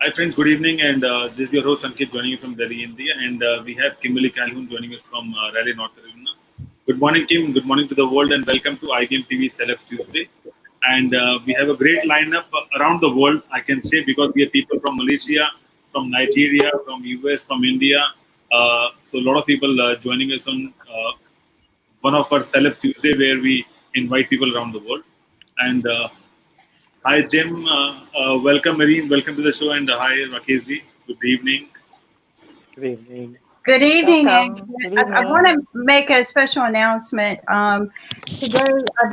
Hi friends, good evening, and this is your host Ankit joining you from Delhi, India, and we have Kimberly Calhoun joining us from Raleigh, North Carolina. Good morning, Kim. Good morning to the world, and welcome to IBM TV Celeb Tuesday. And we have a great lineup around the world, I can say, because we have people from Malaysia, from Nigeria, from US, from India. So a lot of people joining us on one of our Celeb Tuesday, where we invite people around the world. And hi, Jim. Welcome, Irene. Welcome to the show. And hi, Rakesh ji. Good evening. Good evening. Good evening. Good I want to make a special announcement. Today,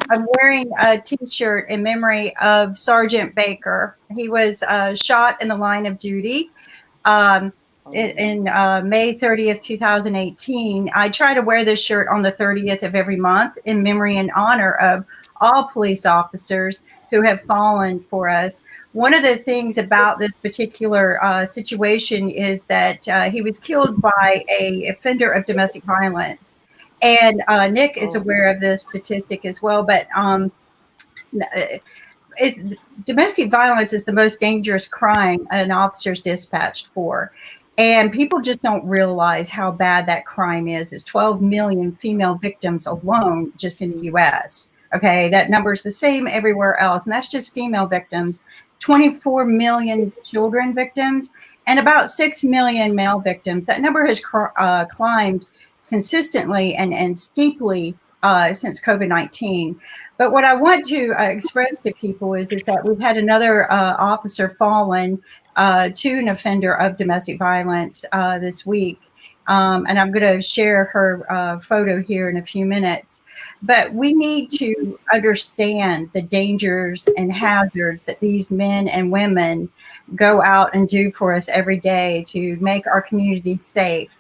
I'm wearing a T-shirt in memory of Sergeant Baker. He was shot in the line of duty in May 30th, 2018. I try to wear this shirt on the 30th of every month in memory and honor of all police officers who have fallen for us. One of the things about this particular situation is that he was killed by an offender of domestic violence. And Nick is aware of this statistic as well, but domestic violence is the most dangerous crime an officer is dispatched for. And people just don't realize how bad that crime is. It's 12 million female victims alone just in the U.S. Okay, that number is the same everywhere else. And that's just female victims, 24 million children victims, and about 6 million male victims. That number has climbed consistently and steeply since COVID-19. But what I want to express to people is that we've had another officer fallen to an offender of domestic violence this week. And I'm going to share her photo here in a few minutes. But we need to understand the dangers and hazards that these men and women go out and do for us every day to make our community safe,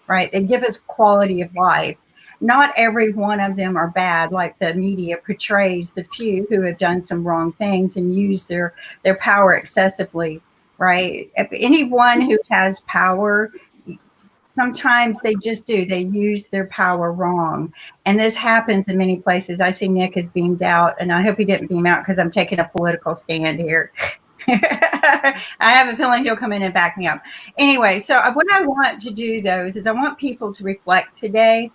right? They give us quality of life. Not every one of them are bad, like the media portrays the few who have done some wrong things and used their power excessively, right? Anyone who has power, sometimes they just do. They use their power wrong. And this happens in many places. I see Nick is beamed out, and I hope he didn't beam out because I'm taking a political stand here. I have a feeling he'll come in and back me up. Anyway, so what I want to do, though, is I want people to reflect today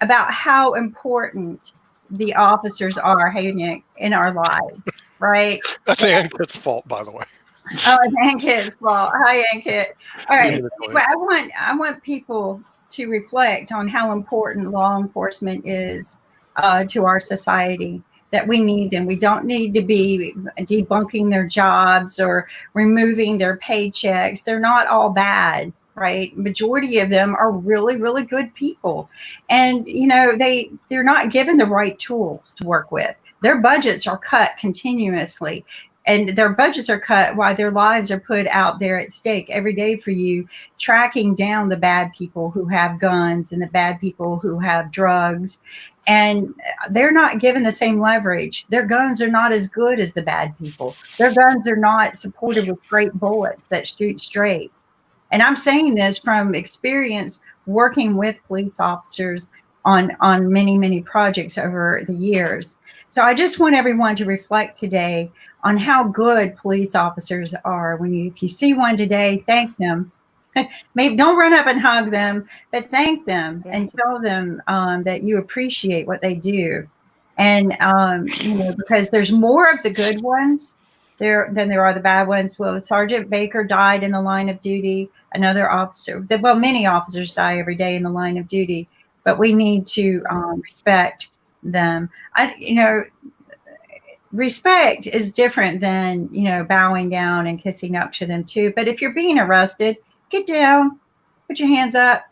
about how important the officers are, hey, Nick, in our lives, right? That's Ankit's fault, by the way. Oh, it's Ankit's fault. Hi, Ankit. All right. So anyway, I want people to reflect on how important law enforcement is to our society, that we need them. We don't need to be debunking their jobs or removing their paychecks. They're not all bad. Right. Majority of them are really, really good people. And, you know, they're not given the right tools to work with. Their budgets are cut continuously. And their budgets are cut while their lives are put out there at stake every day for you, tracking down the bad people who have guns and the bad people who have drugs. And they're not given the same leverage. Their guns are not as good as the bad people. Their guns are not supported with great bullets that shoot straight. And I'm saying this from experience working with police officers on many, many projects over the years. So I just want everyone to reflect today on how good police officers are. If you see one today, thank them. Maybe don't run up and hug them, but thank them and tell them that you appreciate what they do. And, because there's more of the good ones than there are the bad ones. Well, Sergeant Baker died in the line of duty. Another officer, many officers die every day in the line of duty, but we need to respect them. Respect is different than, bowing down and kissing up to them too. But if you're being arrested, get down, put your hands up.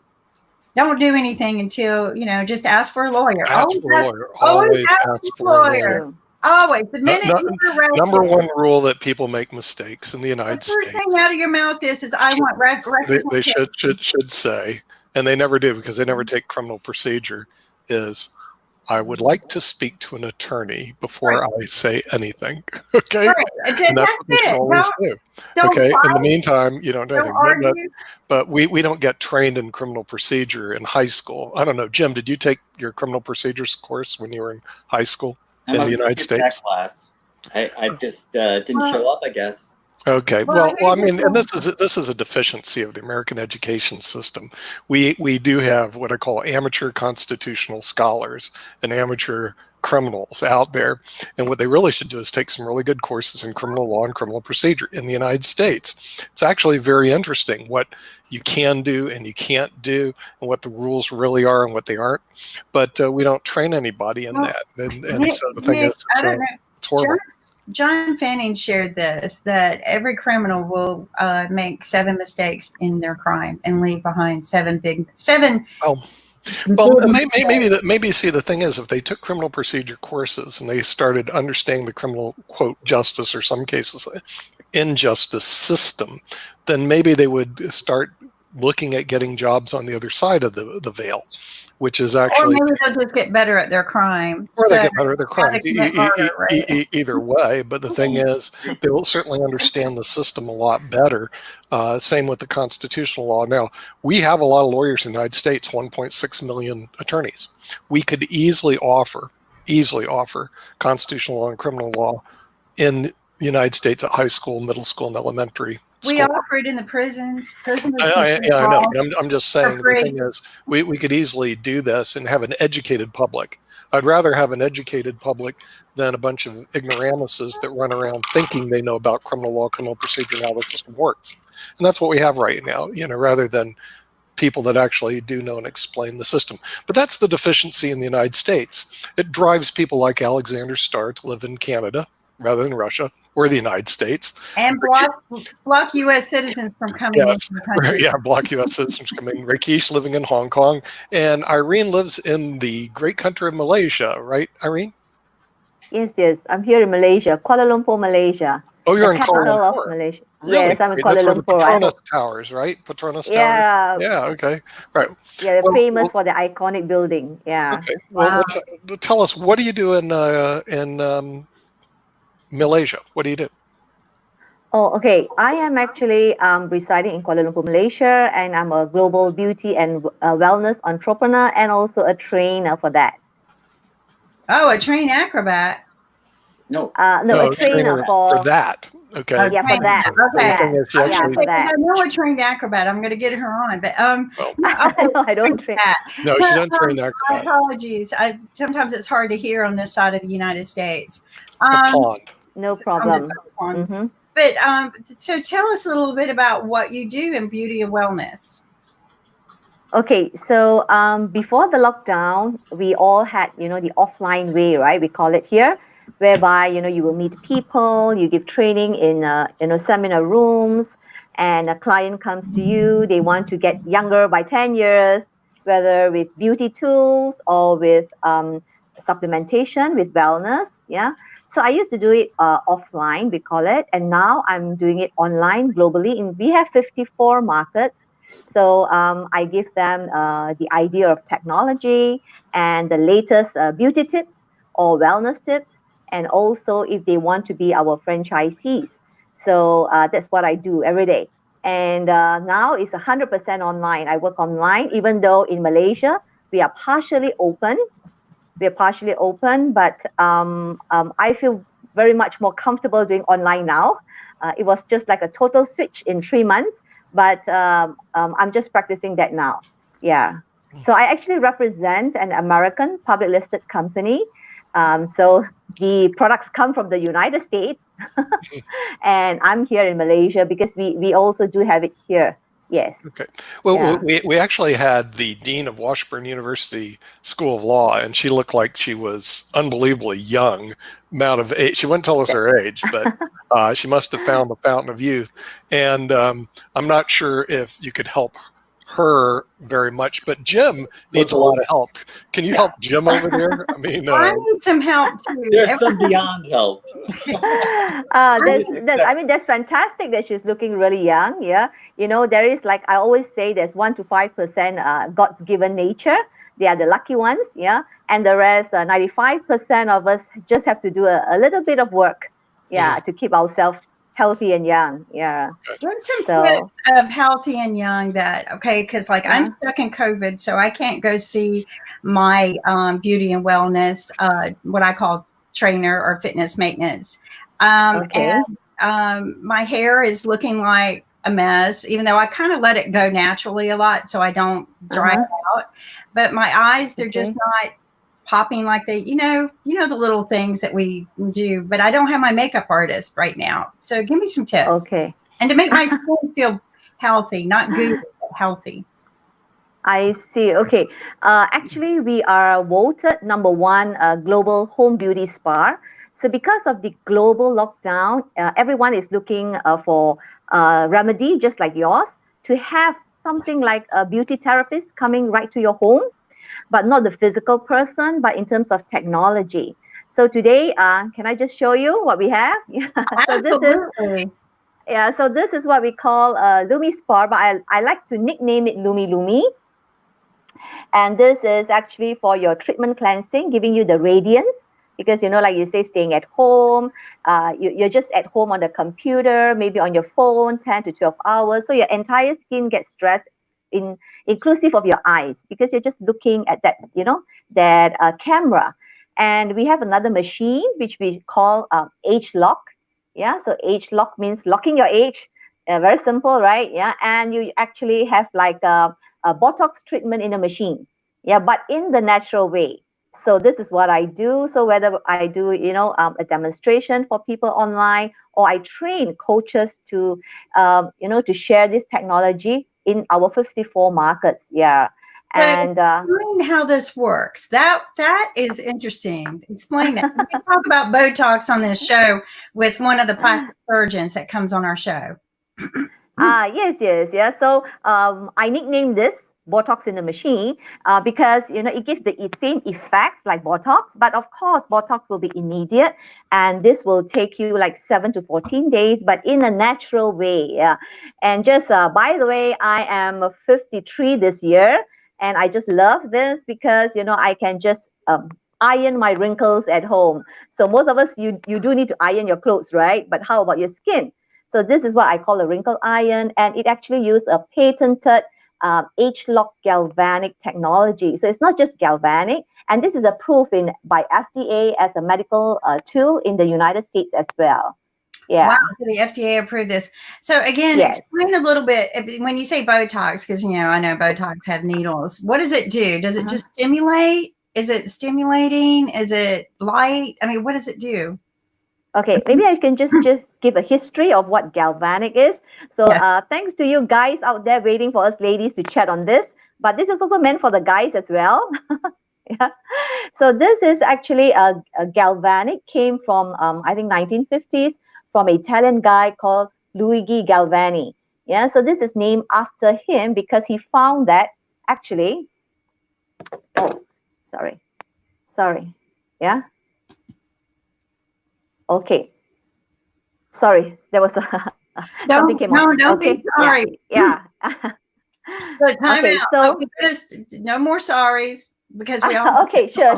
Don't do anything until, just ask for a lawyer. Always ask for a lawyer. Always. The minute you're arrested, number one rule that people make mistakes in the United States. The first thing out of your mouth is I want representation. They should say, and they never do because they never take criminal procedure, is I would like to speak to an attorney before I say anything. Okay? Right. And that's what they should always do. Okay? Fight. In the meantime, you don't do anything. But we don't get trained in criminal procedure in high school. I don't know. Jim, did you take your criminal procedures course when you were in high school in the United States? That class. I just didn't show up, I guess. Okay. Well, Well, I here's mean, the and thing. this is a deficiency of the American education system. We do have what I call amateur constitutional scholars and amateur criminals out there, and what they really should do is take some really good courses in criminal law and criminal procedure in the United States. It's actually very interesting what you can do and you can't do, and what the rules really are and what they aren't. But we don't train anybody in Well, that, and so the thing Nick, is, I don't know. it's horrible. John Fanning shared this, that every criminal will make 7 mistakes in their crime and leave behind 7 big. Well, maybe see, the thing is, if they took criminal procedure courses and they started understanding the criminal, quote, justice, or some cases injustice system, then maybe they would start looking at getting jobs on the other side of the veil, which is Or actually, maybe they'll just get better at their crime. or they So get better at their how to crimes. commit murder, right? Either way, but the thing is, they will certainly understand the system a lot better. Same with the constitutional law. Now, we have a lot of lawyers in the United States, 1.6 million attorneys. We could easily offer constitutional law and criminal law in the United States at high school, middle school, and elementary We school. offer it in the prisons. Prisoners I know, but I'm just saying, the free. thing is, we could easily do this and have an educated public. I'd rather have an educated public than a bunch of ignoramuses that run around thinking they know about criminal law, criminal procedure, and how the system works. And that's what we have right now, rather than people that actually do know and explain the system. But that's the deficiency in the United States. It drives people like Alexander Starr to live in Canada rather than Russia or the United States. And block U.S. citizens from coming into the country. Yeah, block U.S. citizens coming. Rakesh living in Hong Kong, and Irene lives in the great country of Malaysia, right, Irene? Yes. I'm here in Malaysia, Kuala Lumpur, Malaysia. Oh, you're the in Kuala capital Lumpur. of Malaysia. Really? Yes, I'm in Great. Kuala That's where the Lumpur. Petronas Towers, right? Petronas Towers. Yeah. Okay. Right. Yeah, they're Well, famous for the iconic building. Yeah. Okay. Well, tell us, what do you do in Malaysia? What do you do? Oh, okay. I am actually residing in Kuala Lumpur, Malaysia, and I'm a global beauty and wellness entrepreneur, and also a trainer for that. Oh, a trained acrobat. No, a trainer for that. Okay. yeah, for that. Okay. For that. I know a trained acrobat. I'm going to get her on, but no, I don't train. No, she doesn't train acrobats. My apologies. Sometimes it's hard to hear on this side of the United States. No problem. Mm-hmm. But so tell us a little bit about what you do in beauty and wellness. Okay, so before the lockdown, we all had, the offline way, right? We call it here, whereby, you will meet people, you give training in, seminar rooms, and a client comes to you, they want to get younger by 10 years, whether with beauty tools or with supplementation, with wellness, yeah. So I used to do it offline, we call it, and now I'm doing it online globally. We have 54 markets. So I give them the idea of technology and the latest beauty tips or wellness tips, and also if they want to be our franchisees. So that's what I do every day. And now it's 100% online. I work online, even though in Malaysia, we are partially open. But I feel very much more comfortable doing online now. It was just like a total switch in 3 months, but I'm just practicing that now. Yeah. So I actually represent an American public listed company. So the products come from the United States, and I'm here in Malaysia because we also do have it here. Yes. Okay. Well, we actually had the dean of Washburn University School of Law, and she looked like she was unbelievably young. Amount of age, she wouldn't tell us her age, but she must have found the fountain of youth. And I'm not sure if you could help her very much, but Jim needs a lot of help. Can you help Jim over there? I mean, I need some help too. There's some beyond help. That's fantastic that she's looking really young. Yeah, there is, like I always say, there's 1 to 5% God's given nature. They are the lucky ones. Yeah, and the rest, 95% of us just have to do a little bit of work. Yeah, to keep ourselves healthy and young. Yeah. What's some tips of healthy and young because I'm stuck in COVID, so I can't go see my beauty and wellness, what I call trainer or fitness maintenance. And My hair is looking like a mess, even though I kind of let it go naturally a lot so I don't dry it out. But my eyes, they're just not popping like they, the little things that we do. But I don't have my makeup artist right now. So give me some tips. Okay. And to make my skin feel healthy, not gooey, but healthy. I see. Okay. Actually, we are voted #1 global home beauty spa. So because of the global lockdown, everyone is looking for a remedy just like yours to have something like a beauty therapist coming right to your home, but not the physical person, but in terms of technology. So today, can I just show you what we have? Absolutely. So this is what we call Lumi Spa, but I like to nickname it Lumi Lumi. And this is actually for your treatment cleansing, giving you the radiance. Because, like you say, staying at home, you're just at home on the computer, maybe on your phone, 10 to 12 hours. So your entire skin gets stressed, inclusive of your eyes, because you're just looking at that, that camera. And we have another machine, which we call age lock. Yeah, so age lock means locking your age. Very simple, right? Yeah, and you actually have like a Botox treatment in a machine. Yeah, but in the natural way. So this is what I do. So whether I do, a demonstration for people online, or I train coaches to, to share this technology in our 54 markets. Yeah. So and explain how this works. That is interesting. Explain that. We talk about Botox on this show with one of the plastic surgeons that comes on our show. Yes. So I nicknamed this Botox in the machine because it gives the same effects like Botox, but of course Botox will be immediate, and this will take you like 7 to 14 days, but in a natural way. Yeah. And just by the way, I am 53 this year, and I just love this because I can just iron my wrinkles at home. So most of us, you do need to iron your clothes, right? But how about your skin? So this is what I call a wrinkle iron, and it actually uses a patented age-lock galvanic technology. So it's not just galvanic, and this is approved by FDA as a medical tool in the United States as well. Yeah. Wow, so the FDA approved this. So again, explain a little bit when you say Botox, because I know Botox have needles. What does it do? Does it just stimulate? Is it stimulating? Is it light? I mean, what does it do? Okay, maybe I can just give a history of what galvanic is. So thanks to you guys out there waiting for us ladies to chat on this, but this is also meant for the guys as well. Yeah. So this is actually a galvanic, came from I think 1950s, from an Italian guy called Luigi Galvani. Yeah, so this is named after him because he found that actually, sorry, yeah. Okay. Sorry, there was something came on. Don't be sorry. Yeah. So time out. So no more sorries because we all. Okay, sure.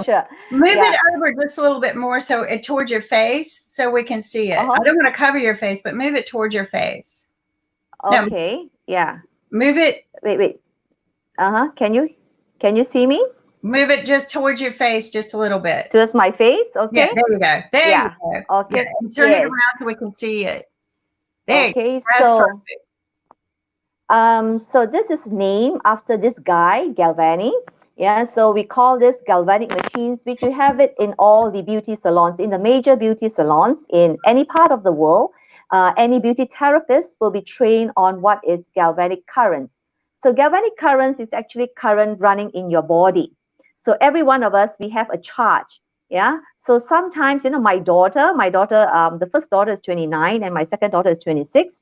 Move it over just a little bit more so it towards your face so we can see it. I don't want to cover your face, but move it towards your face. Okay. Yeah. Move it. Wait. Can you see me? Move it just towards your face, just a little bit. Towards my face, okay? Yeah, there you go. There you go. Okay. Yeah, and turn it around so we can see it. There okay, that's perfect. So this is named after this guy, Galvani. Yeah, so we call this galvanic machines, which you have it in all the beauty salons, in the major beauty salons in any part of the world. Any beauty therapist will be trained on what is galvanic currents. So galvanic currents is actually current running in your body. So every one of us, we have a charge. Yeah. So sometimes, my daughter, the first daughter is 29 and my second daughter is 26.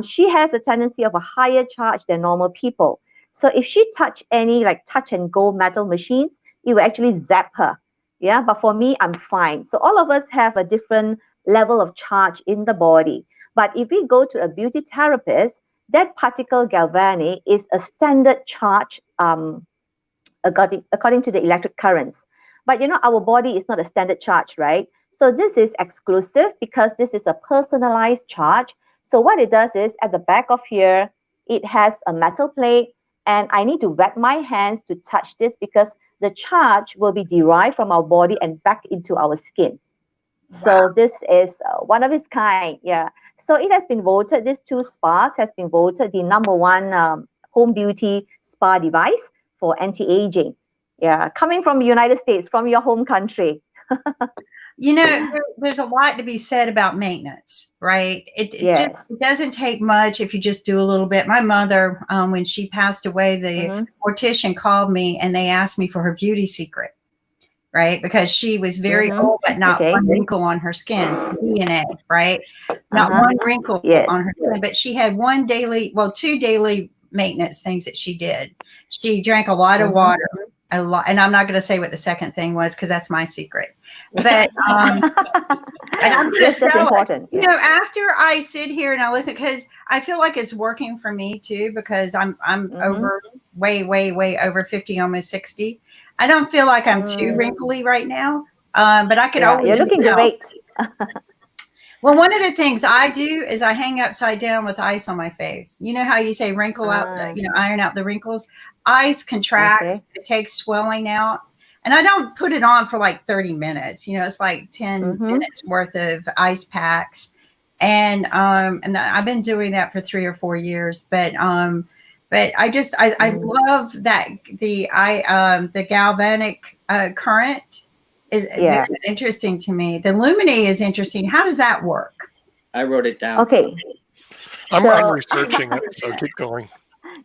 She has a tendency of a higher charge than normal people. So if she touch any like touch and go metal machines, it will actually zap her. Yeah. But for me, I'm fine. So all of us have a different level of charge in the body. But if we go to a beauty therapist, that particle galvanic is a standard charge according to the electric currents. But our body is not a standard charge, right? So this is exclusive because this is a personalized charge. So what it does is at the back of here, it has a metal plate, and I need to wet my hands to touch this because the charge will be derived from our body and back into our skin. So this is one of its kind. Yeah. So it has been voted. These two spas has been voted the #1 home beauty spa device for anti-aging. Yeah, coming from the United States, from your home country. There's a lot to be said about maintenance, right? It Yes. it doesn't take much if you just do a little bit. My mother, when she passed away, the Mhm. mortician called me and they asked me for her beauty secret, right? Because she was very Mhm. old, but not Okay. one wrinkle on her skin, DNA, right? Not Uh-huh. one wrinkle Yes. on her skin, but she had two daily maintenance things that she did. She drank a lot of Mhm. water, a lot, and I'm not going to say what the second thing was because that's my secret. But and I'm going to Yes, that's sell it. important. Yeah. After I sit here and I listen, because I feel like it's working for me too, because I'm Mhm. over way over 50, almost 60. I don't feel like I'm too Mm. wrinkly right now, but I could Yeah, always. you're looking great. Well, one of the things I do is I hang upside down with ice on my face. You know how you say wrinkle out, iron out the wrinkles? Ice contracts, it takes swelling out. And I don't put it on for like 30 minutes. It's like 10 Mhm. minutes worth of ice packs. And I've been doing that for 3 or 4 years. But I love that the galvanic current is very interesting to me. The Lumini is interesting. How does that work? I wrote it down. Okay. I'm researching it, so keep going.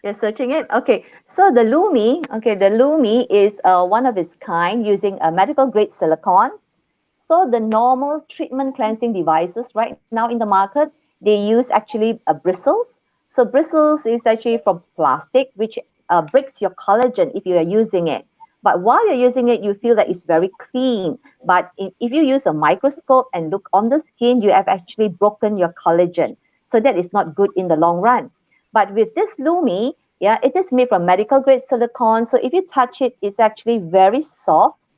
You're searching it? Okay. So the Lumi is one of its kind using a medical grade silicone. So the normal treatment cleansing devices right now in the market, they use actually bristles. So bristles is actually from plastic, which breaks your collagen if you are using it. But while you're using it, you feel that it's very clean. But if you use a microscope and look on the skin, you have actually broken your collagen. So that is not good in the long run. But with this Lumi, yeah, it is made from medical grade silicone. So if you touch it, it's actually very soft.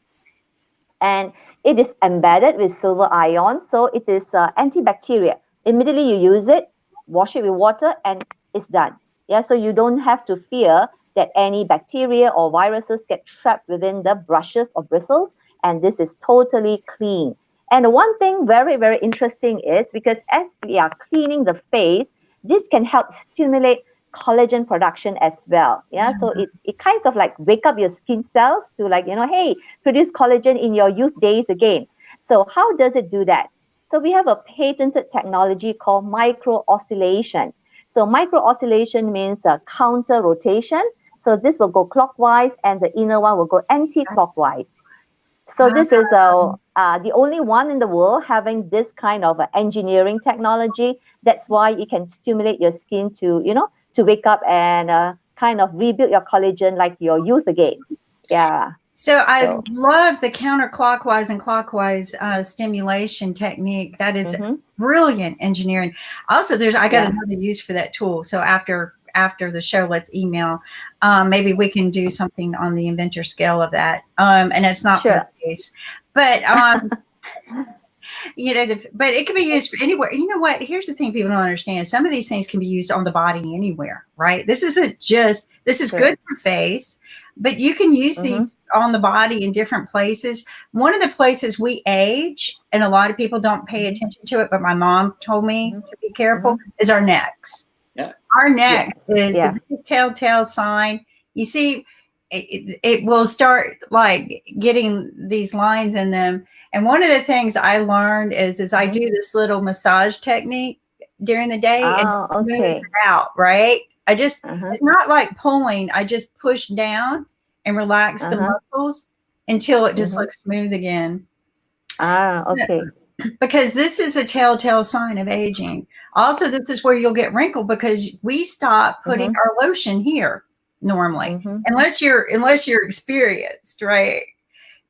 And it is embedded with silver ion, so it is antibacterial. Immediately you use it, wash it with water, and it's done. Yeah, so you don't have to fear that any bacteria or viruses get trapped within the brushes or bristles, and this is totally clean. And one thing very, very interesting is because as we are cleaning the face, this can help stimulate collagen production as well. Yeah, so it kind of like wake up your skin cells to like, hey, produce collagen in your youth days again. So how does it do that? So we have a patented technology called micro oscillation. So micro oscillation means counter rotation. So this will go clockwise and the inner one will go anti-clockwise. So this is the only one in the world having this kind of engineering technology. That's why it can stimulate your skin to, to wake up and kind of rebuild your collagen like your youth again. Yeah. So I love the counterclockwise and clockwise stimulation technique. That is brilliant engineering. Also, I got another use for that tool. So after the show, let's email. Maybe we can do something on the inventor scale of that. And it's not for the case, but but it can be used for anywhere. You know what? Here's the thing people don't understand. Some of these things can be used on the body anywhere, right? This is good for face, but you can use these on the body in different places. One of the places we age, and a lot of people don't pay attention to it, but my mom told me to be careful, is our necks. Yeah. Our necks is the biggest telltale sign. You see, it will start like getting these lines in them. And one of the things I learned is I do this little massage technique during the day and smooth it out, right? I just, it's not like pulling. I just push down and relax the muscles until it just looks smooth again. Because this is a telltale sign of aging. Also, this is where you'll get wrinkled because we stop putting our lotion here normally, unless you're experienced, right?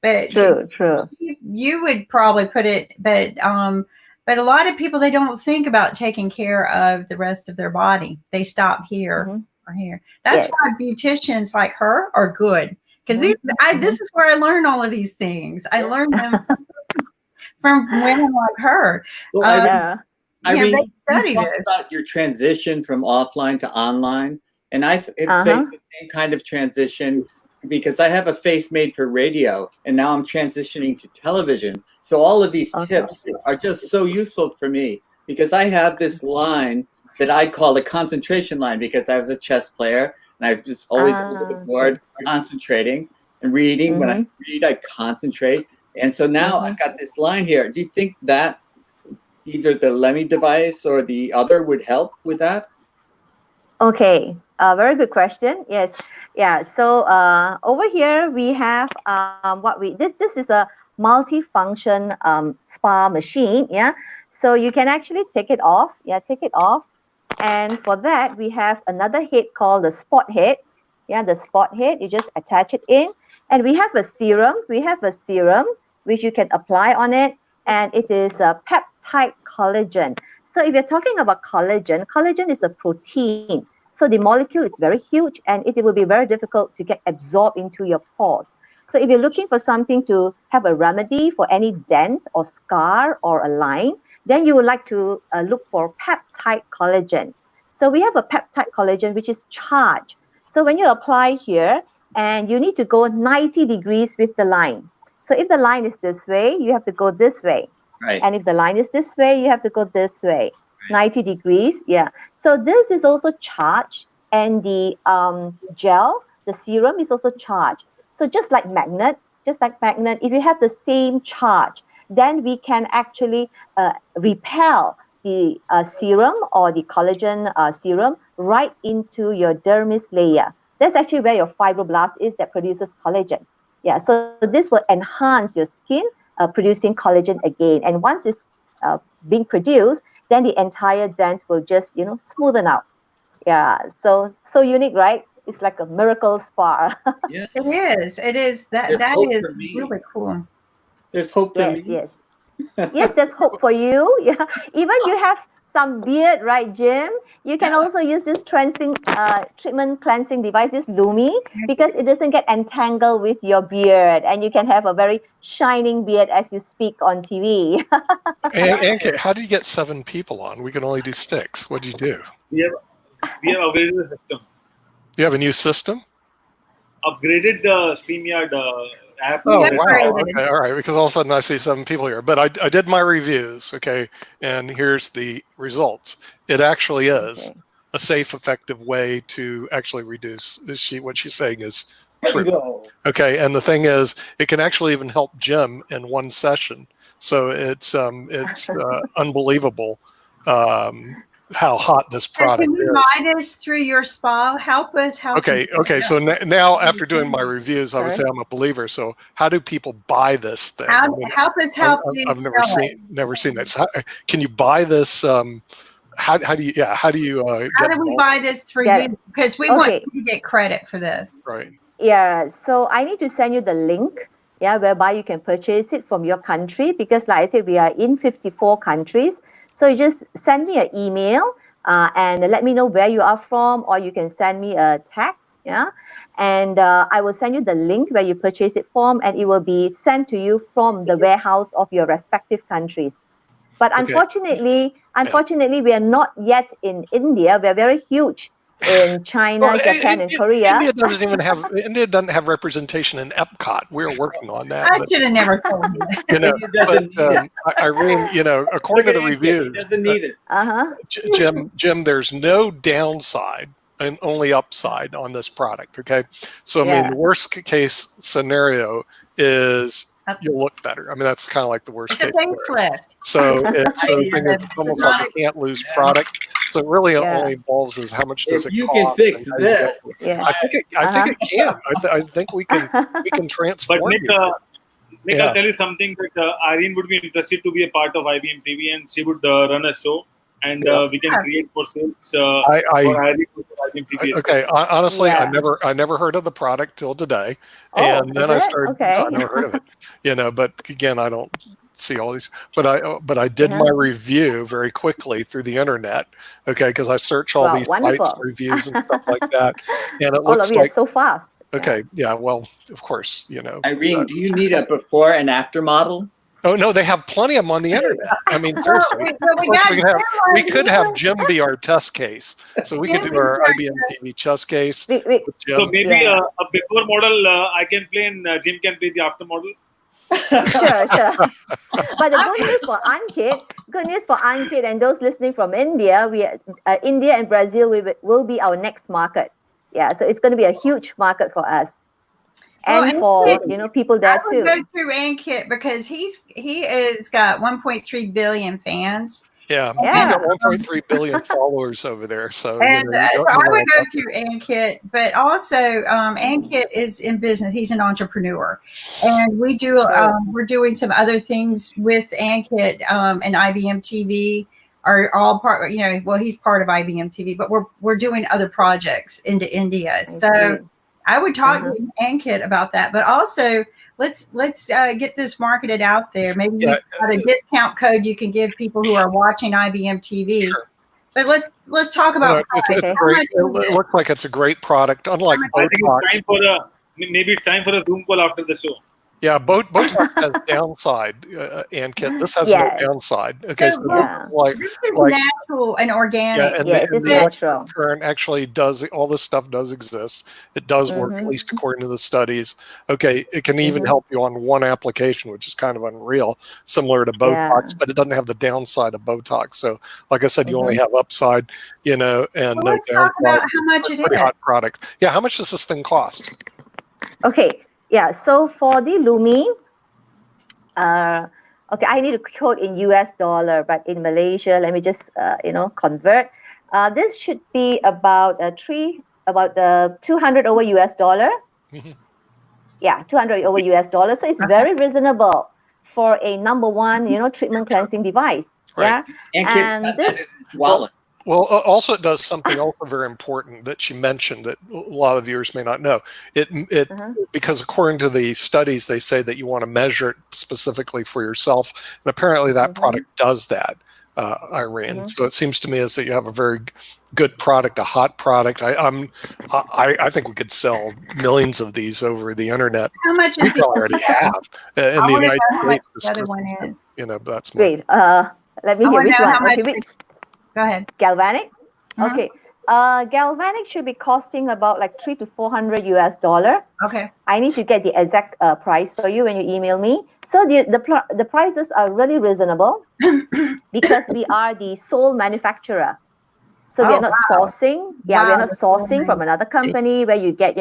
But true. You would probably put it, but a lot of people, they don't think about taking care of the rest of their body. They stop here or here. That's why beauticians like her are good, because this is where I learned all of these things. I learned them from women like her. Well, Irene, you talked about your transition from offline to online, and I faced the same kind of transition because I have a face made for radio, and now I'm transitioning to television. So all of these tips are just so useful for me, because I have this line that I call a concentration line, because I was a chess player and I was always over the board concentrating and reading. When I read, I concentrate. And so now I've got this line here. Do you think that either the Lemmy device or the other would help with that? Okay, very good question. Yes, yeah. So over here we have this is a multi-function spa machine. Yeah, so you can actually take it off. Yeah, take it off. And for that, we have another head called the spot head. Yeah, the spot head, you just attach it in. And we have a serum. We have a serum which you can apply on it. And it is a peptide collagen. So if you're talking about collagen, collagen is a protein. So the molecule is very huge and it will be very difficult to get absorbed into your pores. So if you're looking for something to have a remedy for any dent or scar or a line, then you would like to look for peptide collagen. So we have a peptide collagen which is charged. So when you apply here, and you need to go 90 degrees with the line. So if the line is this way, you have to go this way. Right. And if the line is this way, you have to go this way. 90 degrees, yeah. So this is also charged, and the gel, the serum is also charged. So just like magnet, if you have the same charge, then we can actually repel the serum or the collagen serum right into your dermis layer. That's actually where your fibroblast is that produces collagen. Yeah, so this will enhance your skin producing collagen again. And once it's being produced, then the entire dent will just, smoothen out. Yeah, so unique, right? It's like a miracle spa. Yeah. It is. That is really cool. There's hope for me. Yes. Yes, there's hope for you. Yeah. Even you have some beard, right, Jim? You can also use this treatment cleansing device, this Lumi, because it doesn't get entangled with your beard, and you can have a very shining beard as you speak on TV. And how do you get 7 people on? We can only do 6. What do you do? We have upgraded the system. You have a new system? Upgraded the StreamYard app. Oh, wow. Okay, all right. Because all of a sudden I see 7 people here. But I did my reviews, okay, and here's the results. It actually is a safe, effective way to actually reduce. What she's saying is true. Okay, and the thing is, it can actually even help Jim in one session. So it's unbelievable how hot this product can you buy this through your spa? Help us. Okay. So now after doing my reviews, I would say I'm a believer. So how do people buy this thing? Help us help you. I've never seen that. So can you buy this? How do you we buy this through you? Because we want you to get credit for this. Right. Yeah. So I need to send you the link. Yeah, whereby you can purchase it from your country, because like I said, we are in 54 countries. So you just send me an email and let me know where you are from, or you can send me a text, and I will send you the link where you purchase it from, and it will be sent to you from the warehouse of your respective countries. But unfortunately, we are not yet in India. We are very huge in China, Japan, and Korea. India doesn't have representation in Epcot. We're working on that. I should have never told you. Irene, according to the reviews, it doesn't need it. Jim, there's no downside and only upside on this product. Okay, so I mean, the worst case scenario is you'll look better. I mean, that's kind of like the worst case. It's a facelift. So it's almost like a can't lose product. So it really only involves is how much does it cost. You can fix this. I think it can. I think we can transform. But I'll tell you something that Irene would be interested to be a part of IBM TV, and she would run a show, and we can create for sales for IBM TV. Okay, honestly, I never heard of the product till today, and then I started. I never heard of it. But again, I don't see all these, but I did my review very quickly through the internet, because I search all these sites, reviews and stuff like that, and it looks like so fast. Okay, well, of course, Irene, do you need a before and after model? Oh no, they have plenty of them on the internet. I mean, seriously. We could have Jim be our test case, so we could do our IBM TV chess case. We, So maybe a before model I can play and Jim can play the after model. Sure. But the good news for Ankit and those listening from India, India and Brazil will be our next market. Yeah, so it's going to be a huge market for us. And for people there too. I would go through Ankit because he has got 1.3 billion fans. Yeah. He's got 1.3 billion followers over there. So, so I would go through Ankit, but also Ankit is in business. He's an entrepreneur, and we do we're doing some other things with Ankit and IBM TV. Are all part. Well, he's part of IBM TV, but we're doing other projects into India. I would talk to Ankit about that, but also let's get this marketed out there. Maybe you've got a discount code you can give people who are watching IBM TV. Sure. But let's talk about it looks like it's a great product. Unlike Botox, maybe it's time for a Zoom call after the show. Yeah, Botox has downside, Ankit. This has no downside. Okay, so this is natural and organic. And it's natural. Current actually does, all this stuff does exist. It does work, at least according to the studies. Okay, it can even help you on one application, which is kind of unreal, similar to Botox, but it doesn't have the downside of Botox. So, like I said, you only have upside, and no downside. Let's talk about how much it is. Pretty hot product. Yeah, how much does this thing cost? Okay. Yeah, so for the Lumi, I need to quote in US dollar, but in Malaysia, let me just convert. This should be about 200 over US dollar. Yeah, 200 over US dollar. So it's very reasonable for a number one, treatment cleansing device. Right. Yeah, and this wallet. Well, also it does something also very important that she mentioned that a lot of viewers may not know. Because according to the studies, they say that you want to measure it specifically for yourself, and apparently that product does that, Irene. So it seems to me as that you have a very good product, a hot product. I think we could sell millions of these over the internet. How much is we already have in the United States. The other one is. That's great. Let me hear which one. Go ahead. Galvanic? Okay. Galvanic should be costing about like $300 to $400 US. Okay. I need to get the exact price for you when you email me. So the prices are really reasonable because we are the sole manufacturer. So we are not sourcing. Yeah, we are not sourcing from another company where you get,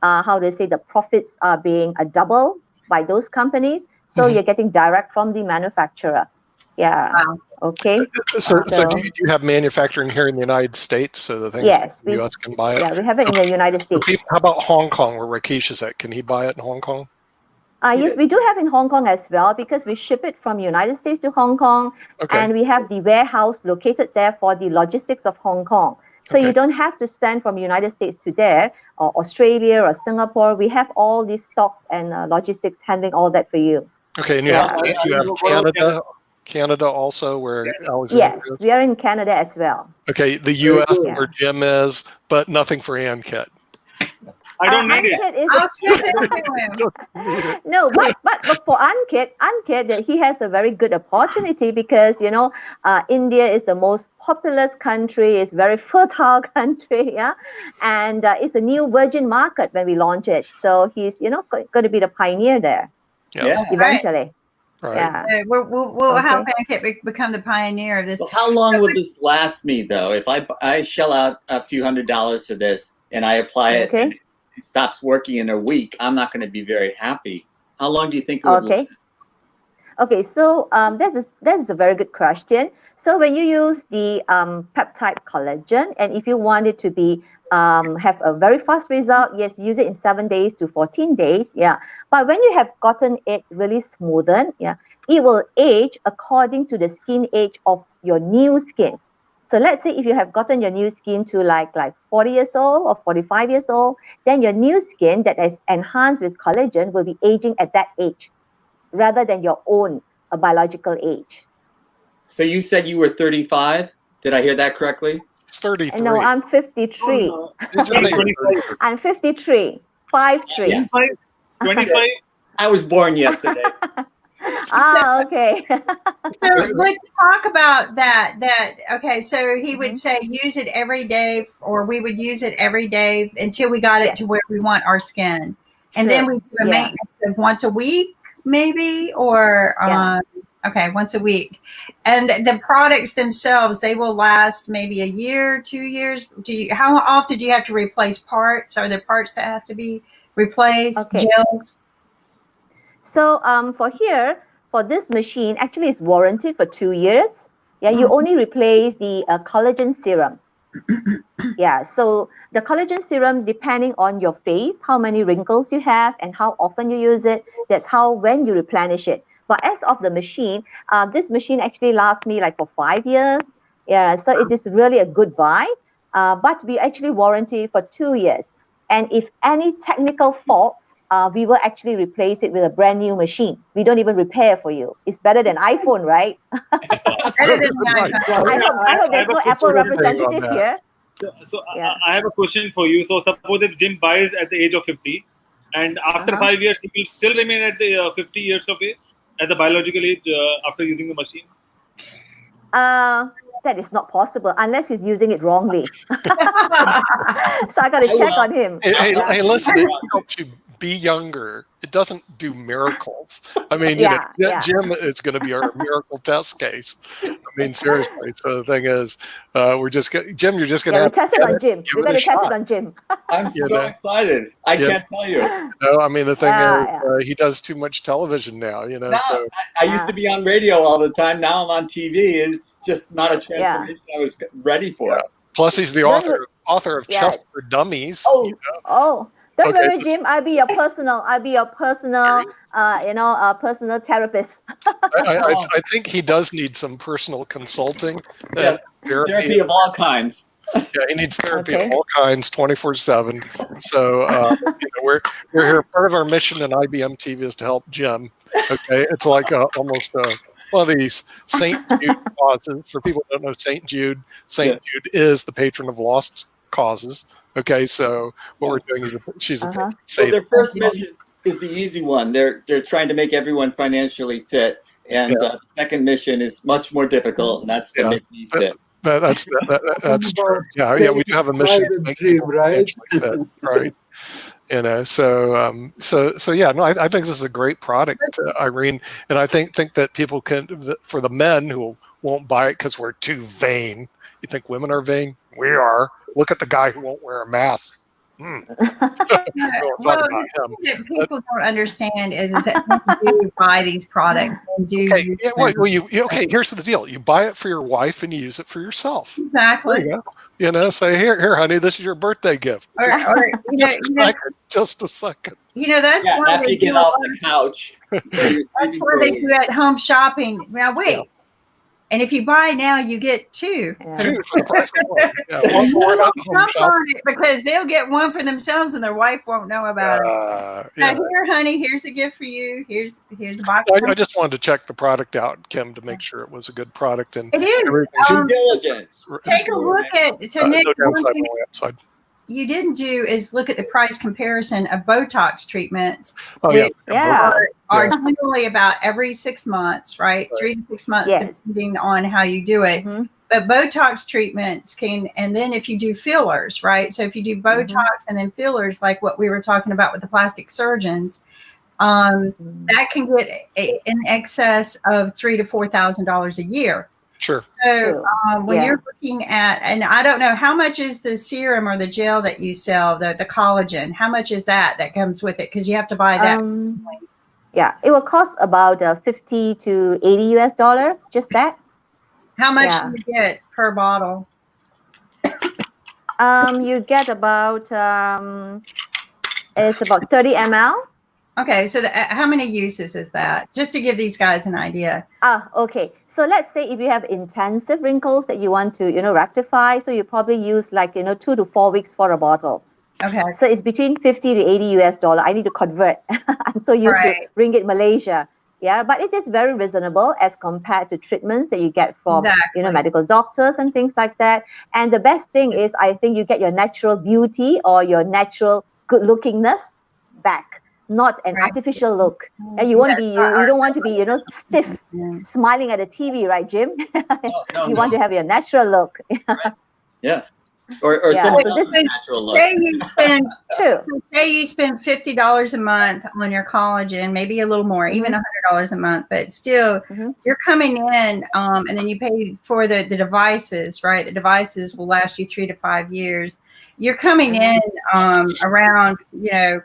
how they say the profits are being doubled by those companies. So you're getting direct from the manufacturer. Yeah. Wow. Okay. So do you have manufacturing here in the United States so the things the U.S. can buy it? Yeah, we have it in the United States. How about Hong Kong, where Rakesh is at? Can he buy it in Hong Kong? Yes, we do have in Hong Kong as well because we ship it from United States to Hong Kong, and we have the warehouse located there for the logistics of Hong Kong. So you don't have to send from United States to there, or Australia or Singapore. We have all these stocks and logistics handling all that for you. Okay, and you have Canada also, where Alexander is? Yes, we are in Canada as well. Okay, the U.S. where Jim is, but nothing for Ankit. I don't need it. I'll skip it. No, but for Ankit, he has a very good opportunity because India is the most populous country, it's very fertile country, and it's a new virgin market when we launch it. So he's going to be the pioneer there. Eventually. Right. Yeah. We'll help Ankit become the pioneer of this. Well, how long will this last me, though? If I shell out a few $100s for this and I apply it and it stops working in a week, I'm not going to be very happy. How long do you think it would last? Okay, so that is a very good question. So when you use the peptide collagen, and if you want it to be have a very fast result, yes, use it in 7 days to 14 days. Yeah. But when you have gotten it really smoothened, it will age according to the skin age of your new skin. So let's say if you have gotten your new skin to like 40 years old or 45 years old, then your new skin that is enhanced with collagen will be aging at that age rather than your own biological age. So you said you were 35? Did I hear that correctly? 33. No, I'm 53. Oh, I'm 53. 53. 25? I was born yesterday. Okay. So let's talk about that. Okay, so he would say use it every day, or we would use it every day until we got it to where we want our skin. And then we do a maintenance of once a week, maybe, or okay, once a week. And the products themselves, they will last maybe a year, 2 years. How often do you have to replace parts? Are there parts that have to be replaced? Gels? So for this machine, actually it's warranted for 2 years. Yeah, you only replace the collagen serum. Yeah, so the collagen serum, depending on your face, how many wrinkles you have and how often you use it, that's when you replenish it. But as of the machine, this machine actually lasts me like for 5 years. Yeah, so it is really a good buy. But we actually warranty for 2 years. And if any technical fault, we will actually replace it with a brand new machine. We don't even repair for you. It's better than iPhone, right? Better than the iPhone. I hope there's no Apple representative here. So I have a question for you. So suppose if Jim buys at the age of 50, and after 5 years, he will still remain at the 50 years of age, at the biological age after using the machine? That is not possible unless he's using it wrongly. So I got to check on him. Hey, listen, it helps you be younger. It doesn't do miracles. I mean, Jim is going to be our miracle test case. I mean, seriously. So the thing is, Jim, you're just going to have to test it on Jim. We're going to test it on Jim. I'm so excited. I can't tell you. No, I mean, the thing is, he does too much television now, so. I used to be on radio all the time. Now I'm on TV. It's just not a transformation I was ready for. Plus, he's the author of Chess for Dummies. Don't worry, Jim. I'll be your personal personal therapist. I think he does need some personal consulting. Therapy of all kinds. Yeah, he needs therapy of all kinds, 24/7. So we're here. Part of our mission in IBM TV is to help Jim. Okay, it's like almost one of these St. Jude causes. For people who don't know St. Jude, St. Jude is the patron of lost causes. Okay, so what we're doing is she's a patron saint. Their first mission is the easy one. They're trying to make everyone financially fit, and the second mission is much more difficult, and that's to make me fit. That's true. Yeah, we do have a mission to make people financially fit, right? So yeah, no, I think this is a great product, Irene, and I think that people can, for the men who won't buy it because we're too vain. You think women are vain? We are. Look at the guy who won't wear a mask. What people don't understand is that you do buy these products and do. Okay, here's the deal: you buy it for your wife and you use it for yourself. Exactly. There you go. Say here, honey, this is your birthday gift. Just a second. That's why they get off the couch. That's why they do at-home shopping. Now wait. And if you buy now, you get two. Two for the price of one. Because they'll get one for themselves and their wife won't know about it. Now here, honey, here's a gift for you. Here's a box. I just wanted to check the product out, Kim, to make sure it was a good product. And it is. Due diligence. Take a look at. So Nick, upside. You didn't do is look at the price comparison of Botox treatments. Are generally about every 6 months, right? 3 to 6 months, depending on how you do it. But Botox treatments and then if you do fillers, right? So if you do Botox and then fillers, like what we were talking about with the plastic surgeons, that can get in excess of $3,000 to $4,000 a year. Sure. So when you're looking at, and I don't know, how much is the serum or the gel that you sell, the collagen? How much is that comes with it? Because you have to buy that. It will cost about $50 to $80 just that. How much do you get per bottle? You get about it's about 30 ml. Okay, so how many uses is that? Just to give these guys an idea. Okay. So let's say if you have intensive wrinkles that you want to, rectify, so you probably use 2 to 4 weeks for a bottle. Okay. So it's between $50 to $80. I need to convert. I'm so used to ringgit Malaysia. Yeah, but it is very reasonable as compared to treatments that you get from, medical doctors and things like that. And the best thing is, I think you get your natural beauty or your natural good lookingness back. not an Right. artificial look. And you want to be, you don't want to be, stiff, Yeah. smiling at the TV, right, Jim? No, You want to have your natural look. Yeah. Or Yeah, someone so else's this- natural look. Say you spend True. so say you spend $50 a month on your collagen, maybe a little more, even $100 a month, but still you're coming in, and then you pay for the devices, right? The devices will last you 3 to 5 years. You're coming in around,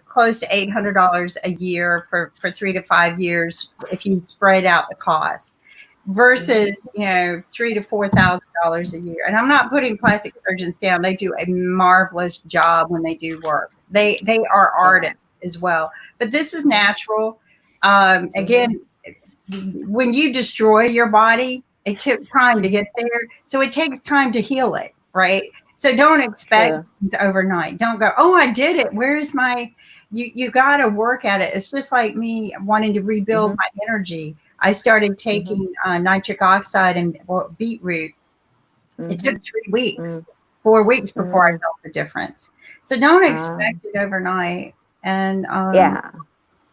close to $800 a year for 3 to 5 years if you spread out the cost. Versus, $3,000 to $4,000 a year. And I'm not putting plastic surgeons down. They do a marvelous job when they do work. They are artists as well. But this is natural. Again, when you destroy your body, it took time to get there. So it takes time to heal it, right? So don't expect things overnight. Don't go, oh, I did it. Where's my, you got to work at it. It's just like me wanting to rebuild my energy. I started taking nitric oxide and beetroot. It took 3 weeks, 4 weeks before I felt the difference. So don't expect it overnight. And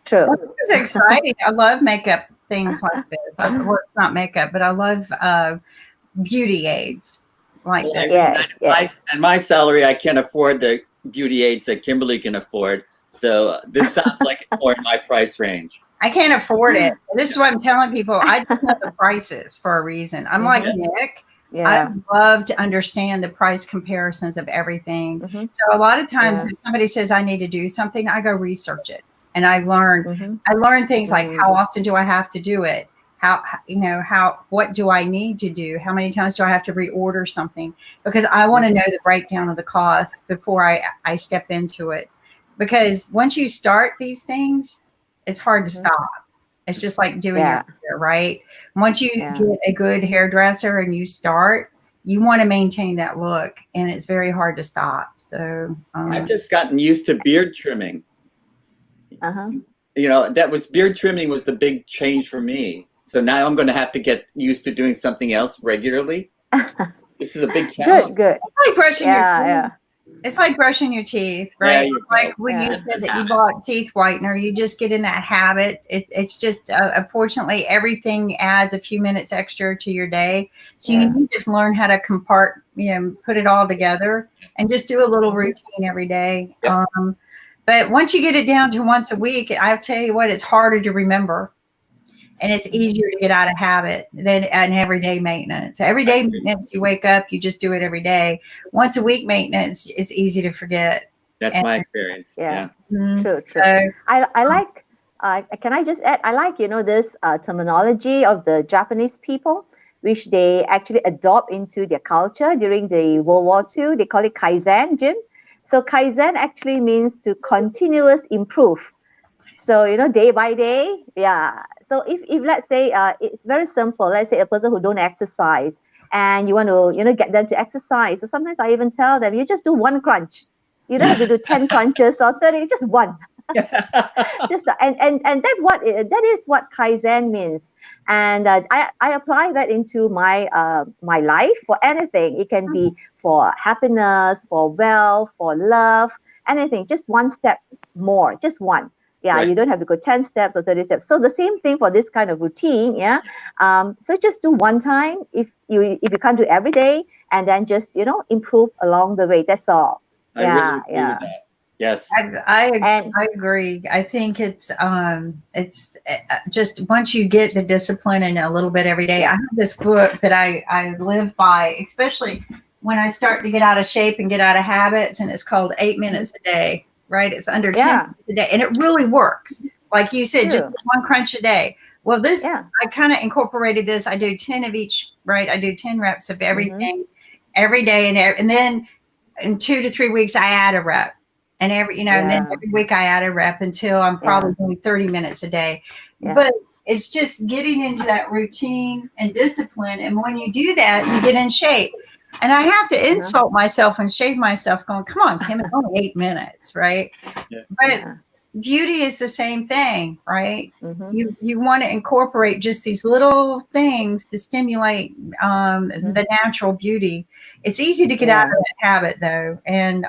true. Well, this is exciting. I love makeup things like this. Well, it's not makeup, but I love beauty aids like this. Yes. And my salary, I can't afford the beauty aids that Kimberly can afford. So this sounds like it's more in my price range. I can't afford it. This is what I'm telling people. I just know the prices for a reason. I'm like Nick. I love to understand the price comparisons of everything. So a lot of times if somebody says I need to do something, I go research it and I learn. I learn things like how often do I have to do it? What do I need to do? How many times do I have to reorder something? Because I want to know the breakdown of the cost before I step into it. Because once you start these things, it's hard to stop. It's just like doing your hair, right? Once you get a good hairdresser and you start, you want to maintain that look, and it's very hard to stop. So I've just gotten used to beard trimming. Beard trimming was the big change for me. So now I'm going to have to get used to doing something else regularly. This is a big challenge. Good. It's like brushing your teeth. It's like brushing your teeth, right? Like when you said that you bought teeth whitener, you just get in that habit. It's just, unfortunately, everything adds a few minutes extra to your day. So you need to learn how to put it all together and just do a little routine every day. But once you get it down to once a week, I'll tell you what, it's harder to remember. And it's easier to get out of habit than an everyday maintenance. Everyday maintenance, you wake up, you just do it every day. Once a week maintenance, it's easy to forget. That's my experience. Yeah. True. I like, can I just add, I like, this terminology of the Japanese people, which they actually adopt into their culture during the World War II. They call it Kaizen, Jim. So Kaizen actually means to continuous improve. So, day by day. So if let's say it's very simple, let's say a person who don't exercise and you want to, get them to exercise. So sometimes I even tell them, you just do one crunch. You don't have to do 10 crunches or 30, just one. And that is what Kaizen means. And I apply that into my my life for anything. It can be for happiness, for wealth, for love, anything. Just one step more, just one. You don't have to go 10 steps or 30 steps. So the same thing for this kind of routine. So just do one time if you can't do every day, and then just improve along the way. That's all. I really agree with that. Yes, I agree. I think it's just once you get the discipline and a little bit every day. I have this book that I live by, especially when I start to get out of shape and get out of habits, and it's called 8 minutes a day. Right? It's under 10 minutes a day. And it really works. Like you said, just one crunch a day. Well, I kind of incorporated this. I do 10 of each, right? I do 10 reps of everything every day. And then in 2 to 3 weeks, I add a rep. And and then every week I add a rep until I'm probably doing 30 minutes a day. But it's just getting into that routine and discipline. And when you do that, you get in shape. And I have to insult myself and shave myself going, come on, Kim, it's only 8 minutes, right? But beauty is the same thing, right? You want to incorporate just these little things to stimulate the natural beauty. It's easy to get out of that habit, though. And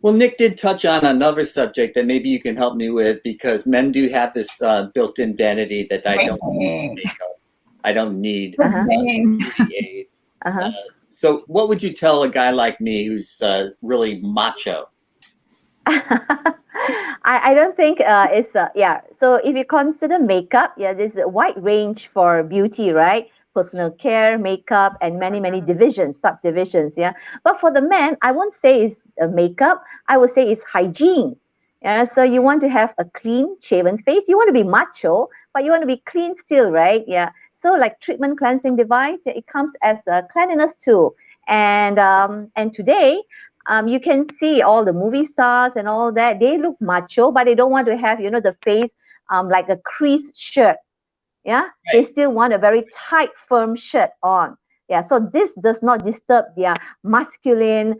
Well, Nick did touch on another subject that maybe you can help me with, because men do have this built-in vanity that I don't need makeup. I don't need beauty aids. So what would you tell a guy like me who's really macho? I don't think it's yeah. So if you consider makeup, yeah, there's a wide range for beauty, right? Personal care, makeup, and many divisions, subdivisions. Yeah, but for the men, I won't say it's makeup. I would say it's hygiene. Yeah, so you want to have a clean, shaven face. You want to be macho, but you want to be clean still, right? Yeah. So like treatment cleansing device, yeah, it comes as a cleanliness tool. And today, you can see all the movie stars and all that. They look macho, but they don't want to have, the face like a creased shirt. Yeah, Right. They still want a very tight, firm shirt on. Yeah, so this does not disturb their masculine,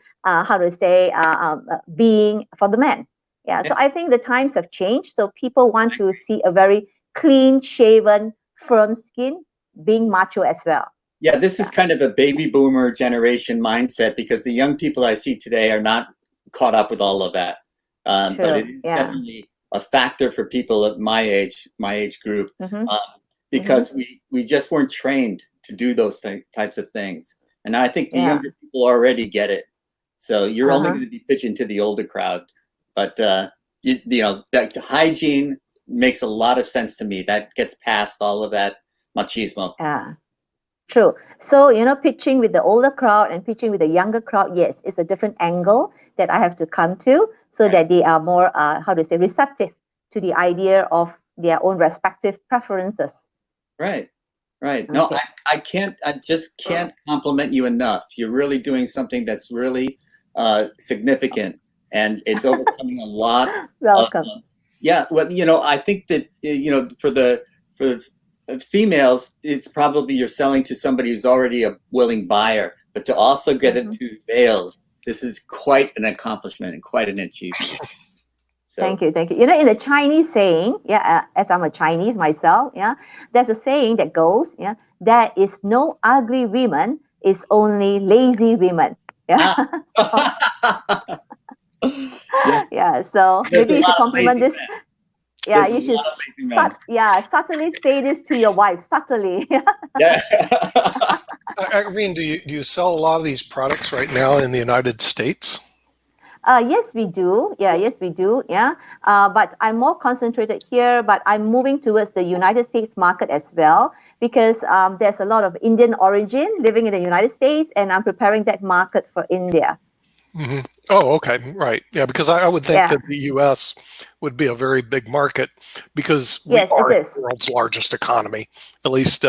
being for the men. Yeah, so I think the times have changed. So people want to see a very clean, shaven, firm skin, being macho as well. Yeah, this is kind of a baby boomer generation mindset, because the young people I see today are not caught up with all of that. But it is definitely a factor for people of my age group, because we just weren't trained to do those types of things. And I think the younger people already get it. So you're only going to be pitching to the older crowd. But that hygiene makes a lot of sense to me. That gets past all of that machismo. Yeah. True. So, pitching with the older crowd and pitching with the younger crowd, yes, it's a different angle that I have to come to, so that they are more, receptive to the idea of their own respective preferences. Right. No, I just can't compliment you enough. You're really doing something that's really significant, and it's overcoming a lot. Welcome. I think that, for the females, it's probably you're selling to somebody who's already a willing buyer, but to also get it to males, this is quite an accomplishment and quite an achievement. So. Thank you. In the Chinese saying, as I'm a Chinese myself, there's a saying that goes, there is no ugly women, it's only lazy women. So maybe you should compliment this. Yeah, you should subtly say this to your wife, subtly. Irene, do you sell a lot of these products right now in the United States? Yes, we do. Yes, we do. But I'm more concentrated here, but I'm moving towards the United States market as well, because there's a lot of Indian origin living in the United States, and I'm preparing that market for India. Mm-hmm. Oh, okay. Right. Yeah, because I would think that the U.S. would be a very big market, because we are the world's largest economy, at least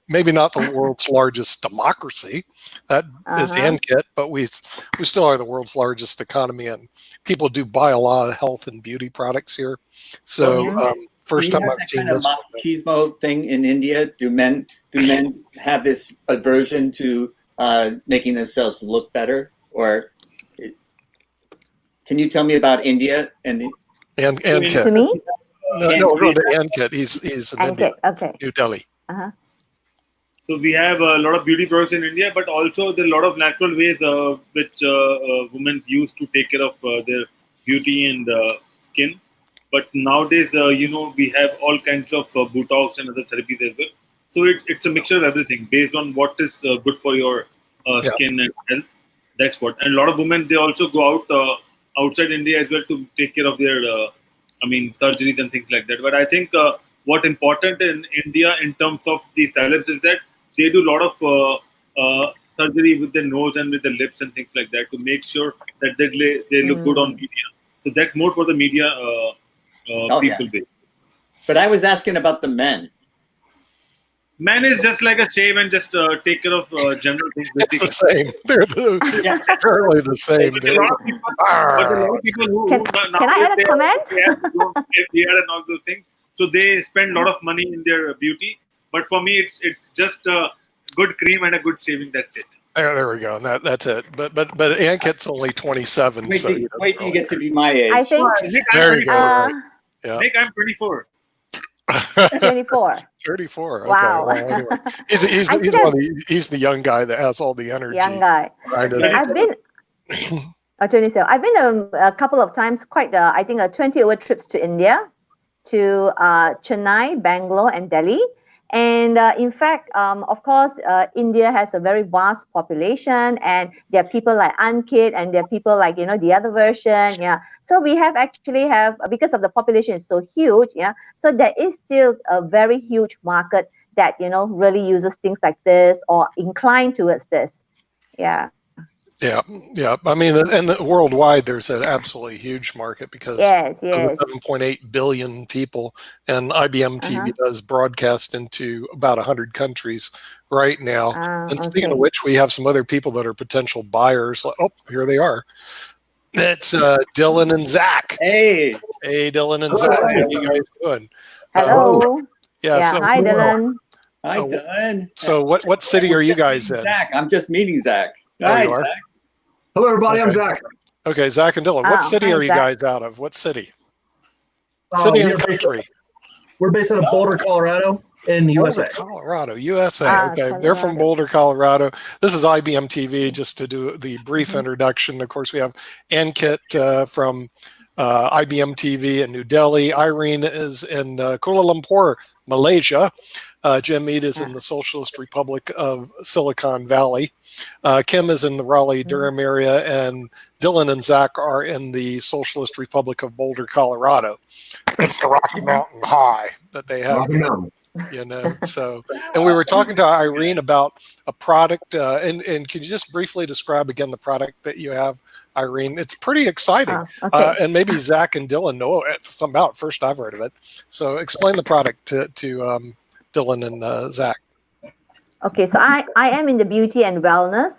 maybe not the world's largest democracy. That is ANKIT, but we still are the world's largest economy, and people do buy a lot of health and beauty products here. So first time I've seen this machismo thing in India. Do men have this aversion to making themselves look better, or can you tell me about India and ANKIT? To me? No, to ANKIT. He's in India, New Delhi. So we have a lot of beauty products in India, but also there are a lot of natural ways which women use to take care of their beauty and skin. But nowadays, we have all kinds of Botox and other therapies as well. So it's a mixture of everything based on what is good for your skin and health. That's what. And a lot of women, they also go out outside India as well to take care of their, surgeries and things like that. But I think what's important in India in terms of the celebs is that they do a lot of surgery with the nose and with the lips and things like that to make sure that they look good on media. So that's more for the media people. But I was asking about the men. Man is just like a shave and just take care of general things. It's the same. They're apparently the same. But a lot of people who can I add a comment? They and all those things. So they spend a lot of money in their beauty. But for me, it's just a good cream and a good shaving. That's it. There we go. And that's it. But ANKIT's only 27. Wait till you get to be my age. I think. There you go. Nick, I'm 24. 24. 34. Okay. Wow. Well, anyway. He's the young guy that has all the energy. Young guy. 27. I've been a couple of times, quite, I think, 20 over trips to India, to Chennai, Bangalore, and Delhi. And in fact, of course, India has a very vast population, and there are people like Ankit, and there are people like, the other version. Yeah. So we actually have, because of the population is so huge. Yeah. So there is still a very huge market that, really uses things like this or inclined towards this. Yeah. Yeah. I mean, and worldwide, there's an absolutely huge market because yes. of the 7.8 billion people, and IBM TV does broadcast into about 100 countries right now. And speaking of which, we have some other people that are potential buyers. Oh, here they are. It's Dylan and Zack. Hey, Dylan and Zack. How are you guys doing? Hello. Yeah. So, hi, Dylan. Hi, Dylan. So, what city are you guys in? Zack. I'm just meeting Zack. Hi, Zack. Hello, everybody. I'm Zack. Okay, Zack and Dylan. What city are you guys out of? What city? City and country. We're based out of Boulder, Colorado, in the USA. Colorado, USA. Okay, Colorado. They're from Boulder, Colorado. This is IBM TV. Just to do the brief introduction. Of course, we have Ankit from IBM TV in New Delhi. Irene is in Kuala Lumpur, Malaysia. Jim Mead is in the Socialist Republic of Silicon Valley. Kim is in the Raleigh-Durham area, and Dylan and Zack are in the Socialist Republic of Boulder, Colorado. It's the Rocky Mountain High that they have. So, and we were talking to Irene about a product, and can you just briefly describe again the product that you have, Irene? It's pretty exciting. And maybe Zack and Dylan know something about it. First I've heard of it. So explain the product to Dylan and Zack. Okay, so I am in the beauty and wellness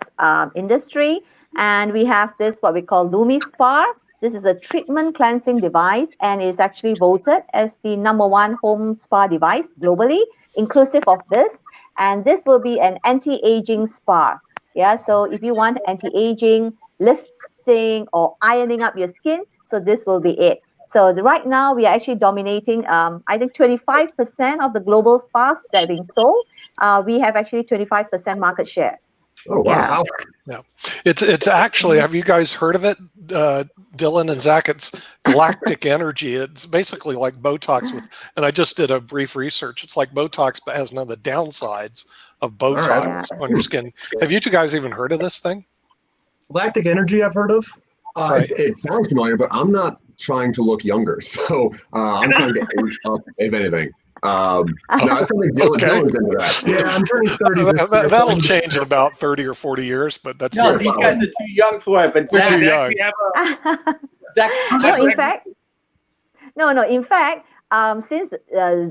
industry, and we have this, what we call LumiSpa. This is a treatment cleansing device, and is actually voted as the #1 home spa device globally, inclusive of this. And this will be an anti-aging spa. Yeah, so if you want anti-aging, lifting, or ironing up your skin, so this will be it. So right now we are actually dominating, I think 25% of the global spas that are being sold. We have actually 25% market share. Oh, wow. Yeah. It's actually, have you guys heard of it, Dylan and Zack? It's galactic energy. It's basically like Botox and I just did a brief research. It's like Botox, but has none of the downsides of Botox on your skin. Have you two guys even heard of this thing? Galactic energy, I've heard of. Right. It sounds familiar, but I'm not trying to look younger, so I'm trying to age up, if anything. No, it's something Dylan's into that. Yeah, I'm turning 30. That'll change in about 30 or 40 years, but that's no. These guys are too young for it. But we're too young. In fact, since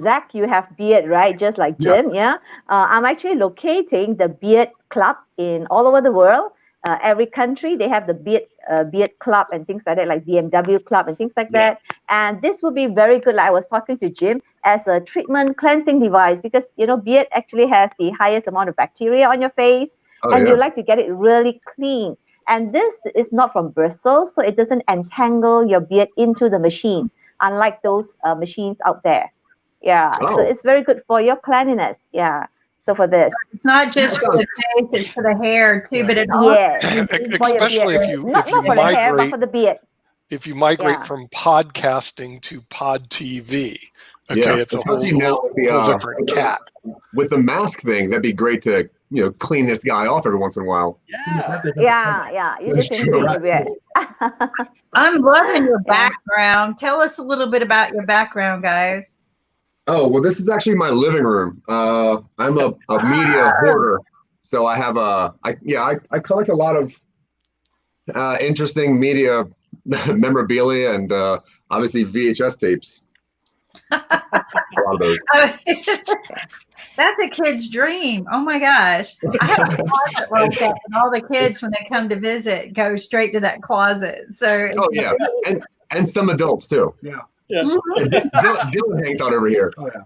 Zack, you have beard, right? Just like Jim, yeah. I'm actually locating the beard club in all over the world. Every country, they have the beard club and things like that, like BMW club and things like that. And this would be very good, like I was talking to Jim, as a treatment cleansing device, because, beard actually has the highest amount of bacteria on your face, and you like to get it really clean. And this is not from bristles, so it doesn't entangle your beard into the machine, unlike those machines out there. Yeah, so it's very good for your cleanliness. Yeah. So for this, it's not just for the face; it's for the hair too. But it also, especially if you migrate for the beard. If you migrate from podcasting to pod TV, it's a whole different cat. With the mask thing, that'd be great to clean this guy off every once in a while. Yeah. You just I'm loving your background. Tell us a little bit about your background, guys. Oh, well, this is actually my living room. I'm a media hoarder, so I have I collect a lot of interesting media memorabilia and obviously VHS tapes. A lot of those. That's a kid's dream. Oh my gosh. I have a closet like that, and all the kids, when they come to visit, go straight to that closet. So and some adults too. Yeah. Dylan hangs out over here. Oh yeah.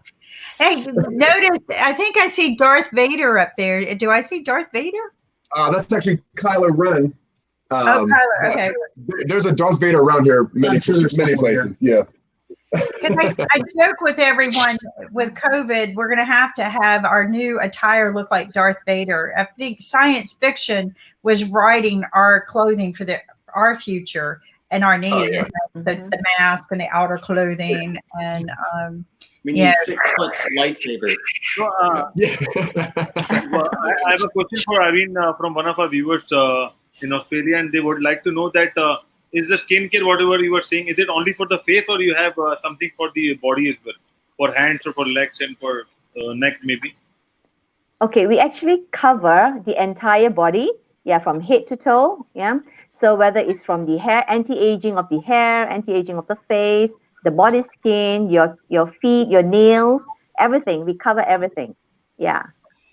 Hey, notice, I think I see Darth Vader up there. Do I see Darth Vader? That's actually Kylo Ren. Kylo, okay. There's a Darth Vader around here many places. Yeah. Because I joke with everyone, with COVID, we're going to have our new attire look like Darth Vader. I think science fiction was writing our clothing for our future and our needs. yeah. The mask and the outer clothing, and we need 6-foot lightsabers. So, Yeah. well, I have a question for Irene from one of our viewers in Australia, and they would like to know that is the skincare, whatever you were saying, is it only for the face, or you have something for the body as well, for hands or for legs and for neck maybe? Okay, we actually cover the entire body, from head to toe, So whether it's from the hair, anti-aging of the hair, anti-aging of the face, the body skin, your feet, your nails, everything. We cover everything. Yeah.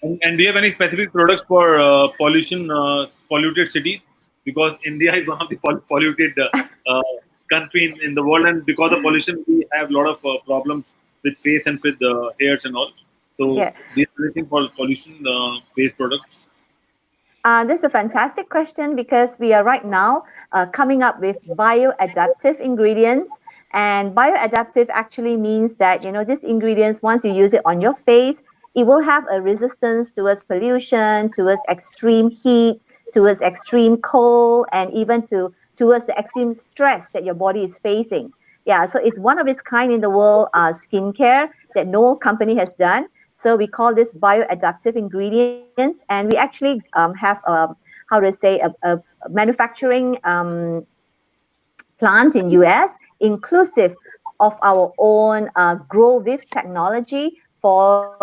And do you have any specific products for polluted cities? Because India is one of the polluted country in the world, and because of pollution, we have a lot of problems with face and with hairs and all. So, do you have anything for pollution-based products? This is a fantastic question, because we are right now coming up with bioadaptive ingredients. And bioadaptive actually means that, these ingredients, once you use it on your face, it will have a resistance towards pollution, towards extreme heat, towards extreme cold, and even towards the extreme stress that your body is facing. Yeah, so it's one of its kind in the world, skincare that no company has done. So we call this bioadaptive ingredients, and we actually have a manufacturing plant in US, inclusive of our own grow with technology for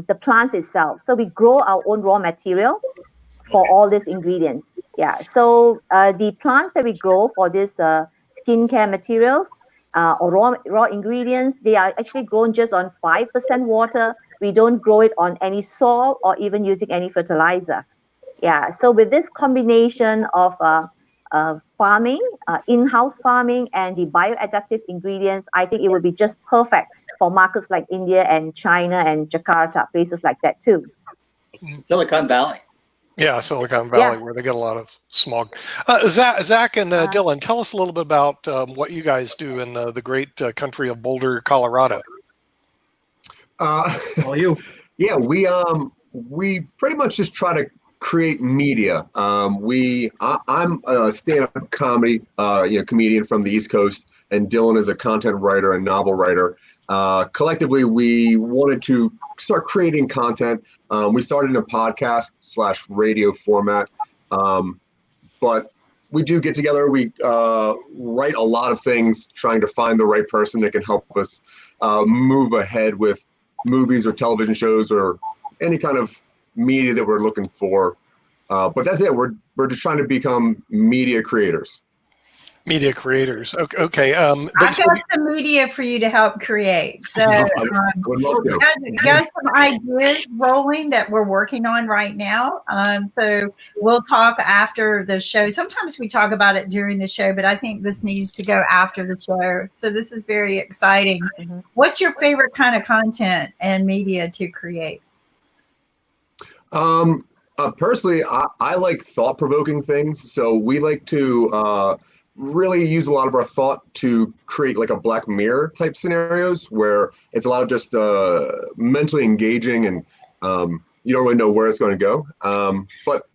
the plants itself. So we grow our own raw material for all these ingredients. Yeah. So the plants that we grow for this skincare materials or raw ingredients, they are actually grown just on 5% water. We don't grow it on any soil or even using any fertilizer. Yeah. So with this combination of farming, in-house farming, and the bioadaptive ingredients, I think it would be just perfect for markets like India and China and Jakarta, places like that too. Silicon Valley. Yeah, Silicon Valley, where they get a lot of smog. Zach and Dylan, tell us a little bit about what you guys do in the great country of Boulder, Colorado. All you. Yeah, we pretty much just try to create media. I'm a stand-up comedy comedian from the East Coast, and Dylan is a content writer and novel writer. Collectively, we wanted to start creating content. We started in a podcast/radio format, but we do get together. We write a lot of things, trying to find the right person that can help us move ahead with movies or television shows or any kind of media that we're looking for. But that's it. We're just trying to become media creators. Media creators. Okay. I've got some media for you to help got some ideas rolling that we're working on right now. So we'll talk after the show. Sometimes we talk about it during the show, but I think this needs to go after the show. So this is very exciting. Mm-hmm. What's your favorite kind of content and media to create? Personally, I like thought-provoking things. So we like to really use a lot of our thought to create like a Black Mirror type scenarios where it's a lot of just mentally engaging, and you don't really know where it's going to go. But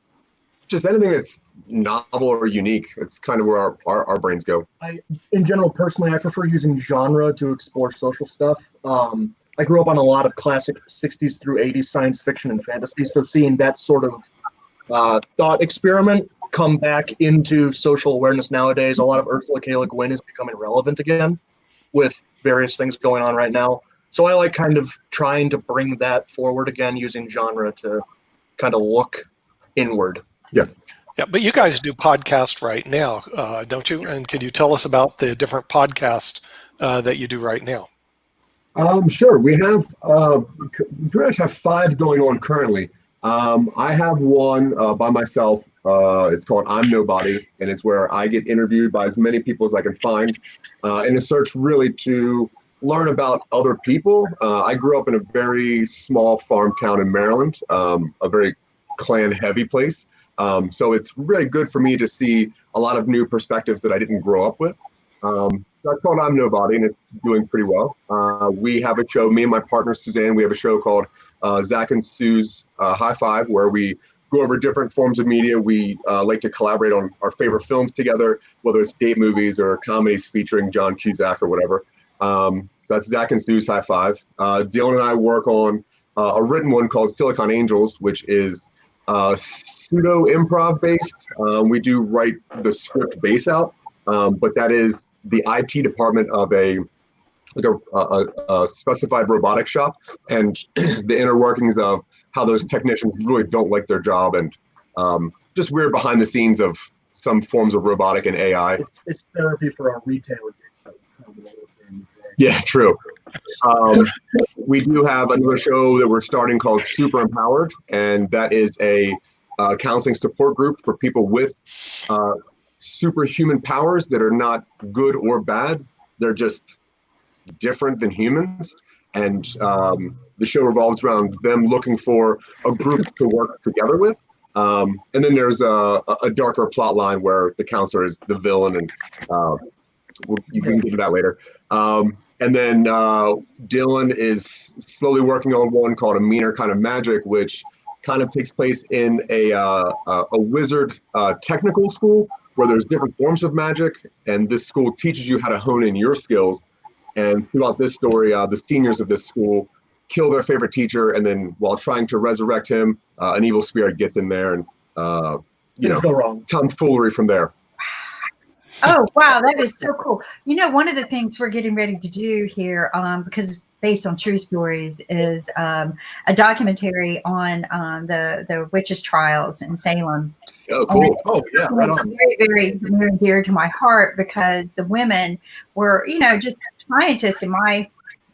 just anything that's novel or unique, it's kind of where our brains go. In general, personally, I prefer using genre to explore social stuff. I grew up on a lot of classic 60s through 80s science fiction and fantasy, so seeing that sort of thought experiment come back into social awareness nowadays, a lot of Ursula K. Le Guin is becoming relevant again with various things going on right now. So I like kind of trying to bring that forward again using genre to kind of look inward. Yeah. Yeah, but you guys do podcasts right now, don't you? And could you tell us about the different podcasts that you do right now? Sure. We pretty much have 5 going on currently. I have one by myself. It's called I'm Nobody, and it's where I get interviewed by as many people as I can find in a search really to learn about other people. I grew up in a very small farm town in Maryland, a very clan-heavy place. So it's really good for me to see a lot of new perspectives that I didn't grow up with. That's called I'm Nobody, and it's doing pretty well. We have a show, me and my partner Suzanne, we have a show called Zack and Sue's High Five, where we go over different forms of media. We like to collaborate on our favorite films together, whether it's date movies or comedies featuring John Cusack or whatever. So that's Zack and Stu's High Five. Dylan and I work on a written one called Silicon Angels, which is pseudo improv based. We do write the script base out, but that is the IT department of a specified robotics shop, and the inner workings of how those technicians really don't like their job, and just weird behind the scenes of some forms of robotic and AI. It's therapy for our retail. Yeah, true. We do have another show that we're starting called Super Empowered, and that is a counseling support group for people with superhuman powers that are not good or bad. They're just different than humans, and the show revolves around them looking for a group to work together with. And then there's a darker plot line where the counselor is the villain, and you can get to that later. And then Dylan is slowly working on one called A Meaner Kind of Magic, which kind of takes place in a wizard technical school where there's different forms of magic, and this school teaches you how to hone in your skills. And throughout this story, the seniors of this school kill their favorite teacher, and then while trying to resurrect him, an evil spirit gets in there, and Go wrong. tomfoolery from there. Oh, wow. That is so cool. One of the things we're getting ready to do here, because based on true stories, is a documentary on the witches' trials in Salem. Oh, cool. Oh, yeah, right on. Very, very near and dear to my heart, because the women were, just scientists in my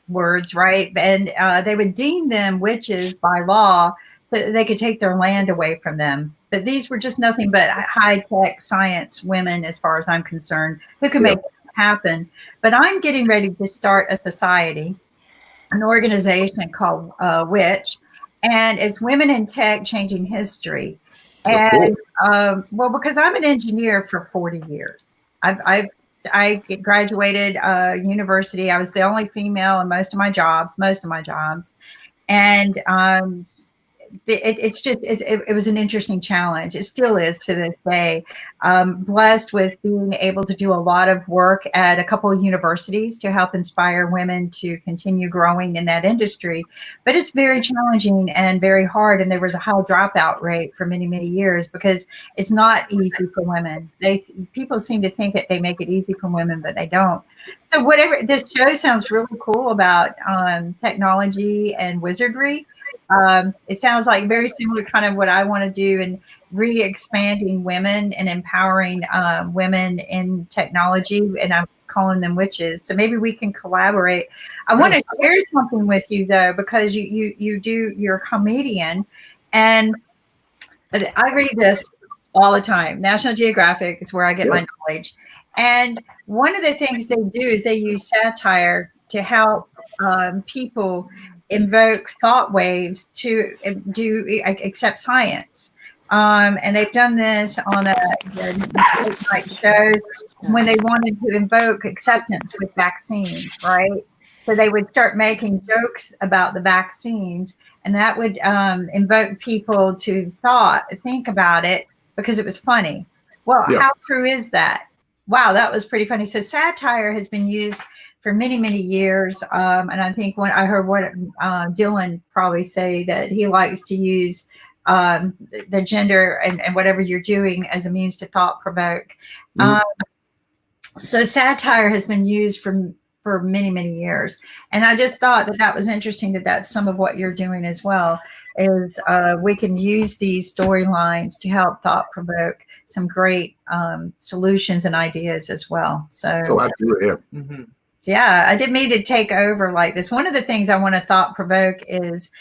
words, right? And they would deem them witches by law so that they could take their land away from them. But these were just nothing but high-tech science women, as far as I'm concerned, who could make this happen. But I'm getting ready to start a society, an organization called Witch, and it's Women in Tech Changing History. And because I'm an engineer for 40 years, I graduated university. I was the only female in most of my jobs, and it was an interesting challenge. It still is to this day. Blessed with being able to do a lot of work at a couple of universities to help inspire women to continue growing in that industry. But it's very challenging and very hard. And there was a high dropout rate for many, many years because it's not easy for women. People seem to think that they make it easy for women, but they don't. So this show sounds really cool about technology and wizardry. It sounds like very similar kind of what I want to do in re-expanding women and empowering women in technology, and I'm calling them witches. So maybe we can collaborate. I want to share something with you though, because you're a comedian, and I read this all the time. National Geographic is where I get my knowledge. And one of the things they do is they use satire to help people invoke thought waves to accept science. And they've done this on the night shows when they wanted to invoke acceptance with vaccines, right? So they would start making jokes about the vaccines, and that would invoke people to think about it because it was funny. Well, how true is that? Wow, that was pretty funny. So satire has been used for many, many years. And I think when I heard what Dylan probably say, that he likes to use the gender and whatever you're doing as a means to thought provoke. So satire has been used for many, many years. And I just thought that was interesting, that that's some of what you're doing as well, is we can use these storylines to help thought provoke some great solutions and ideas as well. So absolutely, yeah. Mm-hmm. Yeah, I didn't mean to take over like this. One of the things I want to thought provoke is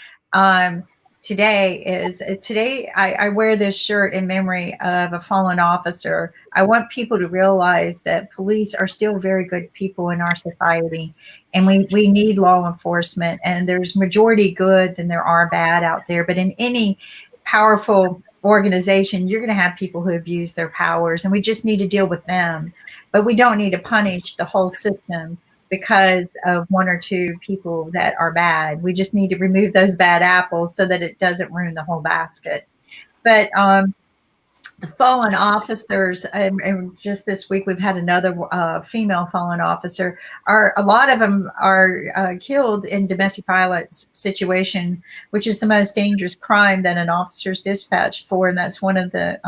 today I wear this shirt in memory of a fallen officer. I want people to realize that police are still very good people in our society, and we need law enforcement, and there's majority good than there are bad out there. But in any powerful organization, you're going to have people who abuse their powers, and we just need to deal with them. But we don't need to punish the whole system because of one or two people that are bad. We just need to remove those bad apples so that it doesn't ruin the whole basket. But the fallen officers, and just this week we've had another female fallen officer. A lot of them are killed in domestic violence situation, which is the most dangerous crime that an officer is dispatched for, and that's one of the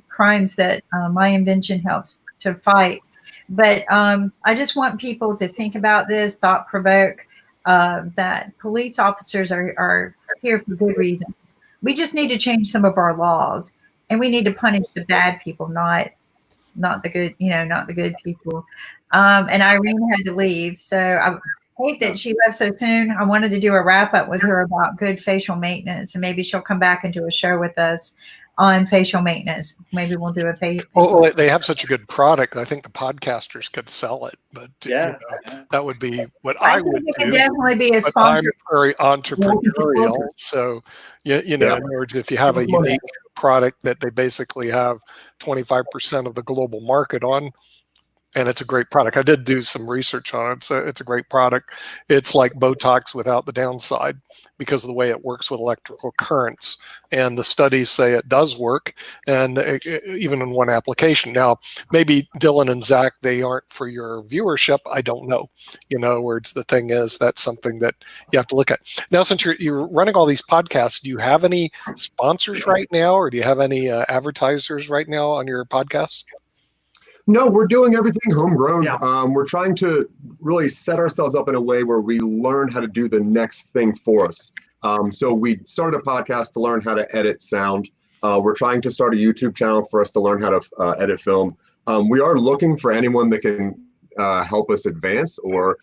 crimes that my invention helps to fight. But I just want people to think about this, thought provoke, that police officers are here for good reasons. We just need to change some of our laws. And we need to punish the bad people, not the good, not the good people. And Irene had to leave, so I hate that she left so soon. I wanted to do a wrap up with her about good facial maintenance, and maybe she'll come back and do a show with us on facial maintenance. Maybe we'll do a facial. Well, they have such a good product. I think the podcasters could sell it, but Yeah, that would be what I I would think it do. could definitely be a But I'm sponsor. very entrepreneurial, so in other words, if you have a unique product that they basically have 25% of the global market on, and it's a great product. I did do some research on it, so it's a great product. It's like Botox without the downside because of the way it works with electrical currents, and the studies say it does work, and even in one application. Now, maybe Dylan and Zack, they aren't for your viewership. I don't know. In other words, the thing is that's something that you have to look at. Now, since you're running all these podcasts, do you have any sponsors right now, or do you have any advertisers right now on your podcasts? No, we're doing everything homegrown. Yeah. We're trying to really set ourselves up in a way where we learn how to do the next thing for us. So we started a podcast to learn how to edit sound. We're trying to start a YouTube channel for us to learn how to edit film. We are looking for anyone that can help us advance or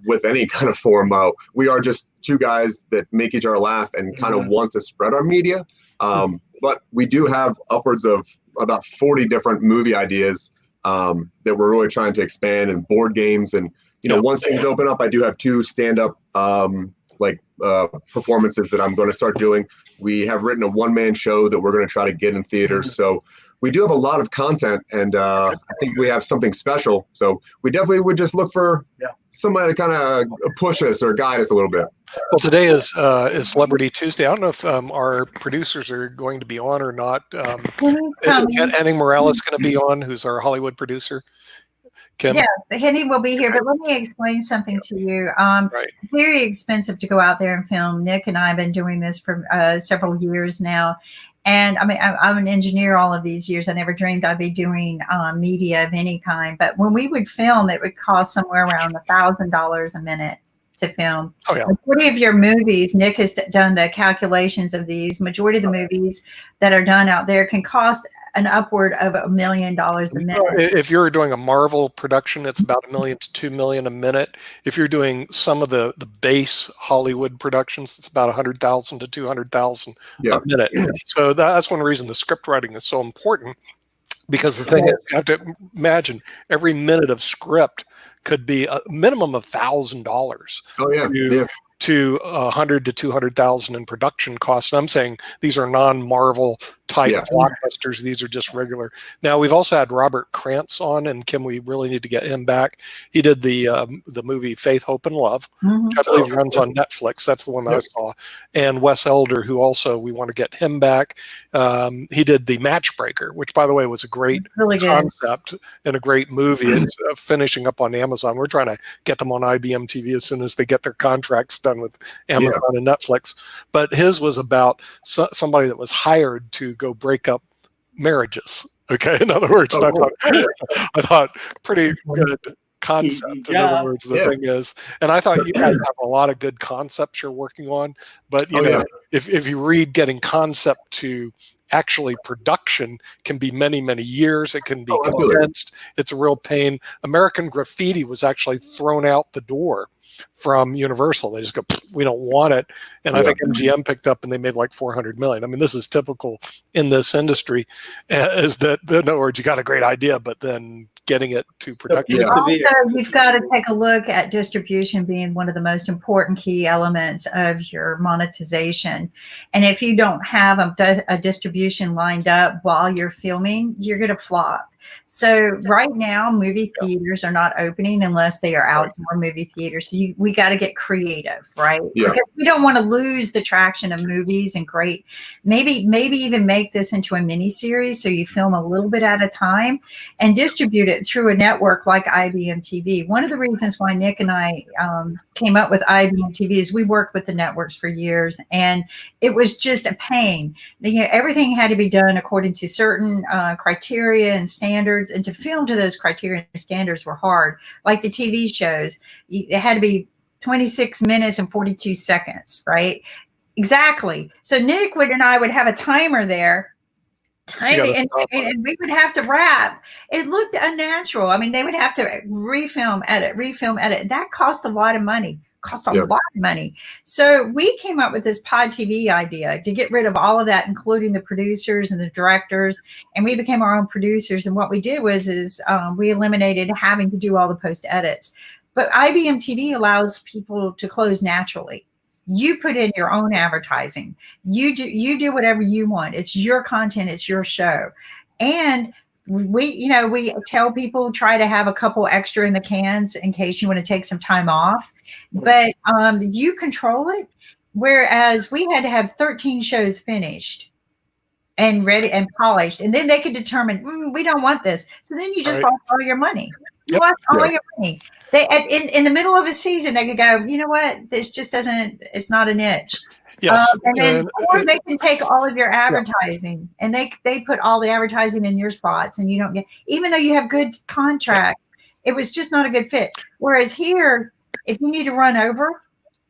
with any kind of form. We are just two guys that make each other laugh and kind of want to spread our media. But we do have upwards of about 40 different movie ideas that we're really trying to expand, and board games. And, once things open up, I do have 2 stand-up performances that I'm going to start doing. We have written a one-man show that we're going to try to get in theaters. So we do have a lot of content, and I think we have something special. So we definitely would just look for somebody to kind of push us or guide us a little bit. Well, today is Celebrity Tuesday. I don't know if our producers are going to be on or not. Is Henning Morales going to be on, who's our Hollywood producer? Kim? Yeah, Henning will be here, but let me explain something to you. Right. Very expensive to go out there and film. Nick and I have been doing this for several years now. And I mean, I'm an engineer all of these years. I never dreamed I'd be doing media of any kind. But when we would film, it would cost somewhere around $1,000 a minute to film. Oh, yeah. Majority of your movies, Nick has done the calculations of these. Majority of the movies that are done out there can cost an upward of $1 million a minute. If you're doing a Marvel production, it's about $1 million to $2 million a minute. If you're doing some of the base Hollywood productions, it's about $100,000 to $200,000 a minute. So that's one reason the script writing is so important, because the thing is, you have to imagine every minute of script could be a minimum of $1,000 to $100,000 to $200,000 in production costs. And I'm saying these are non-Marvel type blockbusters. These are just regular. Now, we've also had Robert Krantz on, and Kim, we really need to get him back. He did the movie Faith, Hope, and Love, which I believe runs on Netflix. That's the one that I saw. And Wes Elder, who also we want to get him back. He did The Matchbreaker, which, by the way, was a great concept and a great movie. It's finishing up on Amazon. We're trying to get them on IBM TV as soon as they get their contracts done with Amazon and Netflix. But his was about somebody that was hired to go break up marriages. Okay, in other words, I thought pretty good concept. In other words, the thing is, and I thought you guys have a lot of good concepts you're working on, but you know, if you read getting concept to actually production can be many, many years. It can be condensed. It's a real pain. American Graffiti was actually thrown out the door from Universal. They just go, we don't want it. And I think MGM picked up and they made like $400 million. I mean, this is typical in this industry, is that, in other words, you got a great idea, but then getting it to production. Also, you've got to take a look at distribution being one of the most important key elements of your monetization. And if you don't have a distribution lined up while you're filming, you're going to flop. So right now, movie theaters are not opening unless they are outdoor movie theaters. So we got to get creative, right? Yeah. Because we don't want to lose the traction of movies and great. Maybe even make this into a mini series, so you film a little bit at a time and distribute it through a network like IBM TV. One of the reasons why Nick and I came up with IBM TV is we worked with the networks for years, and it was just a pain. Everything had to be done according to certain criteria and standards, and to film to those criteria and standards were hard. Like the TV shows, it had to be 26 minutes and 42 seconds, right? Exactly. So Nick and I would have a timer there, timing, and we would have to wrap. It looked unnatural. I mean, they would have to refilm, edit. That cost a lot of money. So we came up with this pod TV idea to get rid of all of that, including the producers and the directors, and we became our own producers. And what we did was we eliminated having to do all the post edits. But IBM TV allows people to close naturally. You put in your own advertising. You do whatever you want. It's your content. It's your show. And we tell people, try to have a couple extra in the cans in case you want to take some time off. But you control it. Whereas we had to have 13 shows finished and ready and polished. And then they could determine, we don't want this. So then you just lost all your money. You lost all your money. They in the middle of a season, they could go, you know what, this just doesn't, it's not a niche. Yes. Or they can take all of your advertising and they put all the advertising in your spots, and you don't get, even though you have good contracts, it was just not a good fit. Whereas here, if you need to run over,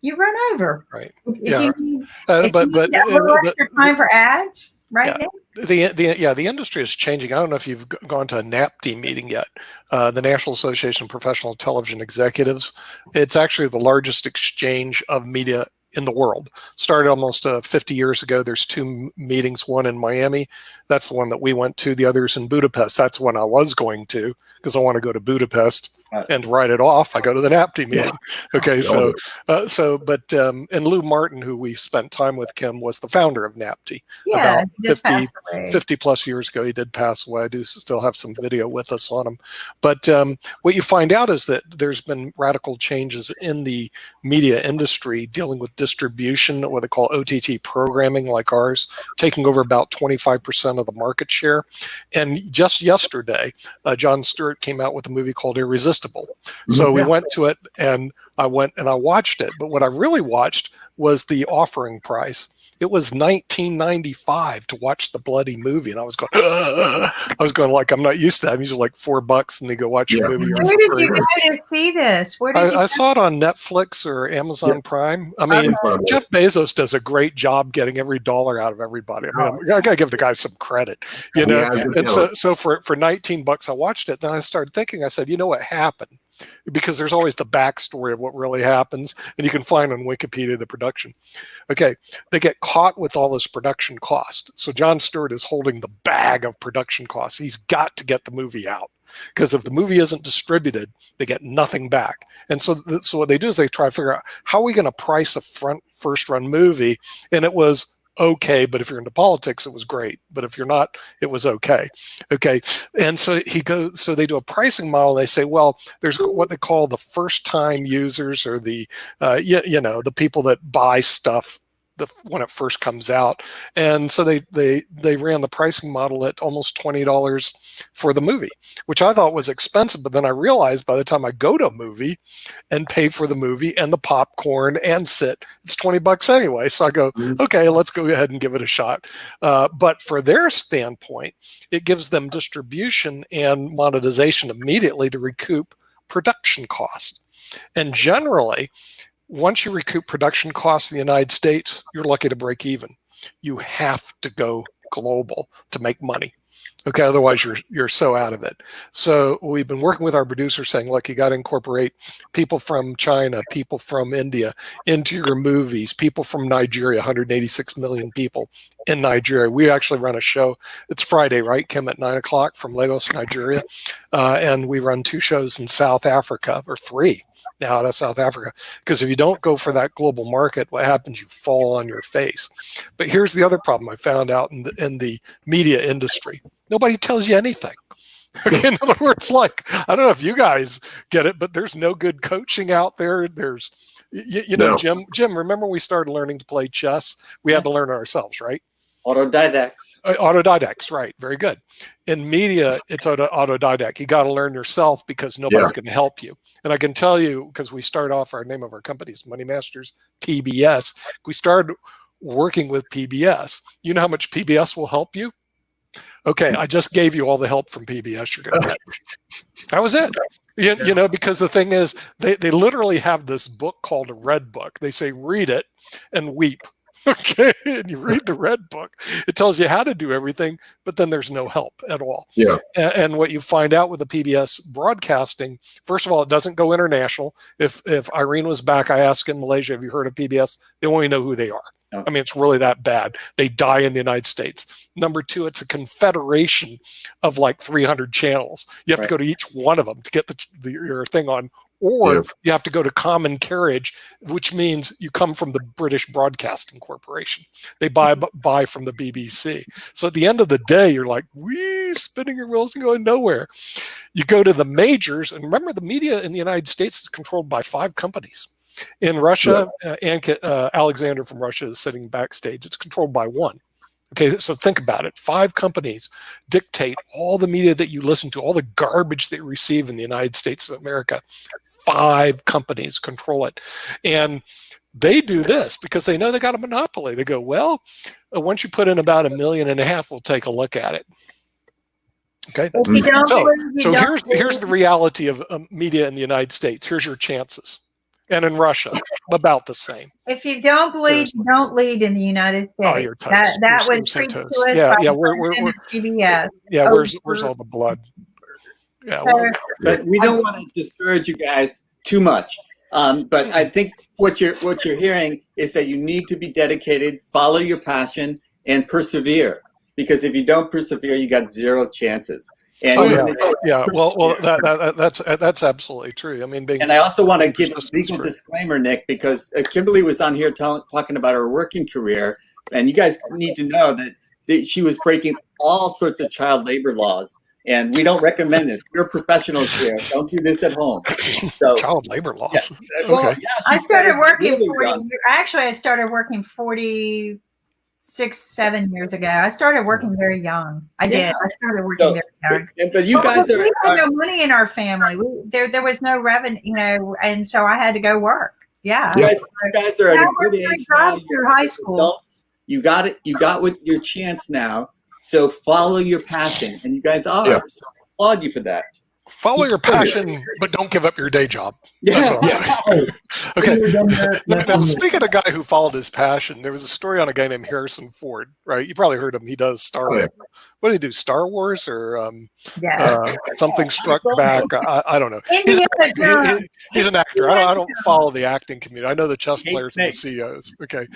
you run over. Right. If you need a little extra time for ads, right? Yeah. The industry is changing. I don't know if you've gone to a NAPTE meeting yet, the National Association of Professional Television Executives. It's actually the largest exchange of media in the world. Started almost 50 years ago. There's two meetings, one in Miami. That's the one that we went to. The other's in Budapest. That's one I was going to because I want to go to Budapest and write it off. I go to the NAPTE meeting. Okay, and Lou Martin, who we spent time with, Kim, was the founder of NAPTE. Yeah, about 50 plus years ago. He did pass away. I do still have some video with us on him. But what you find out is that there's been radical changes in the media industry dealing with distribution, what they call OTT programming like ours, taking over about 25% of the market share. And just yesterday, Jon Stewart came out with a movie called Irresistible. So we went to it, and I watched it. But what I really watched was the offering price. It was $19.95 to watch the bloody movie, and I was going like, I'm not used to that. I'm usually like $4, and they go watch a movie. Where did you go to see this? I saw it on Netflix or Amazon Prime. I mean, Jeff Bezos does a great job getting every dollar out of everybody. I mean, I gotta give the guy some credit, you know. And so for $19, I watched it. Then I started thinking. I said, you know what happened? Because there's always the backstory of what really happens, and you can find on Wikipedia the production. Okay, they get caught with all this production cost. So Jon Stewart is holding the bag of production costs. He's got to get the movie out, because if the movie isn't distributed, they get nothing back. And so what they do is they try to figure out, how are we going to price a first run movie? And it was okay, but if you're into politics, it was great. But if you're not, it was okay. Okay. And so they do a pricing model. They say, well, there's what they call the first time users, or the, the people that buy stuff when it first comes out. And so they ran the pricing model at almost $20 for the movie, which I thought was expensive. But then I realized by the time I go to a movie and pay for the movie and the popcorn and sit, it's $20 anyway. So I go, okay, let's go ahead and give it a shot. But for their standpoint, it gives them distribution and monetization immediately to recoup production cost. And generally, once you recoup production costs in the United States, you're lucky to break even. You have to go global to make money. Okay, otherwise you're so out of it. So we've been working with our producers saying, look, you got to incorporate people from China, people from India into your movies, people from Nigeria, 186 million people in Nigeria. We actually run a show. It's Friday, right, Kim, at 9 o'clock from Lagos, Nigeria. And we run 2 shows in South Africa, or 3. Now out of South Africa, because if you don't go for that global market, what happens? You fall on your face. But here's the other problem I found out in the media industry. Nobody tells you anything. Okay, in other words, like, I don't know if you guys get it, but there's no good coaching out there. There's, you know, No. Jim, remember we started learning to play chess? We had to learn it ourselves, right? Autodidacts. Autodidacts, right. Very good. In media, it's autodidact. You got to learn yourself because nobody's going to help you. And I can tell you, because we start off, our name of our company is Money Masters PBS. We started working with PBS. You know how much PBS will help you? Okay, I just gave you all the help from PBS you're going to get. That was it. You know, because the thing is, they literally have this book called a Red Book. They say, read it and weep. Okay, and you read the Red Book. It tells you how to do everything, but then there's no help at all. Yeah. And what you find out with the PBS broadcasting, first of all, it doesn't go international. If Irene was back, I asked in Malaysia, have you heard of PBS? They won't even know who they are. I mean, it's really that bad. They die in the United States. Number two, it's a confederation of like 300 channels. You have to go to each one of them to get your thing on. Or you have to go to common carriage, which means you come from the British Broadcasting Corporation. They buy from the BBC. So at the end of the day, you're like, spinning your wheels and going nowhere. You go to the majors, and remember, the media in the United States is controlled by 5 companies. In Russia, Alexander from Russia is sitting backstage. It's controlled by 1. Okay, so think about it. 5 companies dictate all the media that you listen to, all the garbage that you receive in the United States of America. 5 companies control it. And they do this because they know they got a monopoly. They go, well, once you put in about $1.5 million, we'll take a look at it. Okay, so here's the reality of media in the United States. Here's your chances. And in Russia, about the same. If you don't bleed, you don't lead in the United States. Oh, you're toast. That You're was so preached toast. to us Yeah, by we're CBS. Yeah, where's all the blood? Yeah, but we don't want to discourage you guys too much. But I think what you're hearing is that you need to be dedicated, follow your passion, and persevere. Because if you don't persevere, you got 0 chances. And well, that's absolutely true. I mean, and I also want to give a legal disclaimer, Nick, because Kimberly was on here talking about her working career, and you guys need to know that she was breaking all sorts of child labor laws, and we don't recommend this. We're professionals here. Don't do this at home. So, child labor laws. Yeah. Well, okay. Yeah, I started working 40. Actually, I started working 46, 7 years ago. I started working very young. I did. I started working very young. But you guys we had no money in our family. There was no revenue, and so I had to go work. Yeah. You guys are at a good age now. Through high school. Adults. You got it. You got what your chance now. So follow your passion, and you guys are. Yeah. So I applaud you for that. Follow your passion, but don't give up your day job. Yeah. Okay. Now, speaking of a guy who followed his passion, there was a story on a guy named Harrison Ford, right? You probably heard him. He does Star Wars. What did he do? Star Wars or something struck back? I don't know. He's an actor. I don't follow the acting community. I know the chess players and the CEOs. Okay.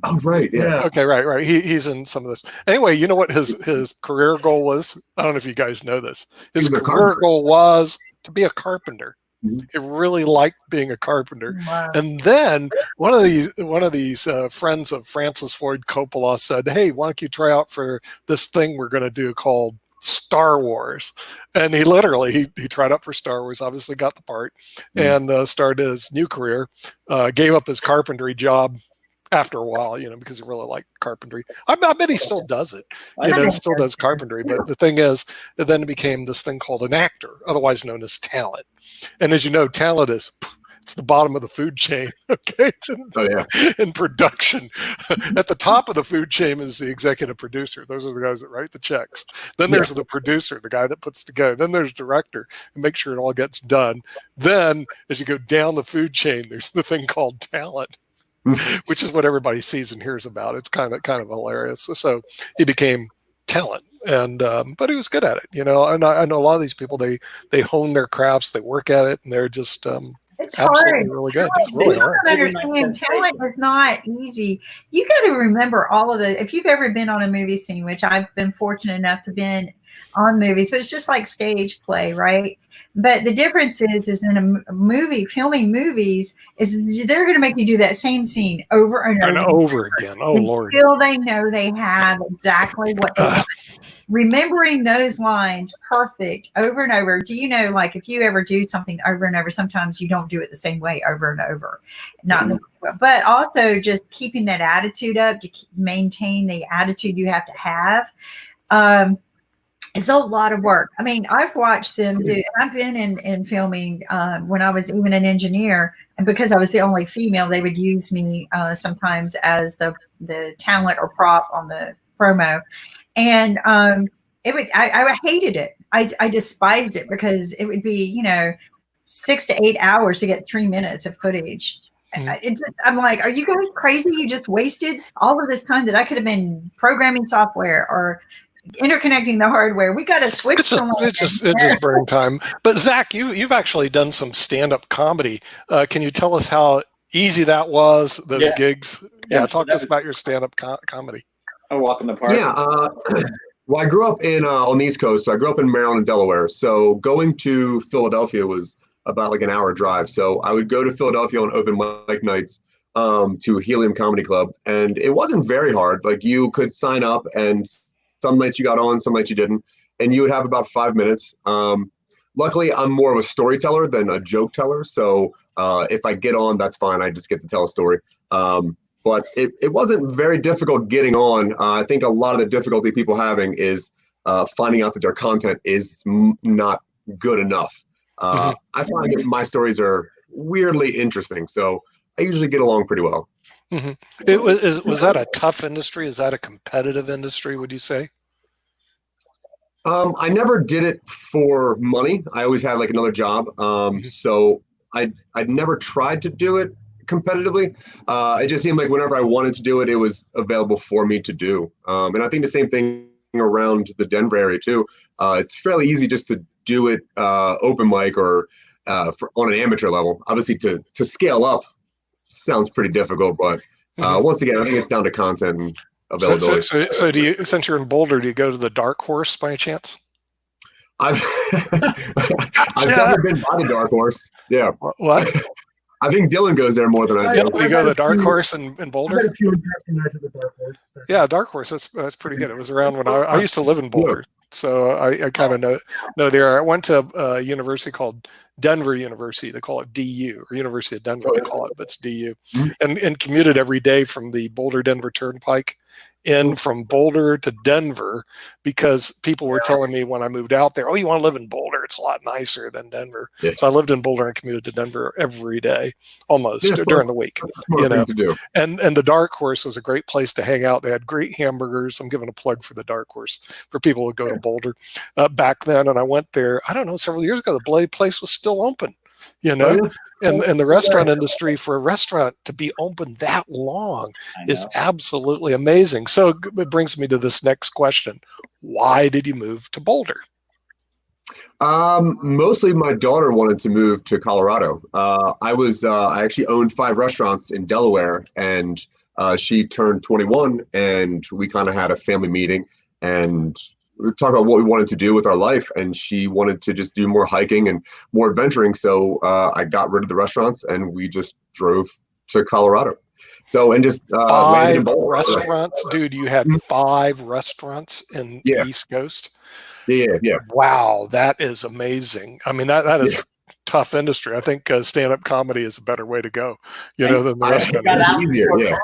Oh, right. Yeah. Okay. Right. He's in some of this. Anyway, you know what his career goal was? I don't know if you guys know this. His career goal was to be a carpenter. He really liked being a carpenter. Wow. And then one of these friends of Francis Ford Coppola said, "Hey, why don't you try out for this thing we're going to do called Star Wars?" And he literally he tried out for Star Wars, obviously got the part, and started his new career. Gave up his carpentry job after a while, because he really liked carpentry. I bet he still does it. Still does carpentry. But the thing is, then it became this thing called an actor, otherwise known as talent. And as you know, talent it's the bottom of the food chain. Okay. In production, at the top of the food chain is the executive producer. Those are the guys that write the checks. Then there's the producer, the guy that puts together. Then there's director, and make sure it all gets done. Then, as you go down the food chain, there's the thing called talent. Which is what everybody sees and hears about. It's kind of hilarious. So he became talent, and but he was good at it, And I know a lot of these people they hone their crafts, they work at it, and they're just it's absolutely hard. really good. It's really hard. I don't understand. Talent is not easy. You got to remember all of the. If you've ever been on a movie scene, which I've been fortunate enough to been on movies, but it's just like stage play, right? But the difference is in a movie, filming movies, is they're going to make you do that same scene over and over, And over again. Oh, Lord. until they know they have exactly what they want. Remembering those lines perfect over and over. Do you know, like, if you ever do something over and over, sometimes you don't do it the same way over and over. But also just keeping that attitude up, to maintain the attitude you have to have. It's a lot of work. I mean, I've watched them do, I've been in filming when I was even an engineer, and because I was the only female, they would use me sometimes as the talent or prop on the promo. And I hated it. I despised it because it would be, 6 to 8 hours to get 3 minutes of footage. I'm like, are you guys crazy? You just wasted all of this time that I could have been programming software or interconnecting the hardware. We got to switch. It's just burning time. But Zack, you've actually done some stand-up comedy. Can you tell us how easy that was? Those gigs. Yeah, talk to us about your stand-up comedy. A walk in the park. Yeah. Well, I grew up on the East Coast. So I grew up in Maryland and Delaware. So going to Philadelphia was about like an hour drive. So I would go to Philadelphia on open mic nights to Helium Comedy Club. And it wasn't very hard. Like, you could sign up, and some nights you got on, some nights you didn't. And you would have about 5 minutes. Luckily, I'm more of a storyteller than a joke teller. So if I get on, that's fine. I just get to tell a story. But it wasn't very difficult getting on. I think a lot of the difficulty people having is finding out that their content is not good enough. I find that my stories are weirdly interesting, so I usually get along pretty well. Was that a tough industry? Is that a competitive industry, would you say? I never did it for money. I always had like another job. So I'd never tried to do it competitively. It just seemed like whenever I wanted to do it, it was available for me to do. And I think the same thing around the Denver area too. It's fairly easy just to do it open mic or on an amateur level. Obviously, to scale up sounds pretty difficult, but once again, I think it's down to content and availability. So do you, since you're in Boulder, do you go to the Dark Horse by chance? I've never been by the Dark Horse. Yeah. What? I think Dylan goes there more than I do. You go to the Dark Horse in Boulder? I've had a few interesting nights at the Dark Horse. Yeah, Dark Horse. That's pretty good. It was around when I used to live in Boulder, so I kind of know there. I went to a university called Denver University. They call it DU, or University of Denver. They call it, but it's DU, and commuted every day from the Boulder-Denver Turnpike in from Boulder to Denver, because people were telling me when I moved out there, oh, you want to live in Boulder? It's a lot nicer than Denver. Yeah. So I lived in Boulder and commuted to Denver every day, almost during the week. And the Dark Horse was a great place to hang out. They had great hamburgers. I'm giving a plug for the Dark Horse for people who go to Boulder back then. And I went there, I don't know, several years ago. The place was still open, And the restaurant industry, for a restaurant to be open that long is absolutely amazing. So it brings me to this next question. Why did you move to Boulder? Mostly my daughter wanted to move to Colorado. I actually owned 5 restaurants in Delaware, and she turned 21, and we kind of had a family meeting, and we talked about what we wanted to do with our life, and she wanted to just do more hiking and more adventuring. So I got rid of the restaurants, and we just drove to Colorado. So, and just 5 restaurants, dude. You had 5 restaurants in the East Coast. Yeah. Wow, that is amazing. I mean, that is a tough industry. I think stand-up comedy is a better way to go, than the restaurant industry. Easier,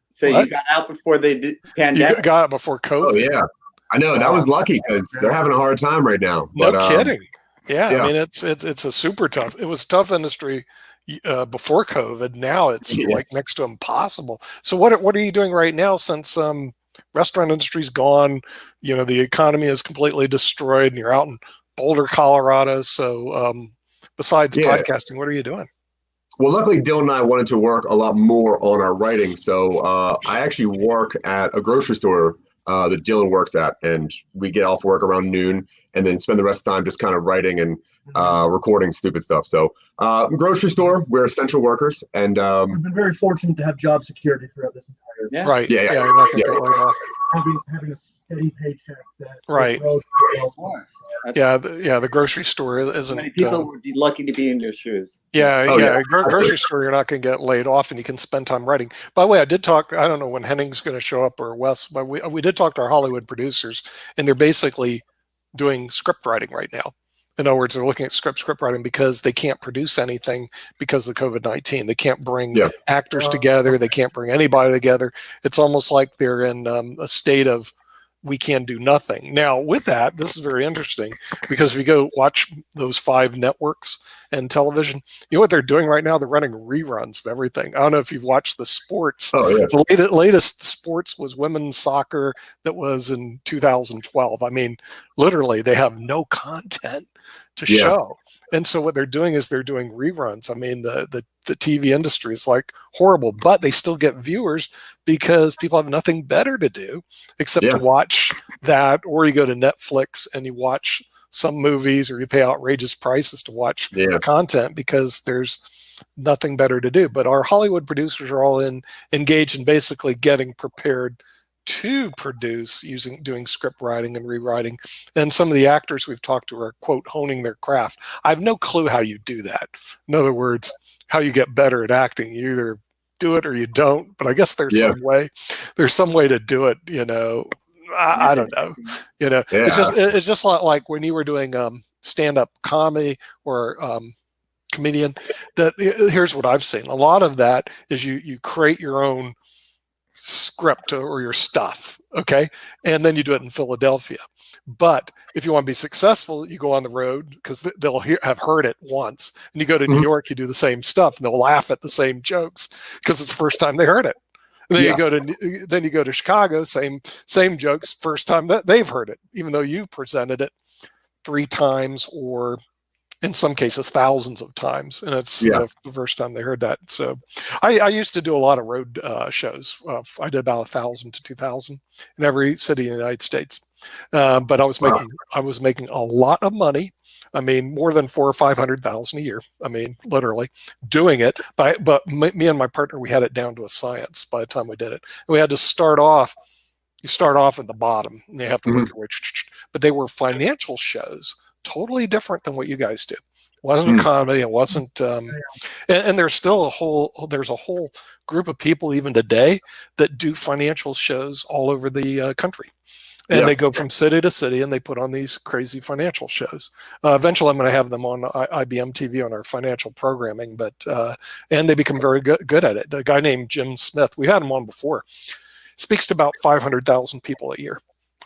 So you got out before the pandemic? You got out before COVID. Oh, yeah. I know, that was lucky, because they're having a hard time right now. No kidding. Yeah, I mean, it's a super tough. It was a tough industry before COVID. Now it's like next to impossible. So what are you doing right now, since restaurant industry's gone? The economy is completely destroyed, and you're out in Boulder, Colorado. So besides podcasting, what are you doing? Well, luckily, Dylan and I wanted to work a lot more on our writing. So I actually work at a grocery store that Dylan works at, and we get off work around noon and then spend the rest of the time just kind of writing and recording stupid stuff. So grocery store, we're essential workers, and we've been very fortunate to have job security throughout this entire Right. Yeah. You're not going to get laid off. having a steady paycheck that Right. grows. Of course. Yeah, the grocery store isn't. Many people would be lucky to be in your shoes. Yeah, Oh, yeah. Grocery store, you're not going to get laid off, and you can spend time writing. By the way, I did talk. I don't know when Henning's going to show up or Wes, but we did talk to our Hollywood producers, and they're basically doing script writing right now. In other words, they're looking at script writing because they can't produce anything because of COVID-19. They can't bring actors together. They can't bring anybody together. It's almost like they're in a state of we can do nothing. Now, with that, this is very interesting because if you go watch those 5 networks and television, you know what they're doing right now? They're running reruns of everything. I don't know if you've watched the sports. Oh, yeah. The latest sports was women's soccer that was in 2012. I mean, literally, they have no content to show. And so what they're doing is they're doing reruns. I mean, the TV industry is like horrible, but they still get viewers because people have nothing better to do except to watch that, or you go to Netflix and you watch some movies, or you pay outrageous prices to watch content because there's nothing better to do. But our Hollywood producers are all engaged in basically getting prepared to produce doing script writing and rewriting. And some of the actors we've talked to are, quote, honing their craft. I have no clue how you do that. In other words, how you get better at acting. You either do it or you don't, but I guess there's some way to do it, you know. I don't know, you know. It's just like when you were doing stand-up comedy or comedian. That here's what I've seen. A lot of that is you create your own script or your stuff, okay, and then you do it in Philadelphia. But if you want to be successful, you go on the road because they'll have heard it once, and you go to New York, you do the same stuff, and they'll laugh at the same jokes because it's the first time they heard it. And then you go to Chicago, same jokes, first time that they've heard it, even though you've presented it 3 times or in some cases thousands of times, and it's the first time they heard that. So I used to do a lot of road shows. I did about 1,000 to 2,000 in every city in the United States, but I was making a lot of money. I mean, more than 400,000 or 500,000 a year. I mean, literally doing it. But me and my partner, we had it down to a science by the time we did it. And we had to start off. You start off at the bottom, and you have to work your way. But they were financial shows, totally different than what you guys do. It wasn't comedy. It wasn't. And there's still a whole group of people even today that do financial shows all over the country. And they go from city to city, and they put on these crazy financial shows. Eventually, I'm going to have them on IBM TV on our financial programming, but and they become very good at it. A guy named Jim Smith, we had him on before, speaks to about 500,000 people a year,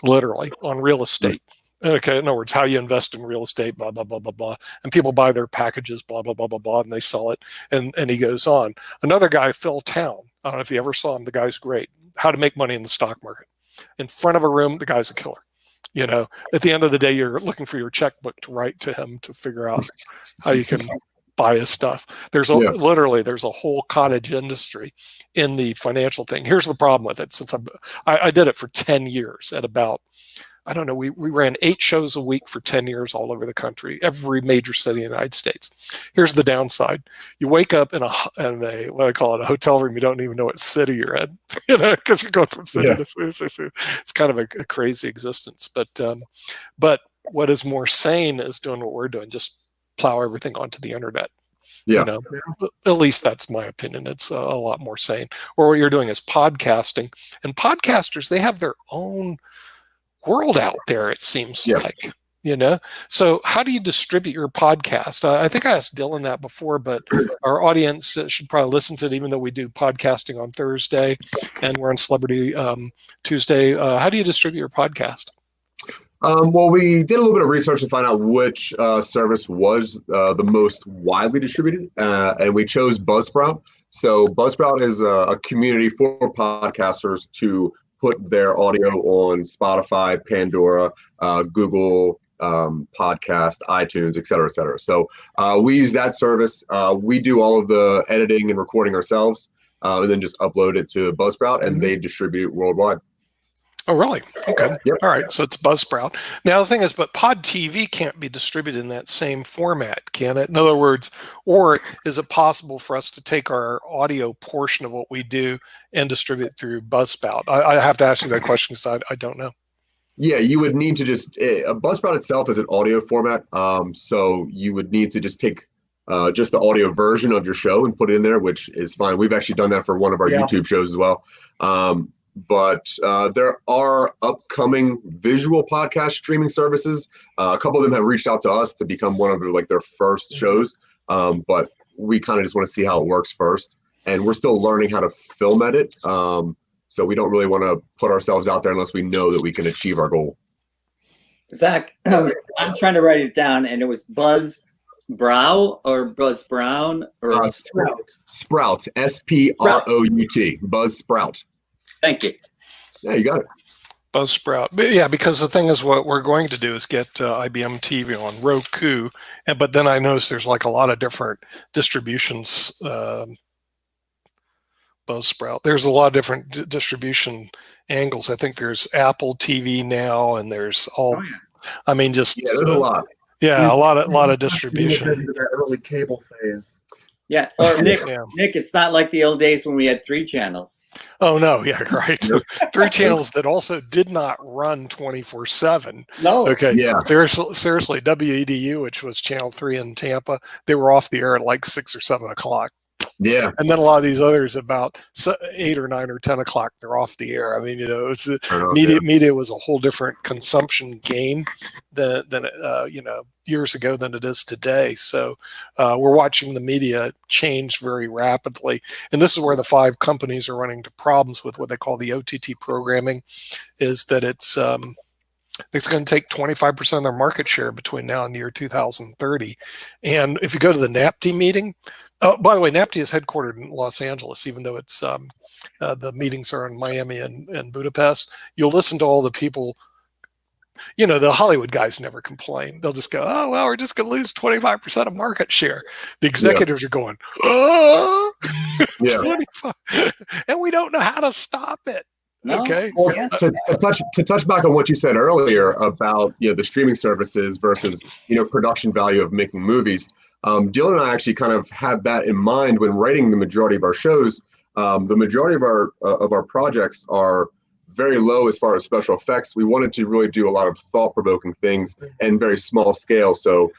literally, on real estate. Okay, in other words, how you invest in real estate, blah, blah, blah, blah, blah. And people buy their packages, blah, blah, blah, blah, blah, and they sell it. And he goes on. Another guy, Phil Town, I don't know if you ever saw him. The guy's great. How to make money in the stock market. In front of a room, the guy's a killer. You know, at the end of the day, you're looking for your checkbook to write to him to figure out how you can buy his stuff. There's literally there's a whole cottage industry in the financial thing. Here's the problem with it. Since I did it for 10 years at about, I don't know, we ran 8 shows a week for 10 years all over the country, every major city in the United States. Here's the downside. You wake up in a what I call it, a hotel room, you don't even know what city you're in, you know, because you're going from city to city. It's kind of a crazy existence. But what is more sane is doing what we're doing, just plow everything onto the internet. You know, at least that's my opinion. It's a lot more sane. Or what you're doing is podcasting. And podcasters, they have their own world out there, it seems like, you know. So how do you distribute your podcast? I think I asked Dylan that before, but our audience should probably listen to it, even though we do podcasting on Thursday and we're on Celebrity Tuesday. How do you distribute your podcast? Well, we did a little bit of research to find out which service was the most widely distributed, and we chose Buzzsprout. So Buzzsprout is a community for podcasters to put their audio on Spotify, Pandora, Google Podcast, iTunes, et cetera, et cetera. So we use that service. We do all of the editing and recording ourselves, and then just upload it to Buzzsprout, and they distribute it worldwide. Oh, really? Okay. Yep. All right. So it's Buzzsprout. Now, the thing is, but Pod TV can't be distributed in that same format, can it? In other words, or is it possible for us to take our audio portion of what we do and distribute it through Buzzsprout? I have to ask you that question because I don't know. Yeah, you would need to just Buzzsprout itself is an audio format, so you would need to just take just the audio version of your show and put it in there, which is fine. We've actually done that for one of our YouTube shows as well. But there are upcoming visual podcast streaming services. A couple of them have reached out to us to become one of their first shows, but we kind of just want to see how it works first, and we're still learning how to film edit. So we don't really want to put ourselves out there unless we know that we can achieve our goal. Zach, I'm trying to write it down, and it was Buzz Brow or Buzz Brown or Sprout. Sprout, Sprout, Buzzsprout. Thank you. Yeah, you got it. Buzzsprout. But yeah, because the thing is, what we're going to do is get IBM TV on Roku, but then I noticed there's like a lot of different distributions. Buzzsprout. There's a lot of different distribution angles. I think there's Apple TV now, and there's all. Oh, yeah. I mean, just Yeah, there's a lot. Yeah, a lot of distribution. Into that early cable phase. Yeah. Or Nick, Yeah. Nick, it's not like the old days when we had 3 channels. Oh no, yeah, right. 3 channels that also did not run 24/7. No. Okay. Yeah. Seriously, WEDU, which was Channel 3 in Tampa, they were off the air at like 6 or 7 o'clock. Yeah. And then a lot of these others about 8 or 9 or 10 o'clock, they're off the air. I mean, it's media was a whole different consumption game than years ago than it is today. So we're watching the media change very rapidly. And this is where the 5 companies are running into problems with what they call the OTT programming, is that it's going to take 25% of their market share between now and the year 2030. And if you go to the NAPTI meeting, by the way, NAPTI is headquartered in Los Angeles, even though it's the meetings are in Miami and Budapest. You'll listen to all the people. The Hollywood guys never complain. They'll just go, "Oh well, we're just going to lose 25% of market share." The executives are going, "Oh, Yeah. 25, and we don't know how to stop it." No. Okay. Well, Yeah. to touch back on what you said earlier about the streaming services versus production value of making movies, Dylan and I actually kind of had that in mind when writing the majority of our shows. The majority of our projects are very low as far as special effects. We wanted to really do a lot of thought-provoking things and very small scale. So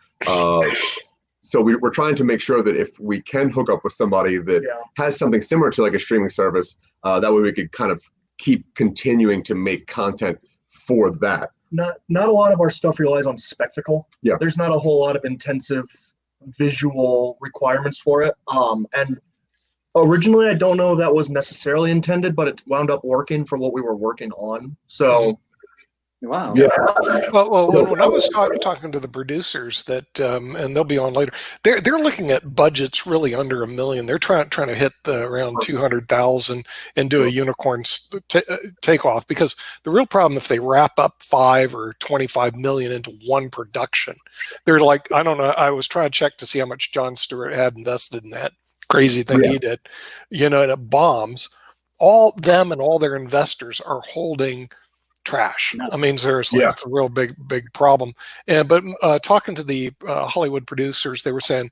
we're trying to make sure that if we can hook up with somebody that has something similar to like a streaming service, that way we could kind of keep continuing to make content for that. Not a lot of our stuff relies on spectacle. Yeah. There's not a whole lot of intensive visual requirements for it. And originally, I don't know if that was necessarily intended, but it wound up working for what we were working on. So, Wow. Yeah. Well, when I was talking to the producers that, and they'll be on later, they're looking at budgets really under $1 million. They're trying to hit around 200,000 and do a unicorn takeoff, because the real problem, if they wrap up 5 or 25 million into one production, they're like, I don't know. I was trying to check to see how much Jon Stewart had invested in that crazy thing he did, and it bombs. All them and all their investors are holding trash. I mean, seriously, it's a real big problem. But talking to the Hollywood producers, they were saying,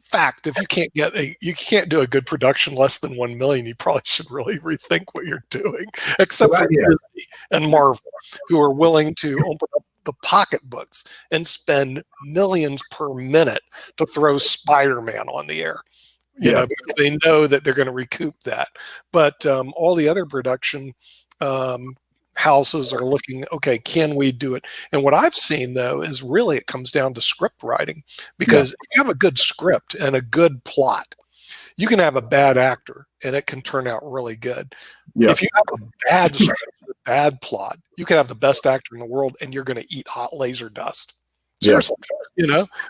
fact, if you can't do a good production less than 1 million, you probably should really rethink what you're doing. Except for Disney and Marvel, who are willing to open up the pocketbooks and spend millions per minute to throw Spider-Man on the air. Because they know that they're going to recoup that. But all the other production houses are looking, okay, can we do it? And what I've seen, though, is really it comes down to script writing, because if you have a good script and a good plot, you can have a bad actor and it can turn out really good. If you have a bad script, a bad plot, you can have the best actor in the world and you're going to eat hot laser dust. Seriously,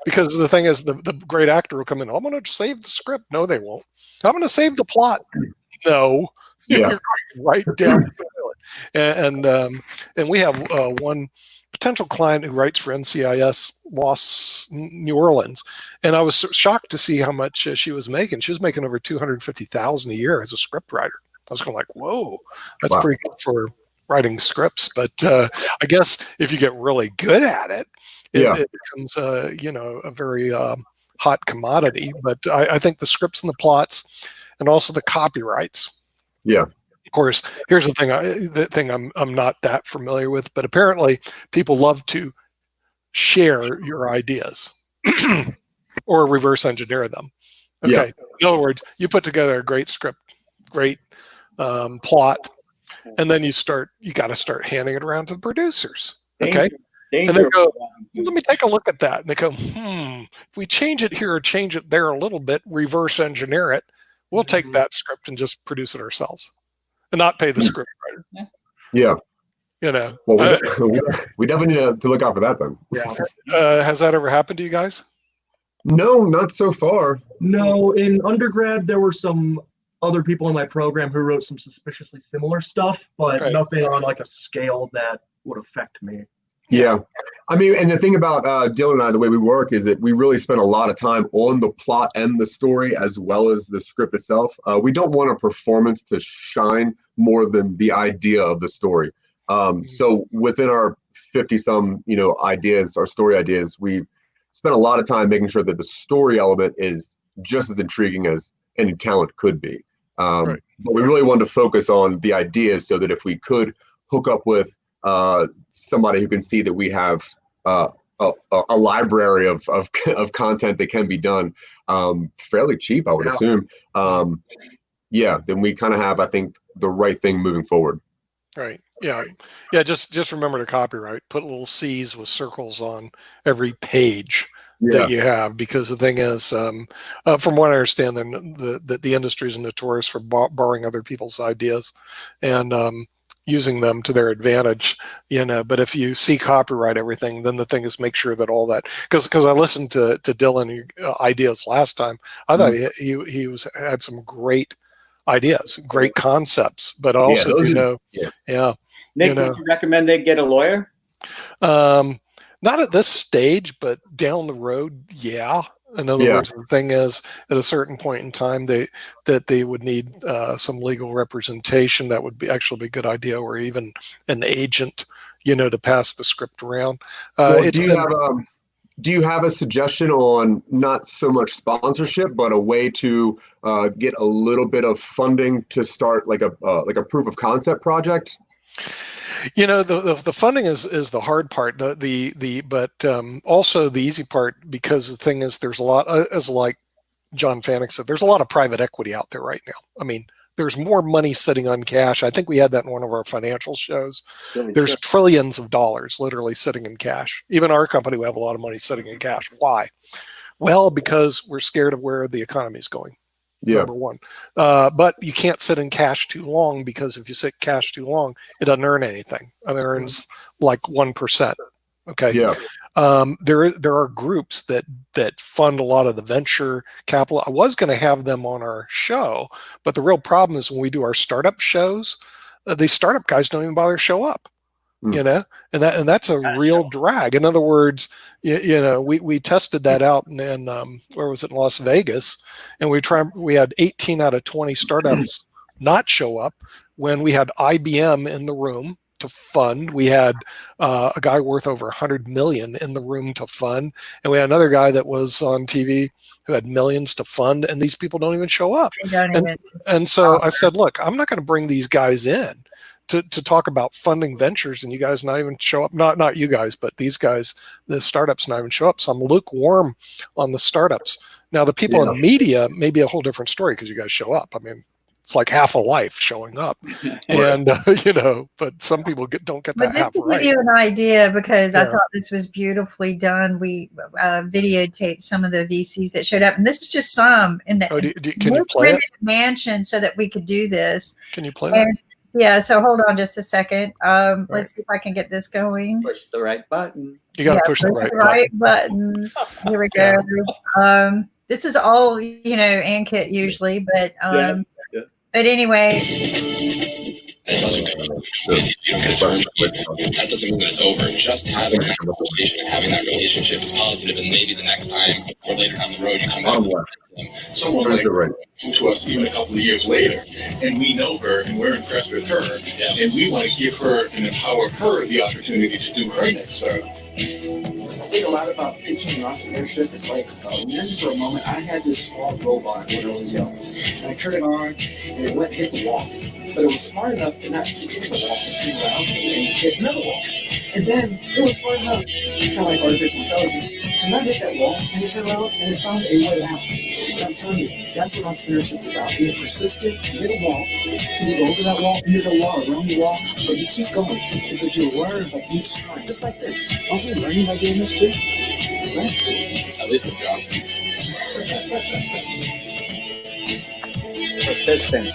because the thing is, the great actor will come in, I'm going to save the script. No, they won't. I'm going to save the plot. No. You're going right down the toilet. And we have one potential client who writes for NCIS Los New Orleans, and I was shocked to see how much she was making. She was making over $250,000 a year as a script writer. I was going like, whoa, that's pretty good for writing scripts, but I guess if you get really good at it, it becomes a very hot commodity. But I think the scripts and the plots, and also the copyrights. Yeah. Of course, here's the thing I'm not that familiar with, but apparently people love to share your ideas or reverse engineer them. Okay. Yeah. In other words, you put together a great script, great plot, and then you got to start handing it around to the producers. Okay. And they go, let me take a look at that. And they go, if we change it here or change it there a little bit, reverse engineer it, we'll take that script and just produce it ourselves and not pay the script writer. Yeah. Well, we definitely need to look out for that then. Yeah. Has that ever happened to you guys? No, not so far. No, in undergrad, there were some other people in my program who wrote some suspiciously similar stuff, but nothing on like a scale that would affect me. Yeah. I mean, and the thing about Dylan and I, the way we work is that we really spend a lot of time on the plot and the story as well as the script itself. We don't want a performance to shine more than the idea of the story. So within our 50-some, ideas, our story ideas, we spent a lot of time making sure that the story element is just as intriguing as any talent could be. But we really wanted to focus on the ideas so that if we could hook up with somebody who can see that we have a library of content that can be done fairly cheap, I would assume. Then we kind of have, I think, the right thing moving forward. Right. Yeah. Yeah. Just remember to copyright. Put little C's with circles on every page that you have, because the thing is, from what I understand, the industry is notorious for borrowing other people's ideas and using them to their advantage. But if you see copyright everything, then the thing is make sure that all that, because I listened to Dylan ideas last time. I thought he had some great ideas, great concepts, but also Nick, would you recommend they get a lawyer? Not at this stage, but down the road, in other words, the thing is, at a certain point in time, they would need some legal representation. That would actually be a good idea, or even an agent, to pass the script around. Do you have a suggestion on not so much sponsorship, but a way to get a little bit of funding to start like a proof of concept project? The funding is the hard part. But also the easy part, because the thing is, there's a lot, as like John Fanning said, there's a lot of private equity out there right now. I mean, there's more money sitting on cash. I think we had that in one of our financial shows. There's trillions of dollars literally sitting in cash. Even our company, we have a lot of money sitting in cash. Why? Well, because we're scared of where the economy is going. Number one. But you can't sit in cash too long, because if you sit cash too long, it doesn't earn anything. It earns like 1%. Okay. Yeah. There are groups that fund a lot of the venture capital. I was going to have them on our show, but the real problem is when we do our startup shows, these startup guys don't even bother to show up. And that's a real drag. In other words, we tested that out in where was it, in Las Vegas, and we had 18 out of 20 startups not show up when we had IBM in the room to fund. We had a guy worth over 100 million in the room to fund, and we had another guy that was on TV who had millions to fund, and these people don't even show up. And so I said, look, I'm not going to bring these guys in to talk about funding ventures, and you guys not even show up. Not you guys, but these guys, the startups, not even show up. So I'm lukewarm on the startups. Now the people in the media may be a whole different story, because you guys show up. I mean, it's like half a life showing up, and but some people don't get that half right. To give you an idea, because I thought this was beautifully done. We videotaped some of the VCs that showed up, and this is just some in the can you play it? Mansion, so that we could do this. Can you play that? Yeah, so hold on just a second. Let's see if I can get this going. Push the right button. You got to push the right buttons. Here we go. This is all, Ankit usually, but yes. But anyway. term, that doesn't mean that it's over. Just having that conversation and having that relationship is positive, and maybe the next time or later down the road you come out with someone like come to us even a couple of years later, and we know her and we're impressed with her, and we want to give her and empower her the opportunity to do her next startup. I think a lot about pitching and entrepreneurship. It's like, imagine for a moment, I had this small robot when I was young, and I turned it on, and it went hit the wall. But it was smart enough to not to hit the wall, and turn around and hit another wall. And then it was smart enough, kind of like artificial intelligence, to not hit that wall, and it turned around and it found a way out. And I'm telling you, that's what entrepreneurship is about. Being persistent, you hit a wall, to go over that wall, you hit a wall, around the wall, but you keep going because you learn by each time. Just like this. Aren't we learning by doing this too? Right? At least when John speaks. Persistent.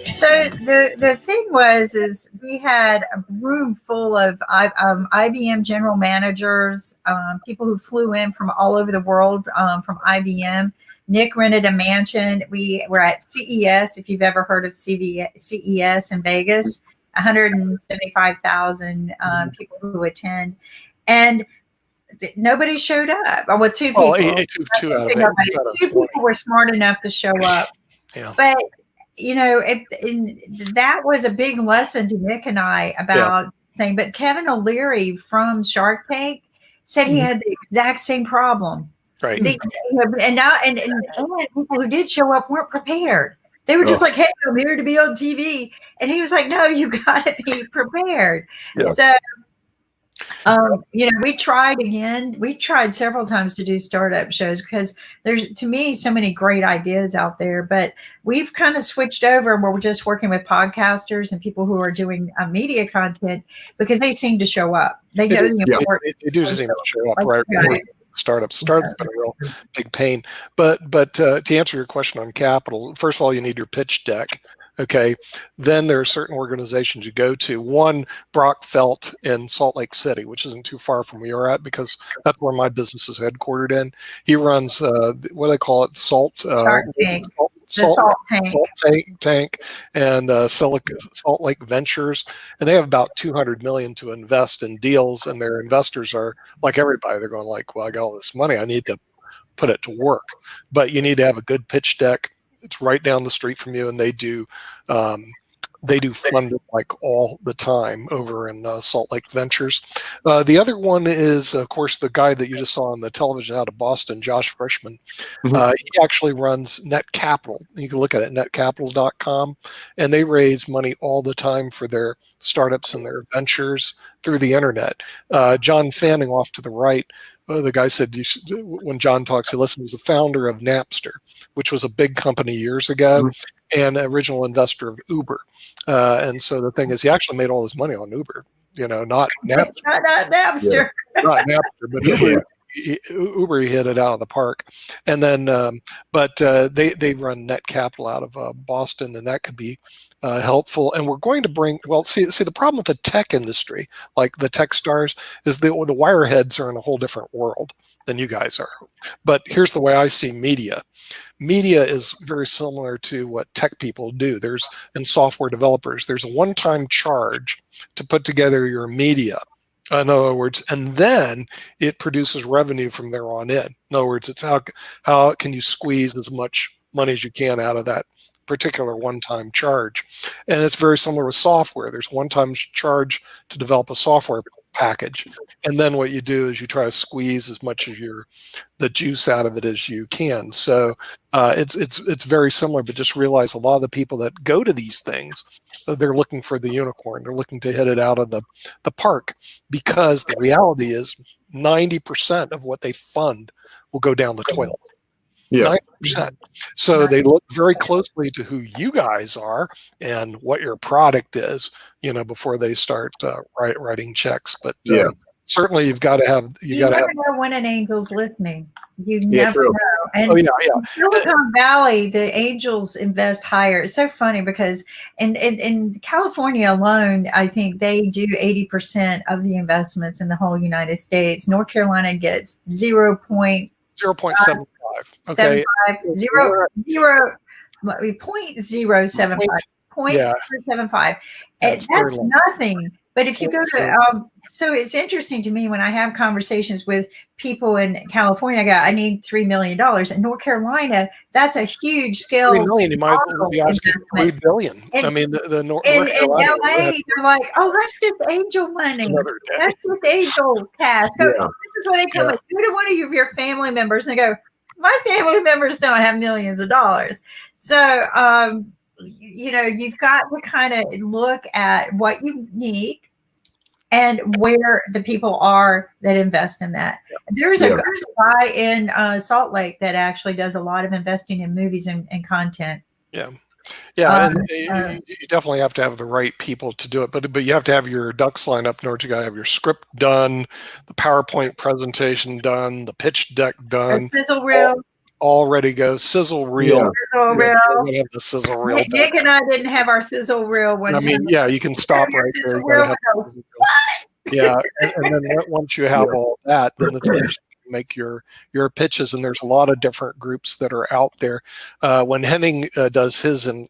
So the thing is we had a room full of IBM general managers, people who flew in from all over the world from IBM. Nick rented a mansion. We were at CES, if you've ever heard of CES in Vegas, 175,000 people who attend. And nobody showed up. Well, two people. Two people were smart enough to show up. Yeah. But that was a big lesson to Nick and I about thing. But Kevin O'Leary from Shark Tank said he had the exact same problem. Right. And people who did show up weren't prepared. They were just like, "Hey, I'm here to be on TV," and he was like, "No, you got to be prepared." Yeah. So. We tried again. We tried several times to do startup shows because there's, to me, so many great ideas out there. But we've kind of switched over where we're just working with podcasters and people who are doing media content because they seem to show up. They know the importance. They do seem to show up, right? Startups have been a real big pain. But to answer your question on capital, first of all, you need your pitch deck. Okay, then there are certain organizations you go to. One, Brock Felt in Salt Lake City, which isn't too far from where you're at because that's where my business is headquartered in. He runs what do they call it? Salt Tank and Salt Lake Ventures, and they have about $200 million to invest in deals, and their investors are like everybody. They're going like, well, I got all this money, I need to put it to work, but you need to have a good pitch deck. It's right down the street from you, and they do fund it like all the time over in Salt Lake Ventures. The other one is, of course, the guy that you just saw on the television out of Boston, Josh Frischman. He actually runs Net Capital. You can look at it, netcapital.com, and they raise money all the time for their startups and their ventures through the internet. John Fanning off to the right, the guy said, when John talks, he was the founder of Napster, which was a big company years ago, and original investor of Uber. And so the thing is, he actually made all his money on Uber, not Napster. Not Napster. Yeah. Not Napster, but Uber hit it out of the park. And then, they run Net Capital out of Boston, and that could be helpful. And we're going to bring, see the problem with the tech industry, like the tech stars, is the wireheads are in a whole different world than you guys are. But here's the way I see media. Media is very similar to what tech people do. And software developers, there's a one-time charge to put together your media. In other words, and then it produces revenue from there on in. In other words, it's how can you squeeze as much money as you can out of that particular one-time charge. And it's very similar with software. There's one-time charge to develop a software package. And then what you do is you try to squeeze as much of the juice out of it as you can. So it's very similar, but just realize a lot of the people that go to these things, they're looking for the unicorn. They're looking to hit it out of the park, because the reality is 90% of what they fund will go down the toilet. Yeah. 90%. So they look very closely to who you guys are and what your product is, before they start writing checks. But certainly you've got to have. You never know when an angel's listening. You never know. And in Silicon Valley, the angels invest higher. It's so funny because in California alone, I think they do 80% of the investments in the whole United States. North Carolina gets 0.75. Okay. 0.075. 0.75. That's nothing. But if you go to, so it's interesting to me when I have conversations with people in California, I need $3 million. In North Carolina, that's a huge scale. $3 million, you might be asking for $3 billion. I mean, the North Carolina, in LA, they're like, oh, that's just angel money. That's just angel cash. So this is what they tell me. Go to one of your family members and they go, my family members don't have millions of dollars. So, you know, you've got to kind of look at what you need and where the people are that invest in that. There's a guy in Salt Lake that actually does a lot of investing in movies and content. Yeah, and you definitely have to have the right people to do it, but you have to have your ducks lined up in order to have your script done, the PowerPoint presentation done, the pitch deck done, sizzle reel. All ready to go. Sizzle reel. Sizzle reel. We have the sizzle reel. Nick and I didn't have our sizzle reel one time. Yeah, you can stop right there. Yeah, and then once you have all that, then the thing is you make your pitches, and there's a lot of different groups that are out there. When Henning does his in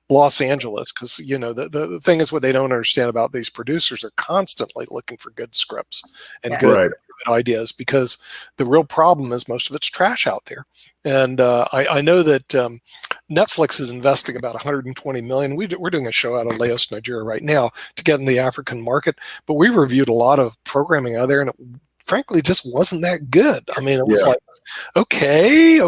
Los Angeles, because you know the thing is what they don't understand about these producers are constantly looking for good scripts and good ideas, because the real problem is most of it's trash out there. And I know that Netflix is investing about 120 million. We're doing a show out of Lagos, Nigeria right now to get in the African market, but we reviewed a lot of programming out there, and it frankly just wasn't that good. I mean, it was like, okay,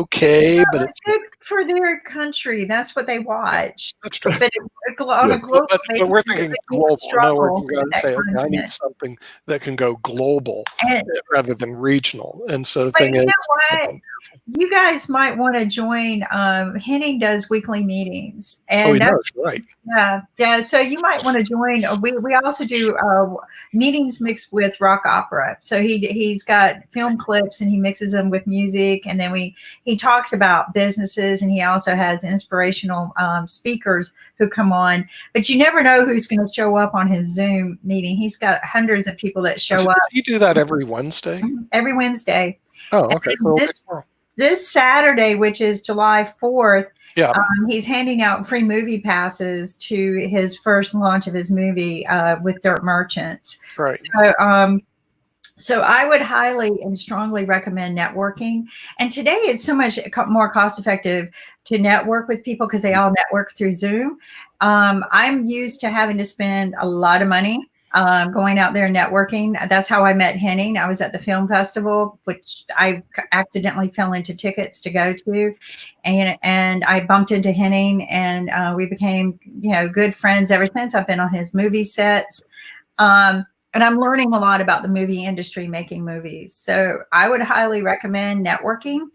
but it's good for their country. That's what they watch. That's true. But on a global basis, but we're thinking global. No, we're going to say, okay, I need something that can go global rather than regional. And so the thing is, what? You guys might want to join. Henning does weekly meetings, and he does, right? Yeah. So you might want to join. We also do meetings mixed with rock opera. So he's got film clips and he mixes them with music, and then he talks about businesses, and he also has inspirational speakers who come on. But you never know who's going to show up on his Zoom meeting. He's got hundreds of people that show up. Does he do that every Wednesday? Every Wednesday. Oh, okay. This Saturday, which is July 4th, he's handing out free movie passes to his first launch of his movie with Dirt Merchants. Right. So I would highly and strongly recommend networking. And today it's so much more cost effective to network with people because they all network through Zoom. I'm used to having to spend a lot of money going out there and networking. That's how I met Henning. I was at the film festival, which I accidentally fell into tickets to go to, and I bumped into Henning, and we became, good friends ever since. I've been on his movie sets, and I'm learning a lot about the movie industry, making movies. So I would highly recommend networking.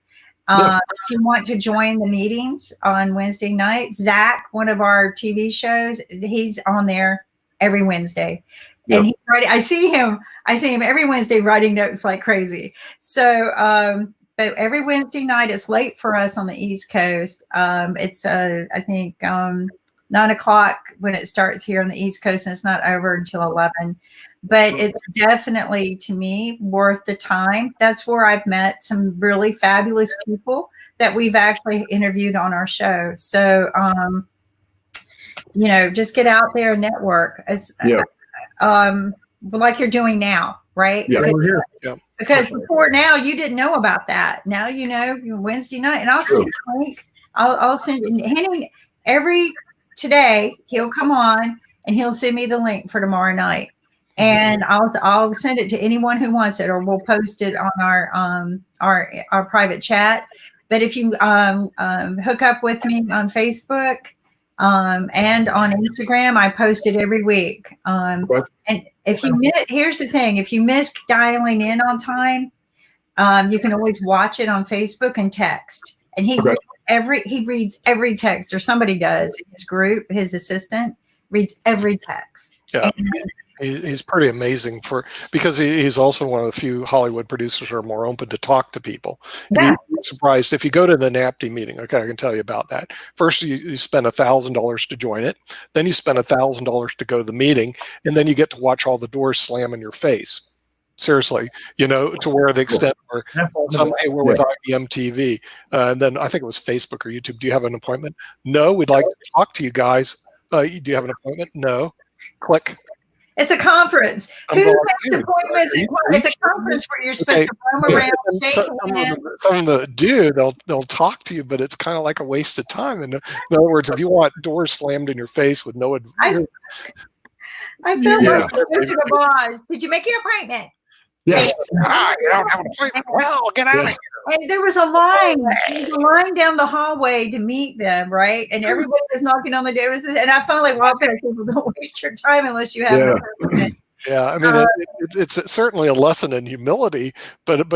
If you want to join the meetings on Wednesday nights, Zack, one of our TV shows, he's on there every Wednesday. And he's writing, I see him every Wednesday writing notes like crazy. So, but every Wednesday night, it's late for us on the East Coast. It's, I think, 9:00 when it starts here on the East Coast, and it's not over until 11. But it's definitely, to me, worth the time. That's where I've met some really fabulous people that we've actually interviewed on our show. So, just get out there and network. Like you're doing now, right? Yeah, we're here. Because before now, you didn't know about that. Now you know, Wednesday night. And I'll send you a link. I'll send Henning today. He'll come on and he'll send me the link for tomorrow night. And I'll send it to anyone who wants it, or we'll post it on our private chat. But if you hook up with me on Facebook and on Instagram, I post it every week. And if you here's the thing: if you miss dialing in on time, you can always watch it on Facebook and text. And he reads every text, or somebody does in his group. His assistant reads every text. Yeah. He's pretty amazing because he's also one of the few Hollywood producers who are more open to talk to people. Yeah. You'd be surprised if you go to the NAPTI meeting. Okay, I can tell you about that. First, you spend $1,000 to join it. Then you spend $1,000 to go to the meeting, and then you get to watch all the doors slam in your face. Seriously, to where the extent where hey, we're with IBM TV, and then I think it was Facebook or YouTube. Do you have an appointment? No, we'd like to talk to you guys. Do you have an appointment? No. Click. It's a conference. I'm Who going, makes appointments? It's a conference where you're supposed to roam around, shake hands. Some of them do. They'll talk to you, but it's kind of like a waste of time. In other words, if you want doors slammed in your face with no advice, I feel like Wizard of Oz. Did you make your appointment? Yeah. You don't have an appointment. Well, get out of here. And there was a line down the hallway to meet them, right? And everybody was knocking on the door. And I felt like, well, okay, people, don't waste your time unless you have an appointment. Yeah, I mean, it's certainly a lesson in humility, but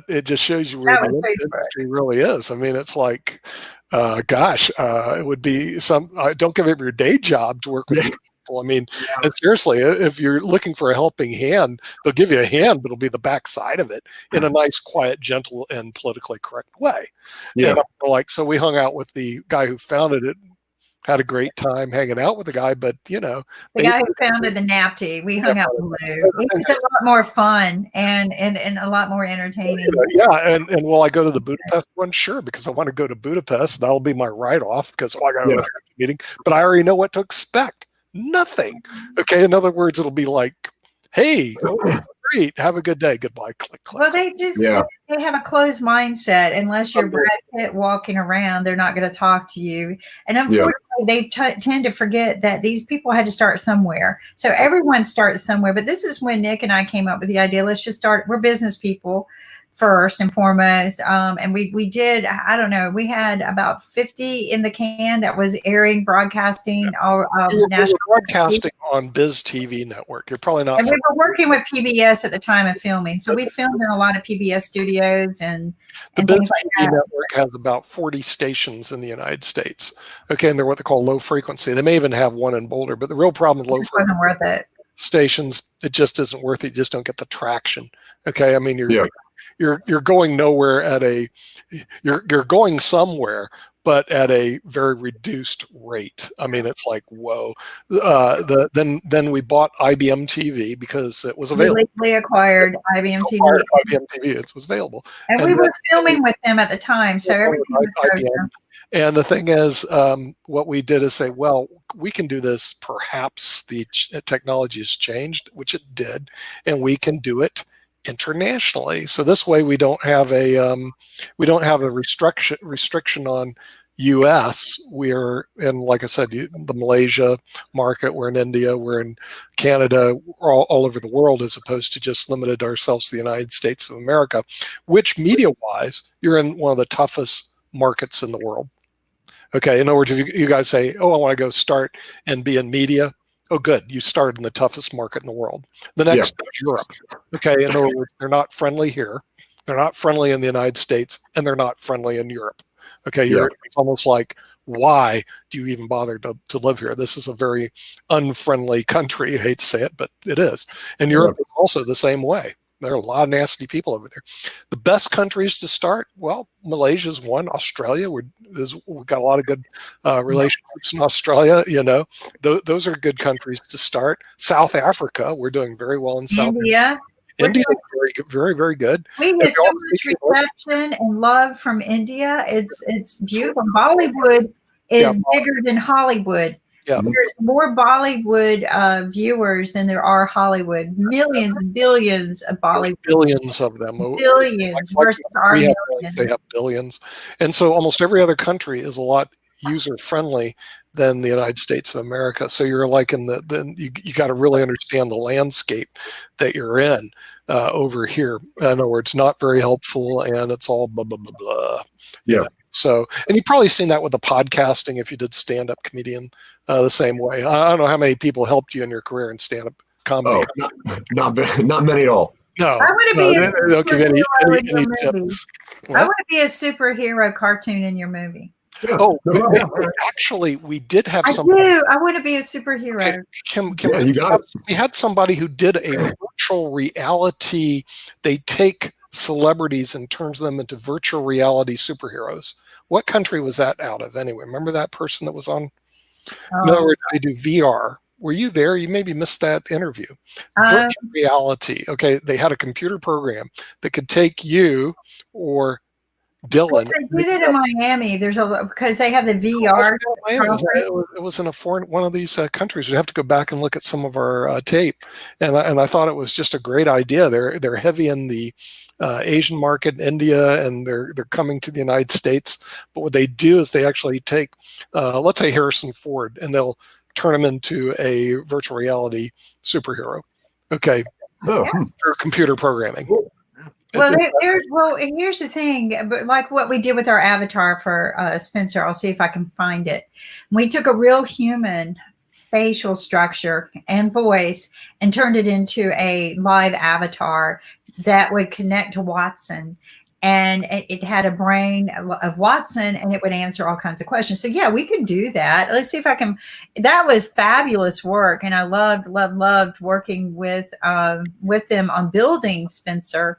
it just shows you where the industry really is. I mean, it's like, it would be don't give up your day job to work with people. I mean, and seriously, if you're looking for a helping hand, they'll give you a hand, but it'll be the backside of it in a nice, quiet, gentle, and politically correct way. Yeah. And so we hung out with the guy who founded it, had a great time hanging out with the guy, but the guy who founded the NAPTI, we hung out with Lou. It was a lot more fun and a lot more entertaining. And will I go to the Budapest one? Sure, because I want to go to Budapest. That'll be my write-off because I got a meeting, but I already know what to expect. Nothing. Okay. In other words, it'll be like, hey, great, have a good day. Goodbye. Click, click. Well, they have a closed mindset. Unless you're Brad Pitt walking around, they're not going to talk to you. And unfortunately, they tend to forget that these people had to start somewhere. So everyone starts somewhere. But this is when Nick and I came up with the idea. Let's just start. We're business people first and foremost. And we did, I don't know, we had about 50 in the can that was broadcasting. National broadcasting on Biz TV network. You're probably not. And we were working with PBS at the time of filming. So we filmed in a lot of PBS studios and Biz TV network has about 40 stations in the United States. Okay. And they're what they call low frequency. They may even have one in Boulder, but the real problem with low frequency wasn't worth it. Stations, it just isn't worth it. You just don't get the traction. Okay. I mean, you're going nowhere you're going somewhere, but at a very reduced rate. I mean, it's like, whoa. Then we bought IBM TV because it was available. We legally acquired IBM TV. It was available. And we were filming with them at the time, so everything was IBM. And the thing is, what we did is say, well, we can do this. Perhaps the technology has changed, which it did, and we can do it internationally. So this way we don't have a restriction on US. We're in, like I said, the Malaysia market, we're in India, we're in Canada, we're all over the world, as opposed to just limited ourselves to the United States of America, which media wise, you're in one of the toughest markets in the world. Okay, in other words, if you guys say, oh, I want to go start and be in media, oh, good. You started in the toughest market in the world. The next is Europe. Okay. In other words, they're not friendly here. They're not friendly in the United States, and they're not friendly in Europe. Okay. It's almost like, why do you even bother to live here? This is a very unfriendly country. I hate to say it, but it is. And Europe is also the same way. There are a lot of nasty people over there. The best countries to start, well, Malaysia's one. Australia, we've got a lot of good relationships in Australia. Those are good countries to start. South Africa, we're doing very well in South Africa. India is very, very, very good. We get so much reception and love from India. It's beautiful. Bollywood is bigger than Hollywood. Yeah. There's more Bollywood viewers than there are Hollywood. Millions and billions of Bollywood. Billions of them. Billions versus our millions. They have billions. And so almost every other country is a lot user-friendly than the United States of America. So you're like you got to really understand the landscape that you're in over here. In other words, not very helpful, and it's all blah, blah, blah, blah. Yeah. So, and you've probably seen that with the podcasting if you did stand-up comedian the same way. I don't know how many people helped you in your career in stand-up comedy. Oh, not many at all. No. I want to be any tips. I want to be a superhero cartoon in your movie. Yeah. Oh, actually, we did have I want to be a superhero. You got it. We had somebody who did a virtual reality. They take celebrities and turns them into virtual reality superheroes. What country was that out of anyway? Remember that person that was on? In other words, they do VR were you there? You maybe missed that interview. Virtual reality. Okay, they had a computer program that could take you or Dylan. They do that in Miami. Because they have the VR. It was in one of these countries. We'd have to go back and look at some of our tape, and I thought it was just a great idea. They're heavy in the Asian market, India, and they're coming to the United States. But what they do is they actually take, let's say Harrison Ford, and they'll turn him into a virtual reality superhero. Okay, through computer programming. Well, here's the thing, like what we did with our avatar for Spencer. I'll see if I can find it. We took a real human facial structure and voice and turned it into a live avatar that would connect to Watson. And it had a brain of Watson, and it would answer all kinds of questions. So yeah, we can do that. Let's see if I can. That was fabulous work, and I loved working with them on building Spencer.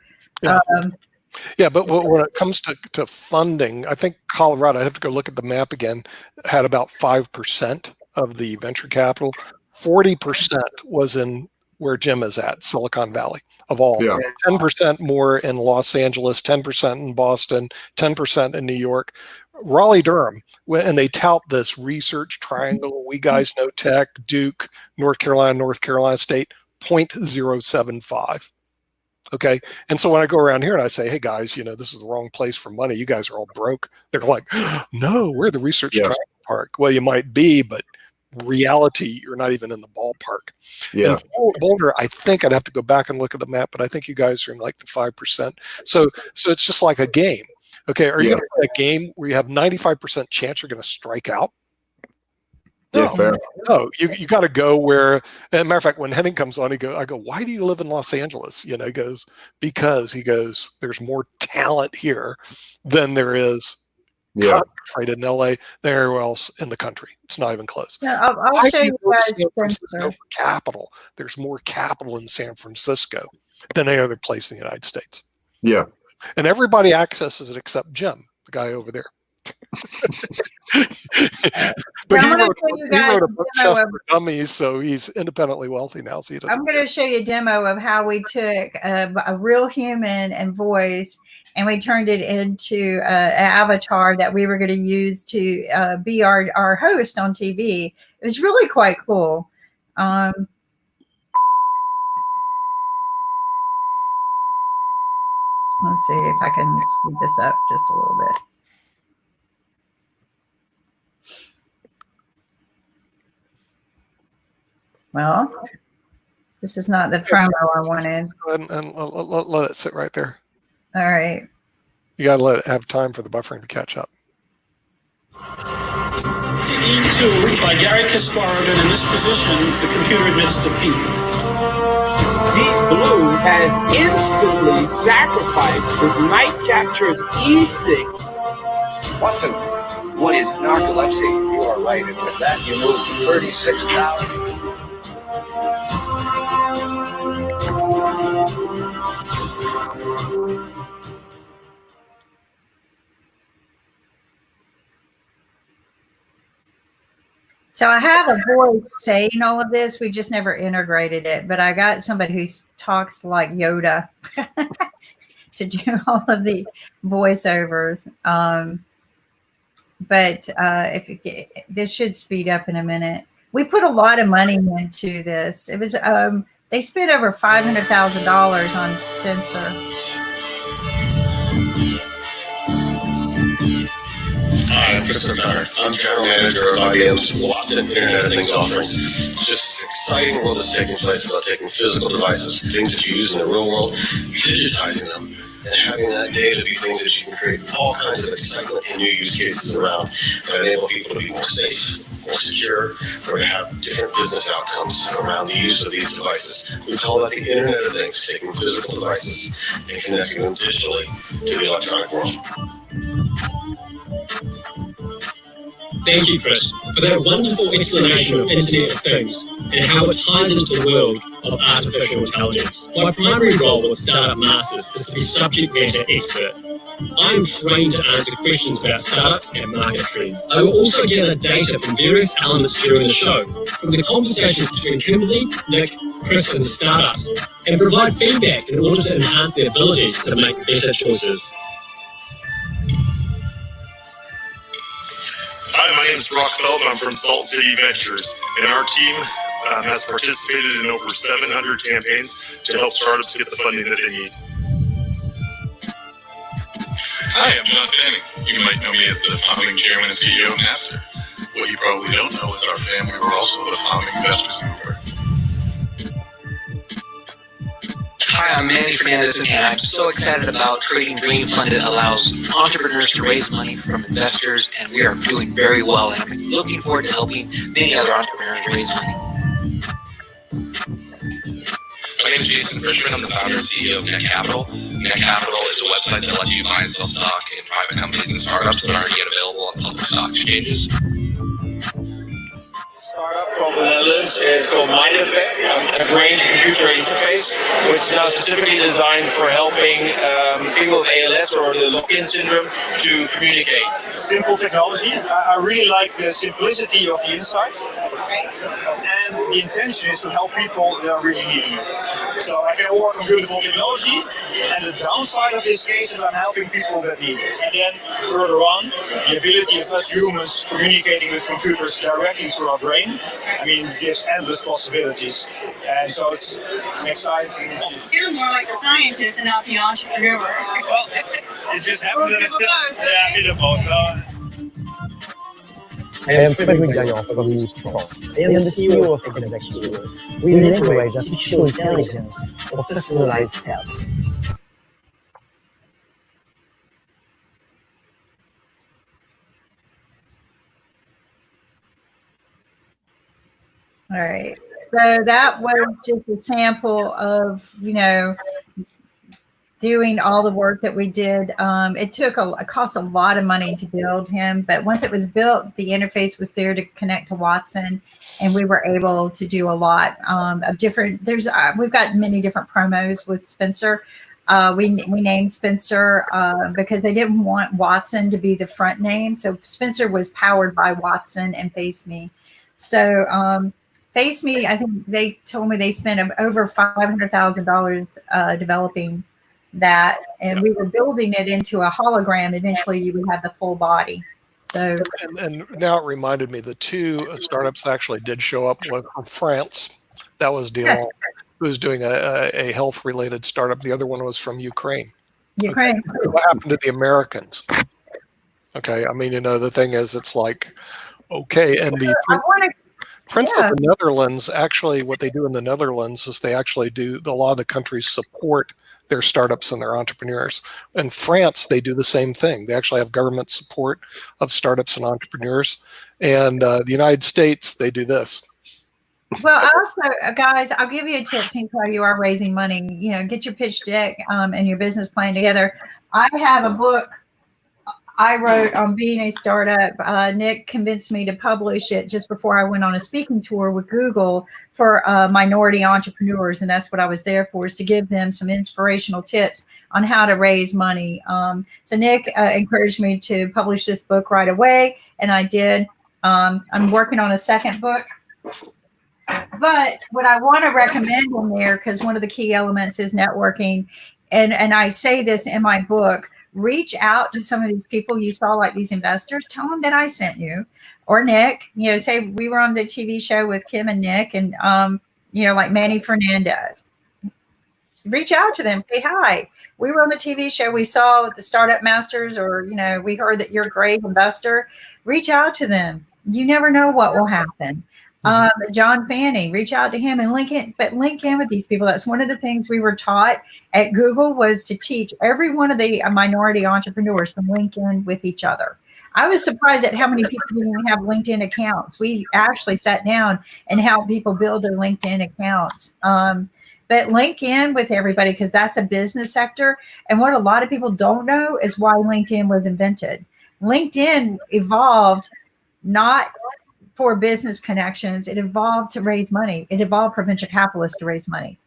Yeah, but when it comes to funding, I think Colorado, I'd have to go look at the map again, had about 5% of the venture capital. 40% was in where Jim is at, Silicon Valley, of all. Yeah. 10% more in Los Angeles, 10% in Boston, 10% in New York. Raleigh-Durham, and they tout this research triangle. We guys know tech, Duke, North Carolina State, 0.075. Okay. And so when I go around here and I say, hey guys, this is the wrong place for money. You guys are all broke. They're like, no, we're the research park. Well, you might be, but reality, you're not even in the ballpark. Yeah. And Boulder, I think I'd have to go back and look at the map, but I think you guys are in like the 5%. So it's just like a game. Okay. Are you going to play a game where you have 95% chance you're going to strike out? Yeah, fair. No, you got to go where. As a matter of fact, when Henning comes on, I go, why do you live in Los Angeles? He goes, because there's more talent here than there is concentrated in LA than everywhere else in the country. It's not even close. Yeah, I'll show you guys San Francisco for capital. There's more capital in San Francisco than any other place in the United States. Yeah, and everybody accesses it except Jim, the guy over there. But he wrote a book just for dummies, so he's independently wealthy now. So I'm going to show you a demo of how we took a real human and voice, and we turned it into an avatar that we were going to use to be our host on TV. It was really quite cool. Let's see if I can speed this up just a little bit. Well, this is not the promo I wanted. Go ahead and let it sit right there. All right. You got to let it have time for the buffering to catch up. E2 by Gary Kasparov, and in this position, the computer admits defeat. Deep Blue has instantly sacrificed with knight captures E6. Watson, what is narcolepsy? You are right, and with that you move 36,000. So I have a voice saying all of this. We just never integrated it, but I got somebody who talks like Yoda to do all of the voiceovers. But this should speed up in a minute. We put a lot of money into this. It was they spent over $500,000 on Spencer. Hi, I'm Christopher Connor. I'm General Manager of IBM's Watson Internet of Things offerings. It's just an exciting world that's taking place about taking physical devices, things that you use in the real world, digitizing them, and having that data be things that you can create all kinds of excitement and new use cases around that enable people to be more safe, more secure, or to have different business outcomes around the use of these devices. We call that the Internet of Things, taking physical devices and connecting them digitally to the electronic world. Thank you, Chris, for that wonderful explanation of Internet of Things and how it ties into the world of artificial intelligence. My primary role with Startup Masters is to be subject matter expert. I am trained to answer questions about startups and market trends. I will also gather data from various elements during the show, from the conversations between Kimberly, Nick, Chris, and the startups, and provide feedback in order to enhance their abilities to make better choices. Hi, my name is Brock Feld. I'm from Salt City Ventures, and our team has participated in over 700 campaigns to help startups get the funding that they need. Hi, I'm John Henning. You might know me as the founding chairman and CEO of Napster. What you probably don't know is our family were also the founding investors in Uber. Hi, I'm Manny Fernandez, and I'm so excited about creating Dream Fund that allows entrepreneurs to raise money from investors, and we are doing very well, and I'm looking forward to helping many other entrepreneurs raise money. My name is Jason Frischman. I'm the founder and CEO of Net Capital. Net Capital is a website that lets you buy and sell stock in private companies and startups that aren't yet available on public stock exchanges. Startup from the Netherlands. It's called Mind Effect, a brain-to-computer interface, which is now specifically designed for helping people with ALS or the lock-in syndrome to communicate. Simple technology. I really like the simplicity of the insight. And the intention is to help people that are really needing it. So I can work on beautiful technology, and the downside of this case is I'm helping people that need it. And then further on, the ability of us humans communicating with computers directly through our brain, I mean, it gives endless possibilities. And so it's exciting. You sound more like a scientist and not the entrepreneur. Well, it just happens that it's still, yeah, a bit of both. I am Frederick Daniel from France. I am the CEO of Zack. We leverage artificial intelligence for personalized health. All right. So that was just a sample of, doing all the work that we did. It cost a lot of money to build him, but once it was built, the interface was there to connect to Watson, and we were able to do a lot of different. We've got many different promos with Spencer. We named Spencer because they didn't want Watson to be the front name, so Spencer was powered by Watson and FaceMe. So FaceMe, I think they told me they spent over $500,000 developing that, and we were building it into a hologram. Eventually you would have the full body. So and now it reminded me the two startups actually did show up from France. That was Dion, who was doing a health related startup. The other one was from Ukraine. Okay. What happened to the Americans? Okay, I mean, the thing is, it's like, okay, and the Prince of the Netherlands, actually what they do in the Netherlands is they actually do, a lot of the countries support their startups and their entrepreneurs. In France, they do the same thing. They actually have government support of startups and entrepreneurs. And the United States, they do this. Well, also, guys, I'll give you a tip since how you are raising money. Get your pitch deck and your business plan together. I have a book I wrote on being a startup. Nick convinced me to publish it just before I went on a speaking tour with Google for minority entrepreneurs. And that's what I was there for, is to give them some inspirational tips on how to raise money. So Nick encouraged me to publish this book right away, and I did. I'm working on a second book. But what I want to recommend in there, because one of the key elements is networking, and I say this in my book, reach out to some of these people you saw, like these investors, tell them that I sent you, or Nick, say we were on the TV show with Kim and Nick, and, like Manny Fernandez. Reach out to them, say, hi, we were on the TV show, we saw the Startup Masters, or, we heard that you're a great investor. Reach out to them. You never know what will happen. John Fanning, reach out to him and link in with these people. That's one of the things we were taught at Google, was to teach every one of the minority entrepreneurs to link in with each other. I was surprised at how many people didn't even have LinkedIn accounts. We actually sat down and helped people build their LinkedIn accounts. But link in with everybody, because that's a business sector. And what a lot of people don't know is why LinkedIn was invented. LinkedIn evolved not for business connections. It evolved to raise money. It evolved for venture capitalists to raise money.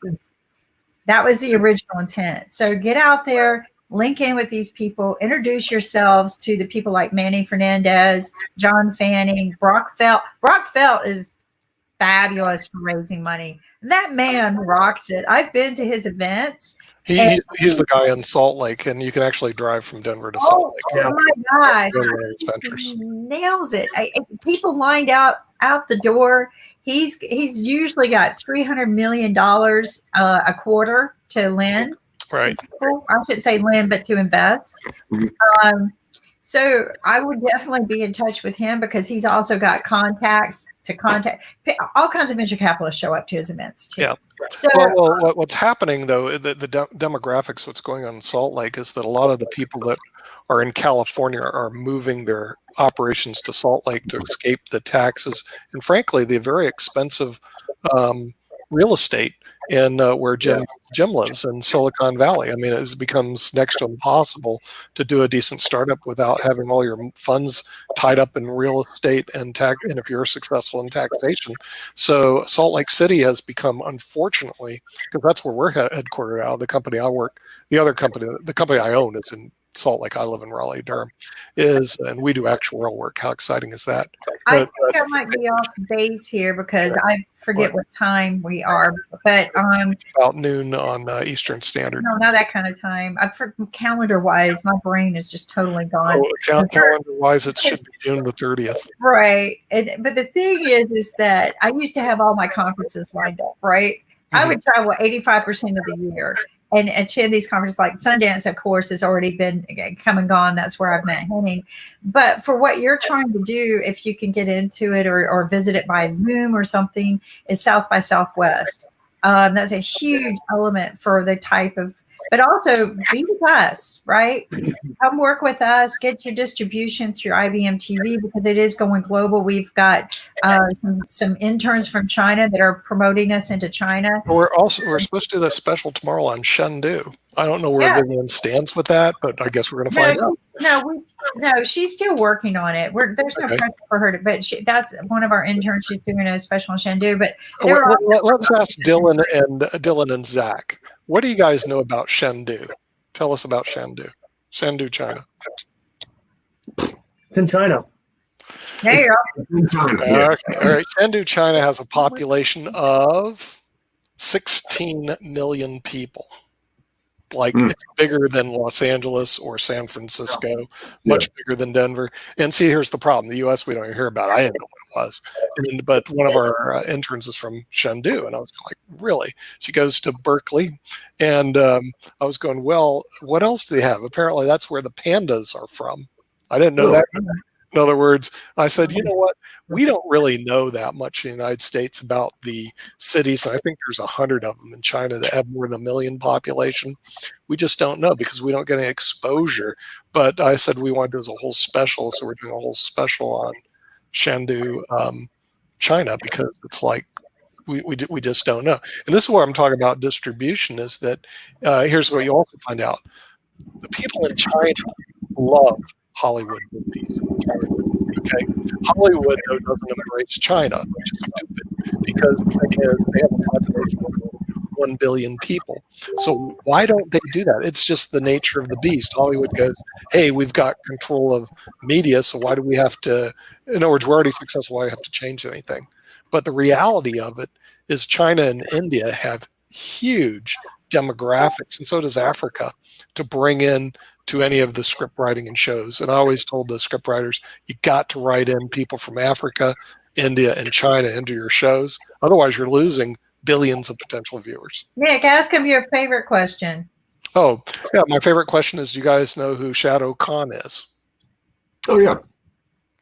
That was the original intent. So get out there, link in with these people, introduce yourselves to the people like Manny Fernandez, John Fanning, Brock Felt. Brock Felt is fabulous for raising money. That man rocks it. I've been to his events. He's the guy in Salt Lake, and you can actually drive from Denver to Salt Lake. Oh my gosh. Ventures. Nails it. People lined out the door. He's usually got $300 million a quarter to lend. Right. I shouldn't say lend, but to invest. So I would definitely be in touch with him because he's also got contacts to contact. All kinds of venture capitalists show up to his events too. Yeah. So well, what's happening though, the demographics, what's going on in Salt Lake is that a lot of the people that are in California are moving their operations to Salt Lake to escape the taxes and frankly the very expensive real estate in where Jim lives in Silicon Valley. I mean, it becomes next to impossible to do a decent startup without having all your funds tied up in real estate and and if you're successful in taxation. So Salt Lake City has become, unfortunately, because that's where we're headquartered out of, the company I work, the company I own is in Salt Lake. I live in Raleigh, Durham, and we do actuarial work. How exciting is that? I think I might be off base here because I forget what time we are, but it's about noon on Eastern Standard. No, not that kind of time. Calendar wise, my brain is just totally gone. Calendar wise, it should be June the 30th. Right, but the thing is that I used to have all my conferences lined up. Right, I would travel 85% of the year and attend these conferences. Like Sundance, of course, has already been come and gone. That's where I've met Henning. But for what you're trying to do, if you can get into it or visit it by Zoom or something, is South by Southwest. That's a huge element for the type of, but also be with us, right? Come work with us, get your distribution through IBM TV because it is going global. We've got some interns from China that are promoting us into China. We're supposed to do that special tomorrow on Chengdu. I don't know where Vivian stands with that, but I guess we're going to find out. No, she's still working on it. There's no pressure for her to, but that's one of our interns. She's doing a special on Chengdu. But let's ask Dylan and Zack. What do you guys know about Chengdu? Tell us about Chengdu, China. It's in China. There you go. Okay. All right. Chengdu, China has a population of 16 million people. Like it's bigger than Los Angeles or San Francisco, much bigger than Denver. And see, here's the problem. The U.S., we don't even hear about it. I didn't know what it was. But one of our interns is from Chengdu. And I was like, really? She goes to Berkeley. And I was going, well, what else do they have? Apparently, that's where the pandas are from. I didn't know that. In other words, I said, you know what? We don't really know that much in the United States about the cities. I think there's 100 of them in China that have more than 1 million population. We just don't know because we don't get any exposure. But I said we want to do as a whole special. So we're doing a whole special on Chengdu, China, because it's like we just don't know. And this is where I'm talking about distribution is that here's what you also find out. The people in China love Hollywood movies. Okay, Hollywood though doesn't embrace China, which is stupid because they have a population of 1 billion people. So why don't they do that? It's just the nature of the beast. Hollywood goes, hey, we've got control of media, so why do we have to? In other words, we're already successful. Why do we have to change anything? But the reality of it is, China and India have huge demographics, and so does Africa, to bring in to any of the script writing and shows. And I always told the script writers, you got to write in people from Africa, India, and China into your shows. Otherwise, you're losing billions of potential viewers. Nick, ask him your favorite question. Oh, yeah. My favorite question is, do you guys know who Shado Khan is? Oh, yeah.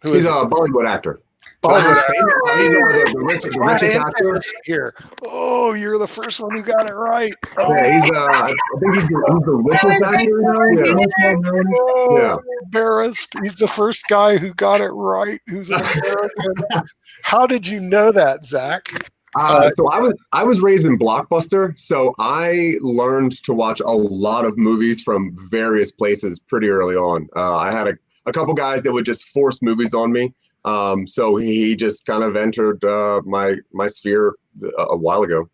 He's a Bollywood actor. Bollywood He's the richest actor. Here. Oh, you're the first one who got it right. Yeah, I think he's the richest actor now. Oh, embarrassed. He's the first guy who got it right. Who's an American. How did you know that, Zack? So I was raised in Blockbuster, so I learned to watch a lot of movies from various places pretty early on. I had a couple guys that would just force movies on me. So he just kind of entered my sphere a while ago.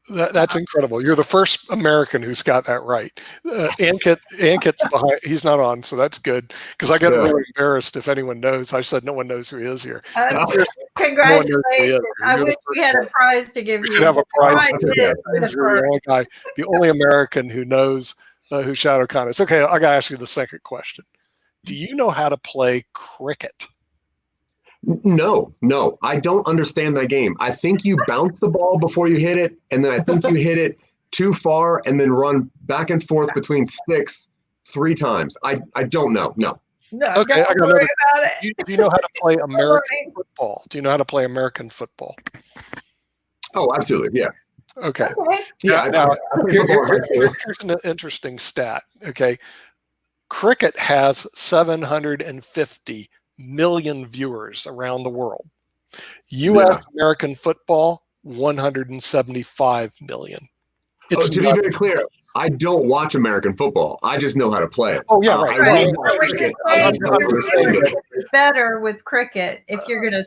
That's incredible. You're the first American who's got that right. Ankit's behind. He's not on, so that's good because I get really embarrassed if anyone knows. I said no one knows who he is here. Congratulations! I wish we had a prize to give you. We should have a prize. You're the the only guy, the only American who knows who Shadow Khan is. Okay, I got to ask you the second question. Do you know how to play cricket? No, I don't understand that game. I think you bounce the ball before you hit it, and then I think you hit it too far and then run back and forth between sticks 3 times. I don't know. No. Okay, I got another. Do you know how to play American football? Do you know how to play American football? Oh, absolutely. Yeah. Okay. Yeah. Now, here's an interesting stat. Okay. Cricket has 750 million viewers around the world. U.S. American football, 175 million. To be very clear, I don't watch American football. I just know how to play it. Oh, yeah, right. Better with cricket if you're going to.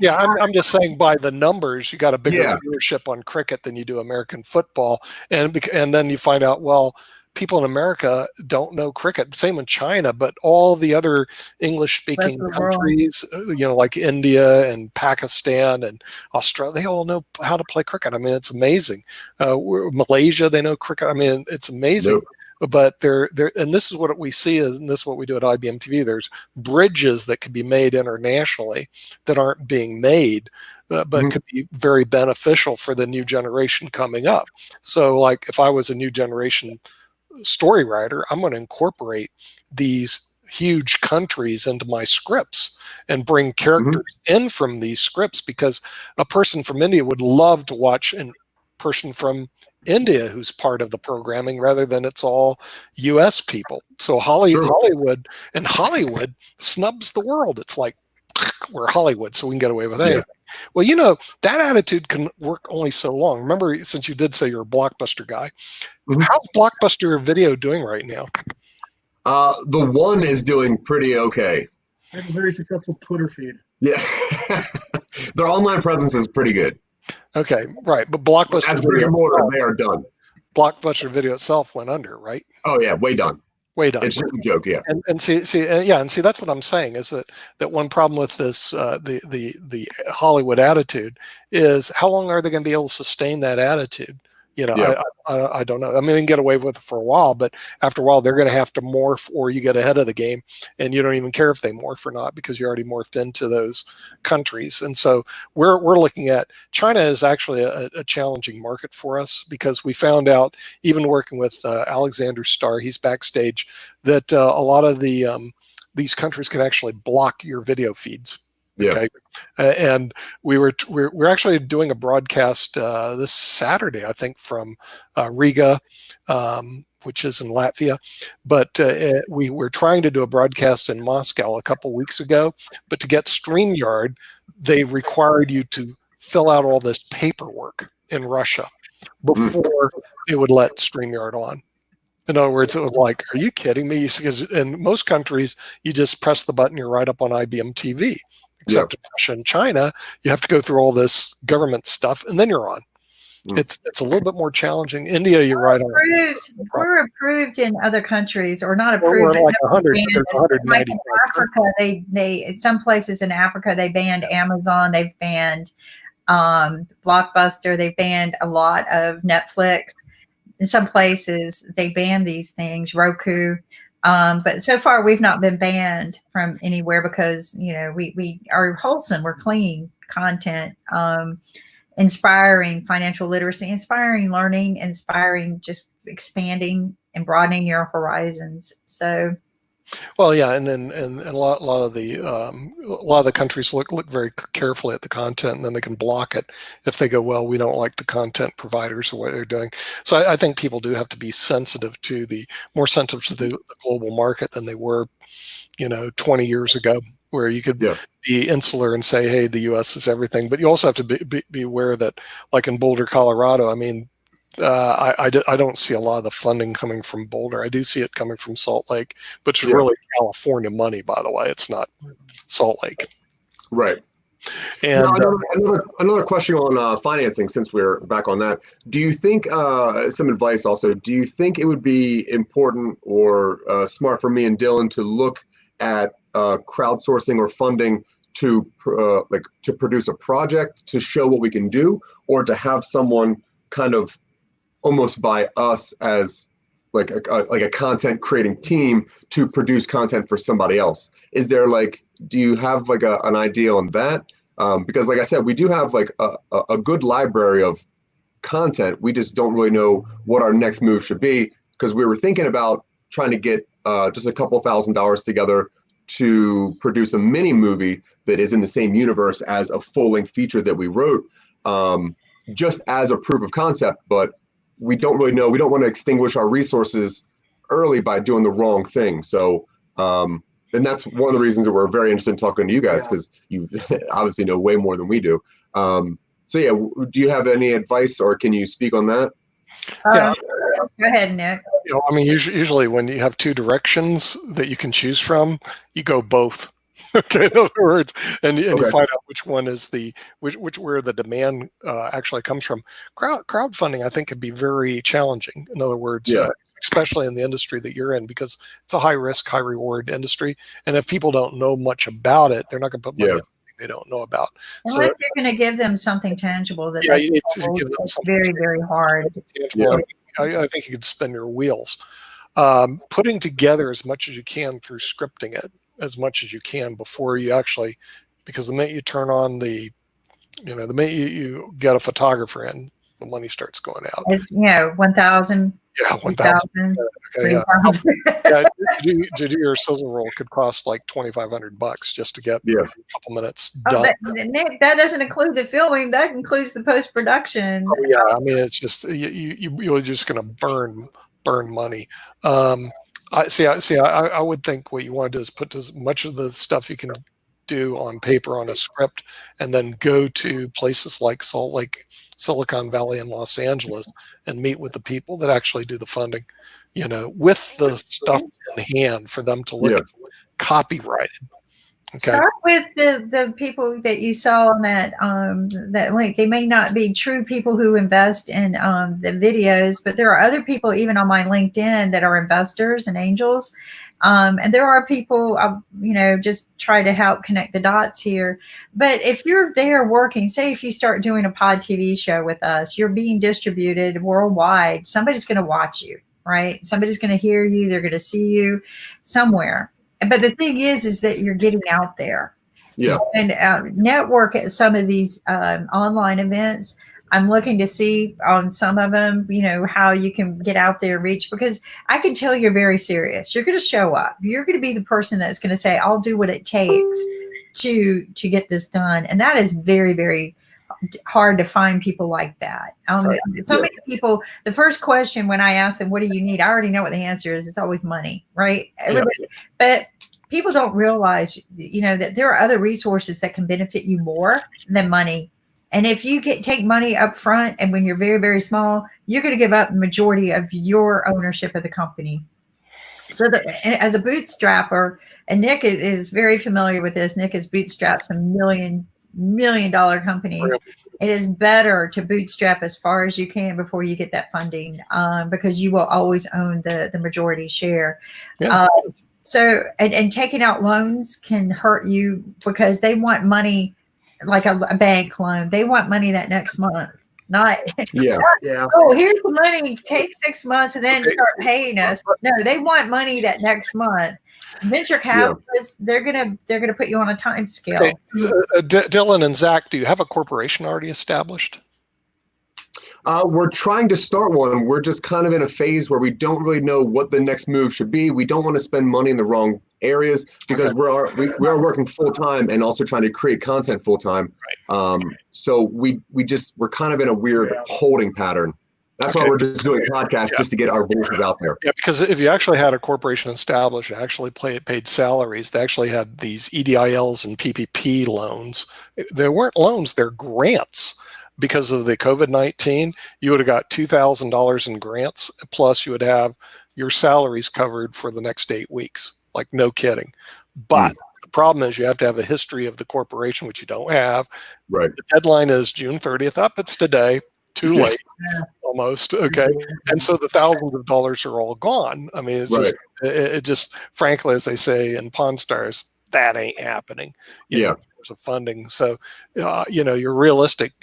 Yeah, I'm just saying by the numbers, you got a bigger viewership on cricket than you do American football. And then you find out, well, people in America don't know cricket. Same in China, but all the other English-speaking countries, like India and Pakistan and Australia, they all know how to play cricket. I mean, it's amazing. Malaysia, they know cricket. I mean, it's amazing. But they're and this is what we see, and this is what we do at IBM TV. There's bridges that could be made internationally that aren't being made, but could be very beneficial for the new generation coming up. So, like, if I was a new generation story writer, I'm going to incorporate these huge countries into my scripts and bring characters in from these scripts, because a person from India would love to watch a person from India who's part of the programming rather than it's all US people. So Hollywood snubs the world. It's like, we're Hollywood, so we can get away with anything. Well, that attitude can work only so long. Remember, since you did say you're a Blockbuster guy, how's Blockbuster Video doing right now? The one is doing pretty okay. They have a very successful Twitter feed. Yeah. Their online presence is pretty good. Okay, right. But Blockbuster as brick and mortar, they are done. Blockbuster Video itself went under, right? Oh yeah, way done. Way done. It's just a joke, yeah. And see, that's what I'm saying is that one problem with this, the Hollywood attitude is how long are they going to be able to sustain that attitude? I don't know. I mean, they can get away with it for a while, but after a while, they're going to have to morph, or you get ahead of the game, and you don't even care if they morph or not because you already morphed into those countries. And so we're looking at China is actually a challenging market for us, because we found out, even working with Alexander Starr, he's backstage, that a lot of these countries can actually block your video feeds. Okay, and we're actually doing a broadcast this Saturday, I think, from Riga, which is in Latvia. But we were trying to do a broadcast in Moscow a couple weeks ago. But to get StreamYard, they required you to fill out all this paperwork in Russia before they would let StreamYard on. In other words, it was like, are you kidding me? Because in most countries, you just press the button, you're right up on IBM TV. Except in Russia and China, you have to go through all this government stuff, and then you're on. It's a little bit more challenging. India, you're right on. We're approved in other countries, or not approved. We're like 100. There's 190. Like in Africa, they some places in Africa they banned Amazon. They've banned Blockbuster. They banned a lot of Netflix. In some places, they banned these things. Roku. But so far we've not been banned from anywhere because, we are wholesome, we're clean content, inspiring financial literacy, inspiring learning, inspiring just expanding and broadening your horizons. So. Well, yeah, and a lot of the countries look very carefully at the content, and then they can block it if they go, well, we don't like the content providers or what they're doing. So I think people do have to be more sensitive to the global market than they were, 20 years ago, where you could be insular and say, hey, the U.S. is everything, but you also have to be aware that, like in Boulder, Colorado, I mean. I don't see a lot of the funding coming from Boulder. I do see it coming from Salt Lake, which is really California money, by the way. It's not Salt Lake. Right. And now, another question on financing, since we're back on that. Do you think, some advice also, do you think it would be important or smart for me and Dylan to look at crowdsourcing or funding to to produce a project to show what we can do, or to have someone kind of almost by us as like a content creating team to produce content for somebody else? Is there do you have an idea on that? Because like I said, we do have a good library of content. We just don't really know what our next move should be, because we were thinking about trying to get just a couple $1,000s together to produce a mini movie that is in the same universe as a full-length feature that we wrote, just as a proof of concept. But we don't really know. We don't want to extinguish our resources early by doing the wrong thing. So, and that's one of the reasons that we're very interested in talking to you guys, because you obviously know way more than we do. So yeah, do you have any advice, or can you speak on that? Go ahead, Nick. I mean, usually when you have two directions that you can choose from, you go both. Okay, in other words, and you find out which one is where the demand actually comes from. Crowdfunding, I think, could be very challenging. In other words, especially in the industry that you're in, because it's a high risk, high reward industry, and if people don't know much about it, they're not going to put money in they don't know about. Unless you're going to give them something tangible that you need to give them something very, very hard. Tangible. I think you could spin your wheels. Putting together as much as you can through scripting it as much as you can before you actually, because the minute you turn on the minute you get a photographer in, the money starts going out. It's 1,000. Yeah, 1,000. Okay, to do your sizzle roll could cost like $2,500 just to get a couple minutes done. Nick, that doesn't include the filming. That includes the post production. Oh yeah, I mean, it's just you're just going to burn money. I would think what you want to do is put as much of the stuff you can do on paper on a script, and then go to places like Salt Lake, Silicon Valley, and Los Angeles, and meet with the people that actually do the funding, with the stuff in hand for them to look at copyrighted. Okay. Start with the people that you saw on that link. They may not be true people who invest in the videos, but there are other people even on my LinkedIn that are investors and angels. And there are people, just try to help connect the dots here. But if you're there working, say if you start doing a pod TV show with us, you're being distributed worldwide. Somebody's going to watch you, right? Somebody's going to hear you. They're going to see you somewhere. But the thing is that you're getting out there. Yeah. And network at some of these online events. I'm looking to see on some of them, how you can get out there, reach, because I can tell you're very serious. You're going to show up. You're going to be the person that's going to say, I'll do what it takes to get this done. And that is very, very hard to find people like that. So many people, the first question when I ask them, what do you need? I already know what the answer is. It's always money, right? But people don't realize, that there are other resources that can benefit you more than money. And if you take money up front, and when you're very, very small, you're going to give up the majority of your ownership of the company. So as a bootstrapper, and Nick is very familiar with this, Nick has bootstrapped some million dollar companies. It is better to bootstrap as far as you can before you get that funding, because you will always own the majority share. So taking out loans can hurt you, because they want money like a bank loan. They want money that next month. Oh, here's the money. Take 6 months and then start paying us. No, they want money that next month. Venture capitalists, they're gonna put you on a time scale. Okay. Dylan and Zack, do you have a corporation already established? We're trying to start one. We're just kind of in a phase where we don't really know what the next move should be. We don't want to spend money in the wrong areas, because we are working full time and also trying to create content full time. So we're kind of in a weird holding pattern. That's why we're just doing podcasts, just to get our voices out there. Yeah, because if you actually had a corporation established and actually paid salaries, they actually had these EDILs and PPP loans. They weren't loans, they're grants. Because of the COVID-19, you would have got $2,000 in grants, plus you would have your salaries covered for the next 8 weeks. Like, no kidding. But The problem is you have to have a history of the corporation, which you don't have. Right. The deadline is June 30th. Up, it's today. Too late, almost. Okay, and so the thousands of dollars are all gone. I mean, it's just frankly, as they say in Pawn Stars, that ain't happening. You know, in terms of funding. So, your realistic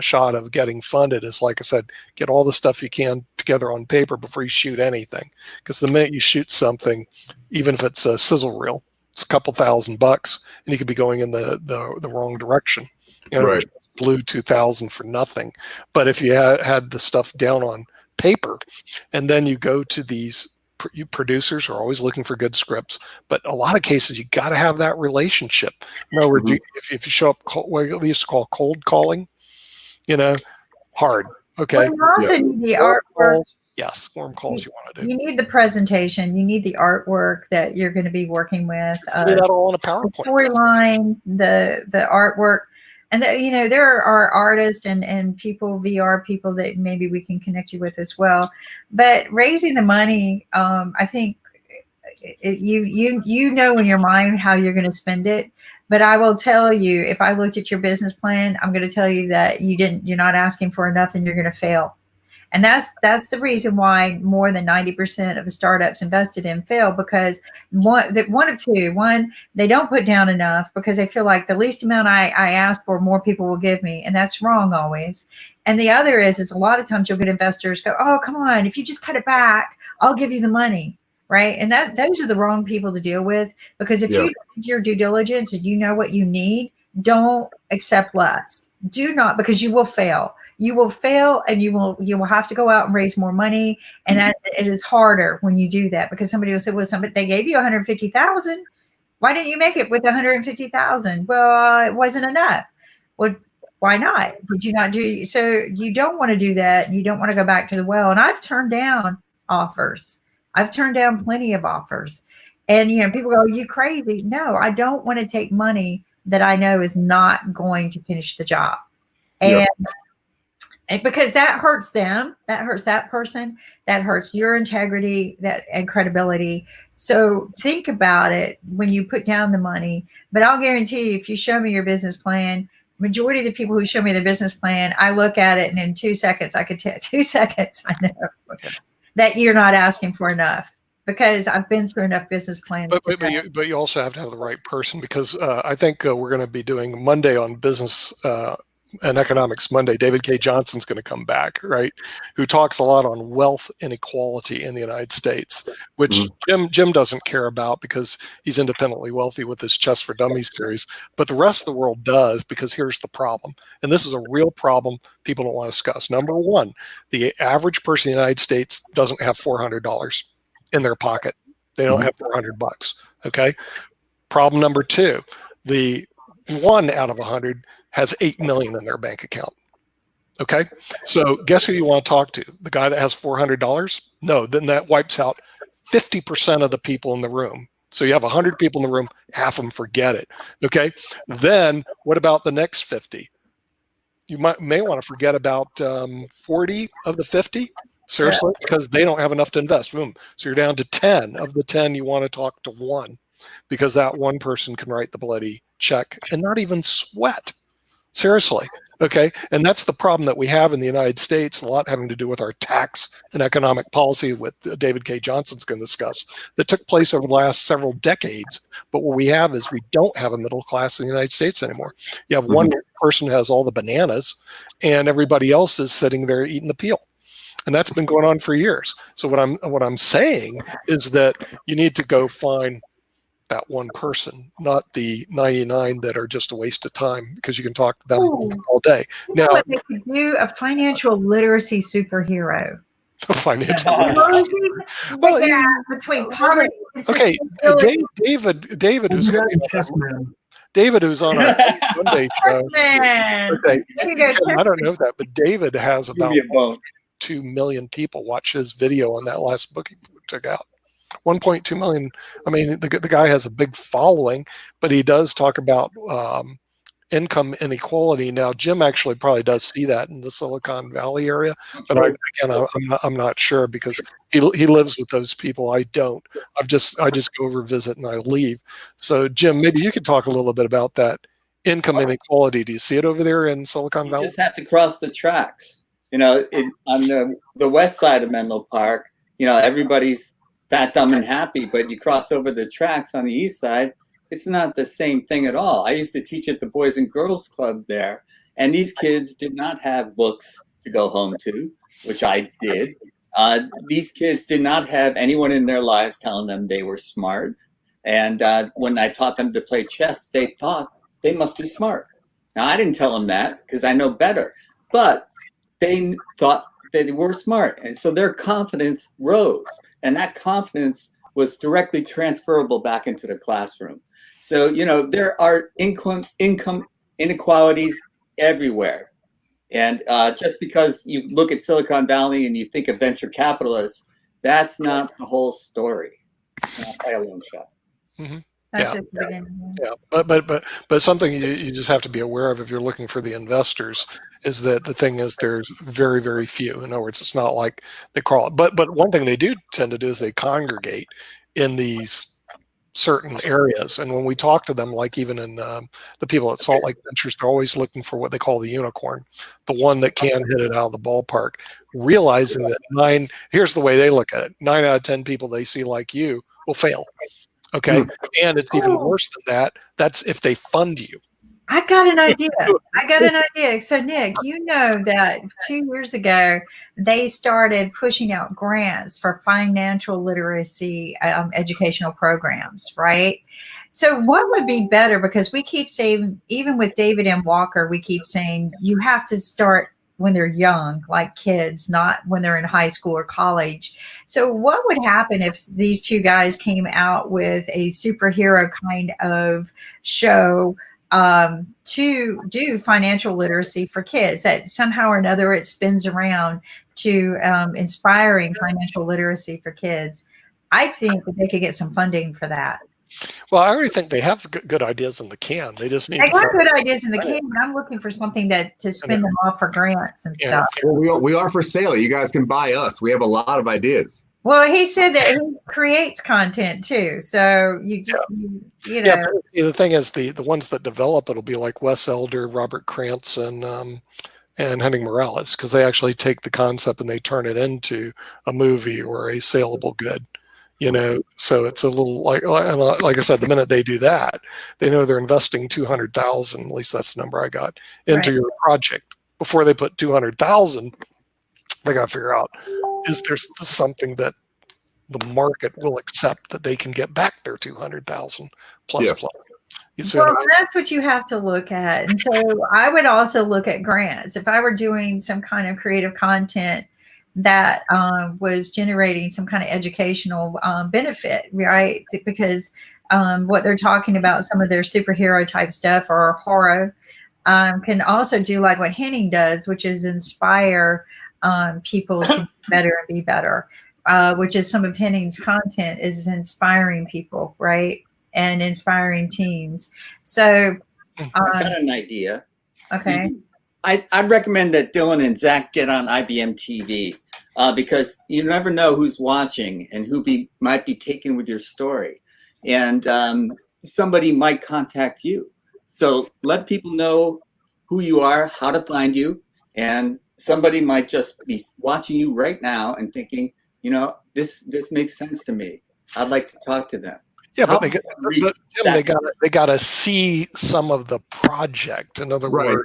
shot of getting funded is, like I said, get all the stuff you can together on paper before you shoot anything. Because the minute you shoot something, even if it's a sizzle reel, it's a couple $1,000, and you could be going in the wrong direction. Right. Blew 2,000 for nothing. But if you had the stuff down on paper, and then you go to these producers are always looking for good scripts, but a lot of cases you got to have that relationship. In other words, if you show up, what we used to call cold calling, hard. Okay. Well, you also need the artwork. Yes, warm calls you want to do. You need the presentation. You need the artwork that you're going to be working with. Do that all on a PowerPoint. The storyline, the artwork. And there are artists and people, VR people that maybe we can connect you with as well. But raising the money, I think you know in your mind how you're going to spend it. But I will tell you, if I looked at your business plan, I'm going to tell you that you're not asking for enough, and you're going to fail. And that's the reason why more than 90% of the startups invested in fail, because one of two. One, they don't put down enough because they feel like the least amount I ask for, more people will give me. And that's wrong always. And the other is a lot of times you'll get investors go, oh, come on, if you just cut it back, I'll give you the money. Right. And those are the wrong people to deal with, because if you do your due diligence and you know what you need, don't accept less. Do not, because you will fail. You will fail, and you will have to go out and raise more money. And that it is harder when you do that, because somebody will say, well, they gave you 150,000. Why didn't you make it with 150,000? Well, it wasn't enough. Well, why not? Did you not do? So you don't want to do that. You don't want to go back to the well. And I've turned down offers. I've turned down plenty of offers. And, people go, are you crazy? No, I don't want to take money that I know is not going to finish the job. And because that hurts them, that hurts that person, that hurts your integrity and credibility. So think about it when you put down the money. But I'll guarantee you, if you show me your business plan, majority of the people who show me their business plan, I look at it, and in 2 seconds, I could tell 2 seconds, I know that you're not asking for enough, because I've been through enough business plans. But you also have to have the right person, because I think we're going to be doing Monday on Business and Economics Monday. David K. Johnson's going to come back, right? Who talks a lot on wealth inequality in the United States, which Jim doesn't care about because he's independently wealthy with his Chess for Dummies series. But the rest of the world does, because here's the problem. And this is a real problem people don't want to discuss. Number one, the average person in the United States doesn't have $400 in their pocket. They don't have $400. Okay. Problem number two, the 1 out of 100 has 8 million in their bank account. Okay. So guess who you want to talk to? The guy that has $400? No, then that wipes out 50% of the people in the room. So you have 100 people in the room, half of them forget it. Okay. Then what about the next 50? You may want to forget about 40 of the 50. Seriously, because they don't have enough to invest. Boom. So you're down to 10. Of the 10, you want to talk to one, because that one person can write the bloody check and not even sweat. Seriously. Okay. And that's the problem that we have in the United States, a lot having to do with our tax and economic policy, with David K. Johnson's going to discuss, that took place over the last several decades. But what we have is we don't have a middle class in the United States anymore. You have one person who has all the bananas, and everybody else is sitting there eating the peel. And that's been going on for years. So what I'm saying is that you need to go find that one person, not the 99 that are just a waste of time, because you can talk to them all day. Now, what they could do, a financial literacy superhero. Financial literacy. Between poverty and okay, David, who's David, who's on our Monday show. Okay, I don't know that, but David has about 2 million people watch his video on that last book he took out. 1.2 million. I mean, the guy has a big following, but he does talk about income inequality. Now, Jim actually probably does see that in the Silicon Valley area, but Right. I'm not sure because he lives with those people. I don't. I just go over, visit, and I leave. So, Jim, maybe you could talk a little bit about that income inequality. Do you see it over there in Silicon Valley? You just have to cross the tracks. On the west side of Menlo Park, everybody's fat, dumb, and happy, but you cross over the tracks on the east side, it's not the same thing at all. I used to teach at the Boys and Girls Club there, and these kids did not have books to go home to, which I did. These kids did not have anyone in their lives telling them they were smart. And when I taught them to play chess, they thought they must be smart. Now, I didn't tell them that because I know better, but they thought they were smart. And so their confidence rose, and that confidence was directly transferable back into the classroom. So, there are income inequalities everywhere. And just because you look at Silicon Valley and you think of venture capitalists, that's not the whole story. I alone shot. Mm-hmm. Yeah, but something you just have to be aware of if you're looking for the investors is that the thing is there's very, very few. In other words, it's not like they crawl. But one thing they do tend to do is they congregate in these certain areas. And when we talk to them, like even in the people at Salt Lake Ventures, they're always looking for what they call the unicorn, the one that can hit it out of the ballpark, realizing that here's the way they look at it. 9 out of 10 people they see like you will fail. Okay. And it's even worse than that. That's if they fund you. I got an idea. So, Nick, you know that 2 years ago, they started pushing out grants for financial literacy educational programs, right? So what would be better? Because we keep saying, even with David M. Walker, we keep saying you have to start when they're young, like kids, not when they're in high school or college. So what would happen if these two guys came out with a superhero kind of show to do financial literacy for kids, that somehow or another it spins around to inspiring financial literacy for kids? I think that they could get some funding for that. Well, I already think they have good ideas in the can. They just need I to got good ideas in the can, but I'm looking for something to spin them off for grants and stuff. Well, we are for sale. You guys can buy us. We have a lot of ideas. Well, he said that he creates content too, so you just you know. Yeah, the thing is, the ones that develop it'll be like Wes Elder, Robert Krantz, and Henning Morales, because they actually take the concept and they turn it into a movie or a saleable good. So it's a little like I said, the minute they do that, they know they're investing $200,000. At least that's the number I got into your project. Before they put $200,000, they got to figure out, is there something that the market will accept that they can get back their $200,000 plus. Well, that's what you have to look at. And so I would also look at grants. If I were doing some kind of creative content that was generating some kind of educational benefit, right? Because what they're talking about, some of their superhero type stuff or horror, can also do like what Henning does, which is inspire people to be better and be better, which is some of Henning's content is inspiring people, right? And inspiring teens. So I got an idea. Okay. I'd recommend that Dylan and Zack get on IBM TV because you never know who's watching and who might be taken with your story. And somebody might contact you. So let people know who you are, how to find you. And somebody might just be watching you right now and thinking, this makes sense to me. I'd like to talk to them. Yeah, but they got to see some of the project. In other words,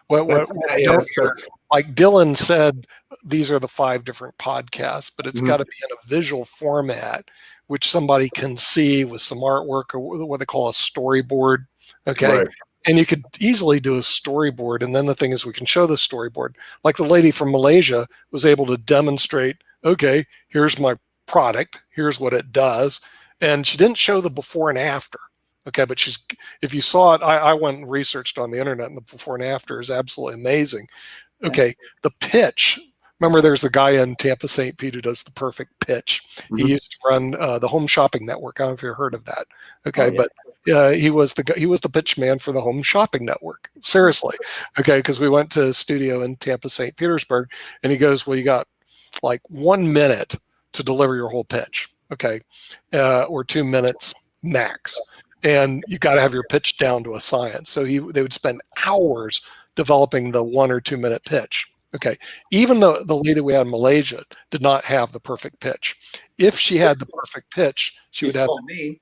like Dylan said, these are the 5 different podcasts, but it's got to be in a visual format, which somebody can see with some artwork or what they call a storyboard. Okay. Right. And you could easily do a storyboard. And then the thing is, we can show the storyboard. Like the lady from Malaysia was able to demonstrate, okay, here's my product. Here's what it does. And she didn't show the before and after. Okay, but if you saw it, I went and researched on the internet, and the before and after is absolutely amazing. Okay, the pitch. Remember, there's a guy in Tampa, St. Pete, who does the perfect pitch. He used to run the Home Shopping Network. I don't know if you've heard of that. Okay, but He was the pitch man for the Home Shopping Network. Seriously, okay, because we went to a studio in Tampa, St. Petersburg, and he goes, "Well, you got like 1 minute to deliver your whole pitch, okay, or 2 minutes max, and you got to have your pitch down to a science." So they would spend hours developing the 1 or 2 minute pitch. Okay, even though the lady we had in Malaysia did not have the perfect pitch. If she had the perfect pitch, she would have me.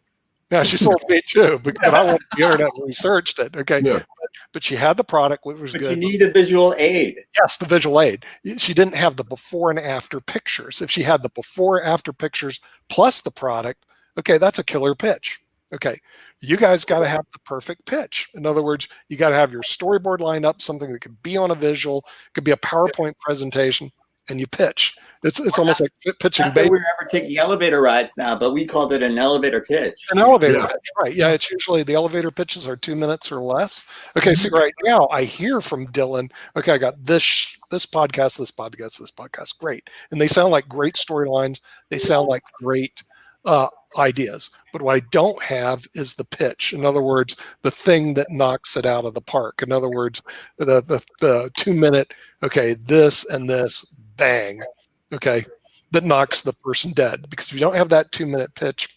Yeah, she sold me too, but I went to the internet and researched it. Okay, Yeah. but she had the product, which was But good. you need a visual aid. Yes, the visual aid. She didn't have the before and after pictures. If she had the before after pictures plus the product, okay, that's a killer pitch. Okay, you guys got to have the perfect pitch. In other words, you got to have your storyboard lined up, something that could be on a visual, could be a PowerPoint presentation, and you pitch. It's almost like pitching Not that baby. we're ever taking elevator rides now, but we called it an elevator pitch. An elevator pitch, right? Yeah, it's usually the elevator pitches are 2 minutes or less. Okay, see, right now I hear from Dylan. Okay, I got this podcast, this podcast, this podcast. Great, and they sound like great storylines. They sound like great ideas. But what I don't have is the pitch. In other words, the thing that knocks it out of the park. In other words, the 2 minute. Okay, this and this, bang. Okay, that knocks the person dead. Because if you don't have that 2 minute pitch,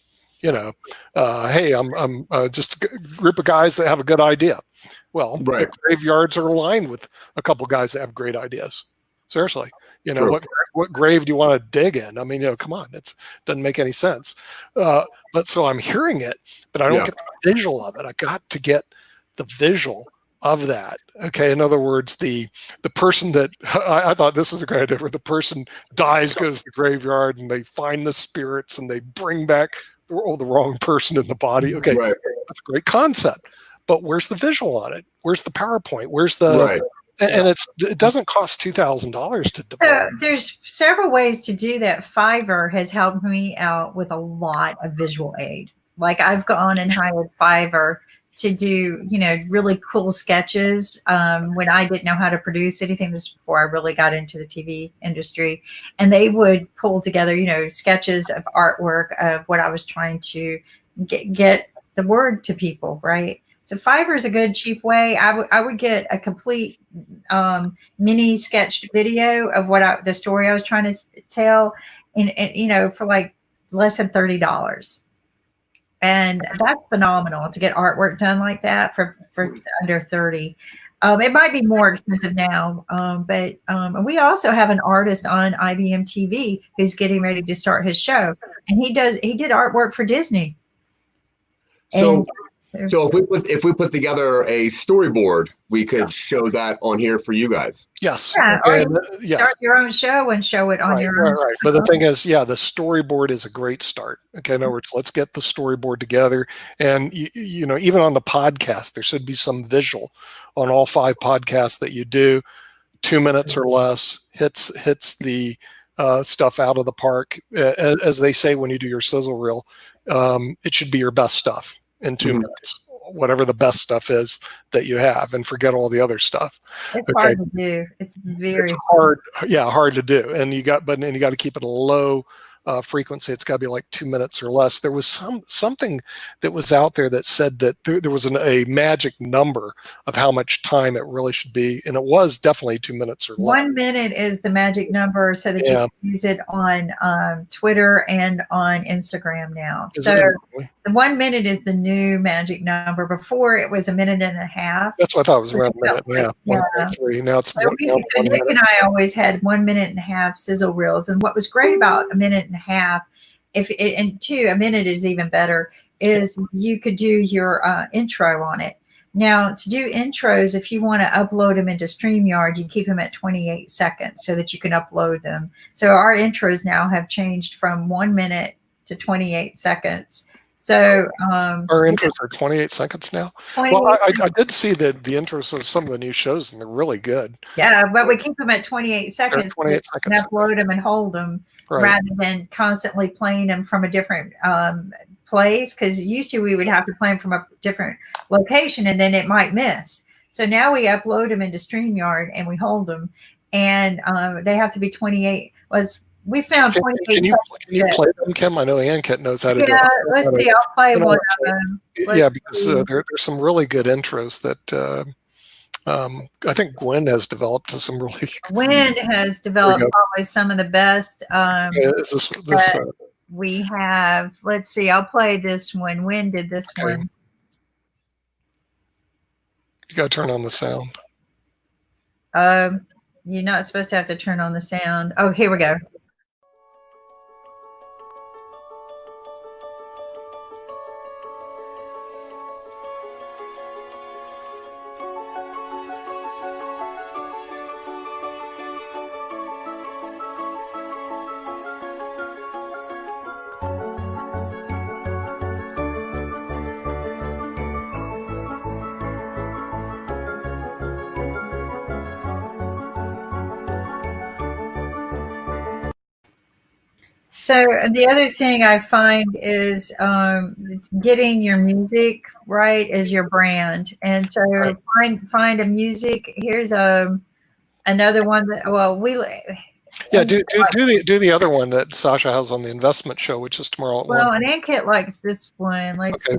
hey, I'm just a group of guys that have a good idea. Well, the graveyards are aligned with a couple guys that have great ideas. Seriously, what grave do you want to dig in? I mean, come on, it doesn't make any sense. But so I'm hearing it, but I don't get the visual of it. I got to get the visual of that. Okay, in other words, the person that I thought this is a great idea. Where the person dies, goes to the graveyard, and they find the spirits, and they bring back the wrong person in the body. Okay, that's a great concept, but where's the visual on it? Where's the PowerPoint? Where's the And it doesn't cost $2,000 to develop. There's several ways to do that. Fiverr has helped me out with a lot of visual aid. Like I've gone and hired Fiverr to do, really cool sketches when I didn't know how to produce anything. This is before I really got into the TV industry. And they would pull together, sketches of artwork of what I was trying to get the word to people, right? So Fiverr is a good, cheap way. I would get a complete mini sketched video of the story I was trying to tell, and for like less than $30. And that's phenomenal to get artwork done like that for under 30. It might be more expensive now, but we also have an artist on IBM TV who's getting ready to start his show, and he did artwork for Disney. So if we put together a storyboard, we could show that on here for you guys. Yes. Yeah, or start your own show and show it on your own. Right. But the thing is, the storyboard is a great start. Okay, in other words, let's get the storyboard together, and even on the podcast, there should be some visual on all 5 podcasts that you do. 2 minutes or less hits the stuff out of the park, as they say when you do your sizzle reel. It should be your best stuff in 2 minutes, whatever the best stuff is that you have, and forget all the other stuff. It's hard to do. It's very hard. Yeah, hard to do. And you got to keep it a low frequency. It's got to be like 2 minutes or less. There was something that was out there that said that there was a magic number of how much time it really should be, and it was definitely 2 minutes or less. 1 minute is the magic number, so that you can use it on Twitter and on Instagram now. The 1 minute is the new magic number. Before it was a minute and a half. That's what I thought it was around a minute. Yeah. 1.3. Now it's so Nick and I always had 1 minute and a half sizzle reels, and what was great about a minute and a half, a minute is even better, is you could do your intro on it. Now, to do intros, if you want to upload them into StreamYard, you keep them at 28 seconds so that you can upload them. So our intros now have changed from 1 minute to 28 seconds. So our intros are 28 seconds now. Well, I did see that the intros of some of the new shows, and they're really good. Yeah, but we keep them at 28 seconds. 28 seconds. Upload them and hold them rather than constantly playing them from a different place. Because used to we would have to play them from a different location, and then it might miss. So now we upload them into StreamYard and we hold them, and they have to be 28. we found 28. Can you play them, Kim? I know Ankit knows how to do it. Yeah, let's see. I'll play one of them. Yeah, because there's some really good intros that I think Gwen has developed some really. Gwen has developed probably some of the best. We have. Let's see. I'll play this one. Gwen did this one. You got to turn on the sound. You're not supposed to have to turn on the sound. Oh, here we go. So the other thing I find is getting your music right as your brand, and so find a music. Here's another one that do the other one that Sasha has on the investment show, which is tomorrow at 1. And Ankit likes this one. Let's see.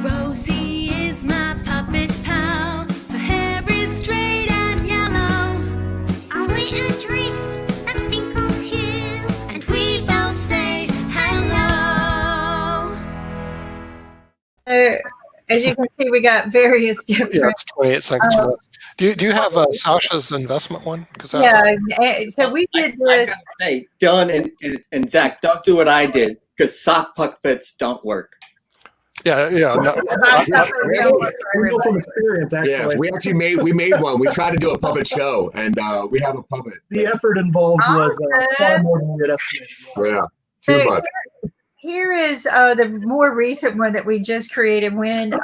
Rosie is my puppet pal. Her hair is straight and yellow. Only Andres and Finkel here, and we both say hello. So, as you can see, we got various different. Yeah, it's 28 seconds. Do you have Sasha's investment one? So we did this. I gotta say, Dylan and Zach, don't do what I did, because sock puppets don't work. Yeah. No. We know from experience, actually. Yeah, we made one. We tried to do a puppet show, and we have a puppet. The effort involved was far more than we had estimated. Yeah, too much. Here is the more recent one that we just created. When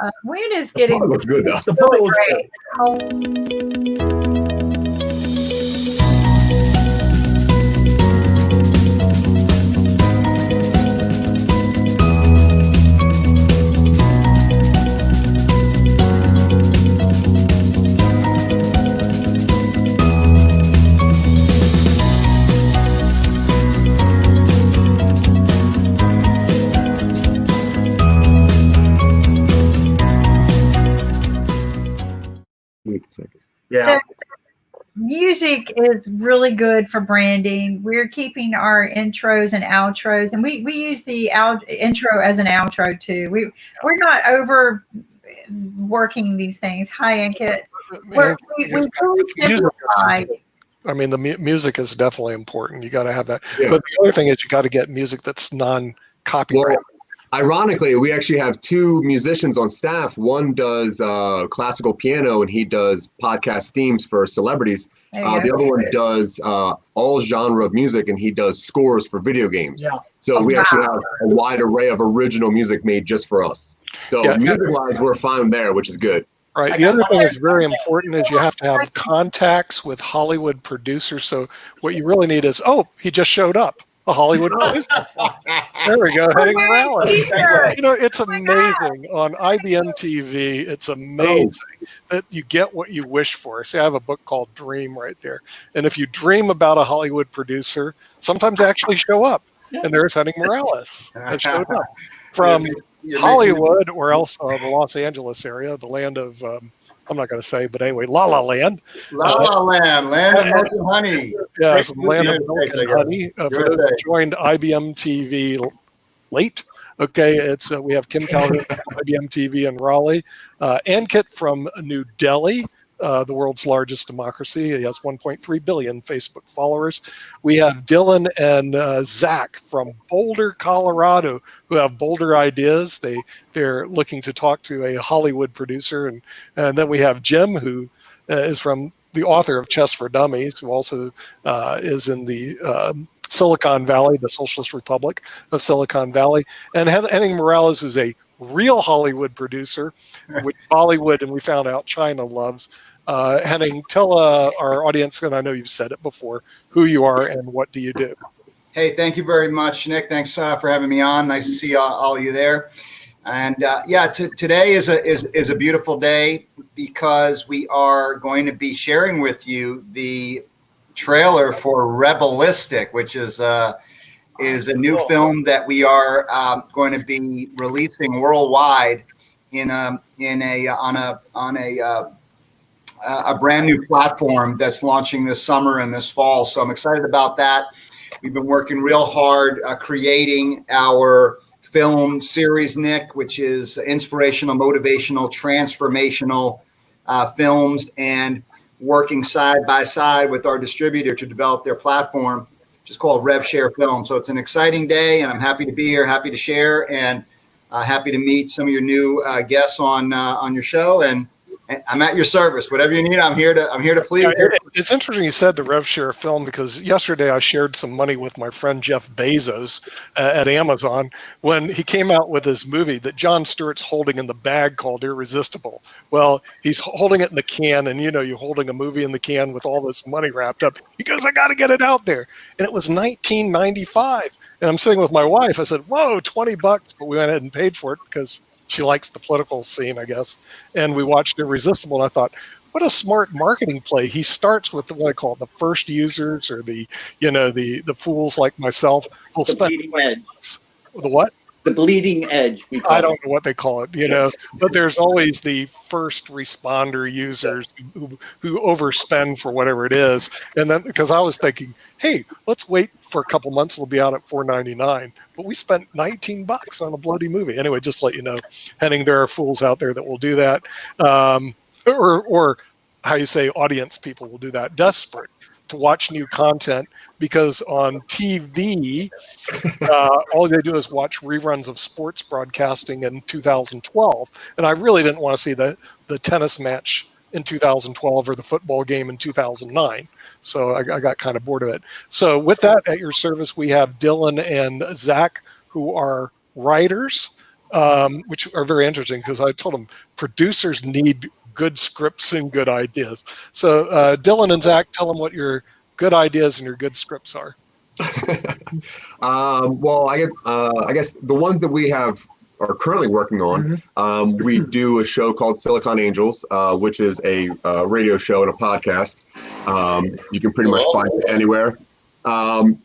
is getting. The looks good though. The puppet looks great. Yeah. So music is really good for branding. We're keeping our intros and outros, and we use the intro as an outro too. We're not over working these things. Hi, Ankit. We really simplify. I mean, the music is definitely important. You got to have that. Yeah. But the other thing is you got to get music that's non-copyright. Well, ironically, we actually have two musicians on staff. One does classical piano, and he does podcast themes for celebrities. The other one does all genre of music, and he does scores for video games. Yeah. So we actually have a wide array of original music made just for us. So music-wise, we're fine there, which is good. Right. The other thing that's very important is you have to have contacts with Hollywood producers. So what you really need is, he just showed up. A Hollywood producer. There we go. Henning Morales. It's amazing on IBM TV. It's amazing that you get what you wish for. See, I have a book called Dream right there. And if you dream about a Hollywood producer, sometimes they actually show up. And there's Henning Morales that showed up from Hollywood or else the Los Angeles area, the land of I'm not going to say, but anyway, La La Land. La La Land, land of milk and honey. Yeah, some land of milk and honey. For those that joined IBM TV late. Okay, we have Kim Calhoun from IBM TV in Raleigh, Ankit from New Delhi, the world's largest democracy. He has 1.3 billion Facebook followers. We have Dylan and Zack from Boulder, Colorado, who have bolder ideas. They're looking to talk to a Hollywood producer. And then we have Jim, who is from the author of Chess for Dummies, who also is in the Silicon Valley, the Socialist Republic of Silicon Valley. And Henning Morales, who's a real Hollywood producer, which Bollywood, and we found out China loves. Henning, tell our audience, and I know you've said it before, who you are and what do you do? Hey, thank you very much, Nick. Thanks for having me on. Nice to see all of you there. And today is a beautiful day because we are going to be sharing with you the trailer for Rebelistic, which is a new film that we are going to be releasing worldwide on a brand new platform that's launching this summer and this fall. So I'm excited about that. We've been working real hard creating our film series, Nick, which is inspirational, motivational, transformational films, and working side by side with our distributor to develop their platform, which is called RevShare Film. So it's an exciting day, and I'm happy to be here, happy to share, and happy to meet some of your new guests on your show. And I'm at your service. Whatever you need, I'm here to please. Yeah, it's interesting you said the RevShare Film, because yesterday I shared some money with my friend Jeff Bezos at Amazon when he came out with his movie that Jon Stewart's holding in the bag called Irresistible. Well, he's holding it in the can, and you're holding a movie in the can with all this money wrapped up. He goes, I got to get it out there. And it was $19.95. And I'm sitting with my wife. I said, whoa, $20. But we went ahead and paid for it because she likes the political scene, I guess. And we watched Irresistible, and I thought, what a smart marketing play. He starts with what I call the first users, or the fools like myself. Will spend bleeding edge. The what? The bleeding edge. I don't know what they call it, but there's always the first responder users who overspend for whatever it is. And then, because I was thinking, hey, let's wait for a couple months, it'll be out at $4.99. But we spent $19 on a bloody movie. Anyway, just to let you know, Henning, there are fools out there that will do that. Or how you say, audience people will do that, desperate to watch new content, because on TV, all they do is watch reruns of sports broadcasting in 2012. And I really didn't want to see the tennis match in 2012 or the football game in 2009. So I got kind of bored of it. So with that, at your service, we have Dylan and Zack, who are writers, which are very interesting, because I told them producers need good scripts and good ideas. So Dylan and Zack, tell them what your good ideas and your good scripts are. Well, I guess the ones that we are currently working on, we do a show called Silicon Angels, which is a radio show and a podcast. You can pretty much find it anywhere.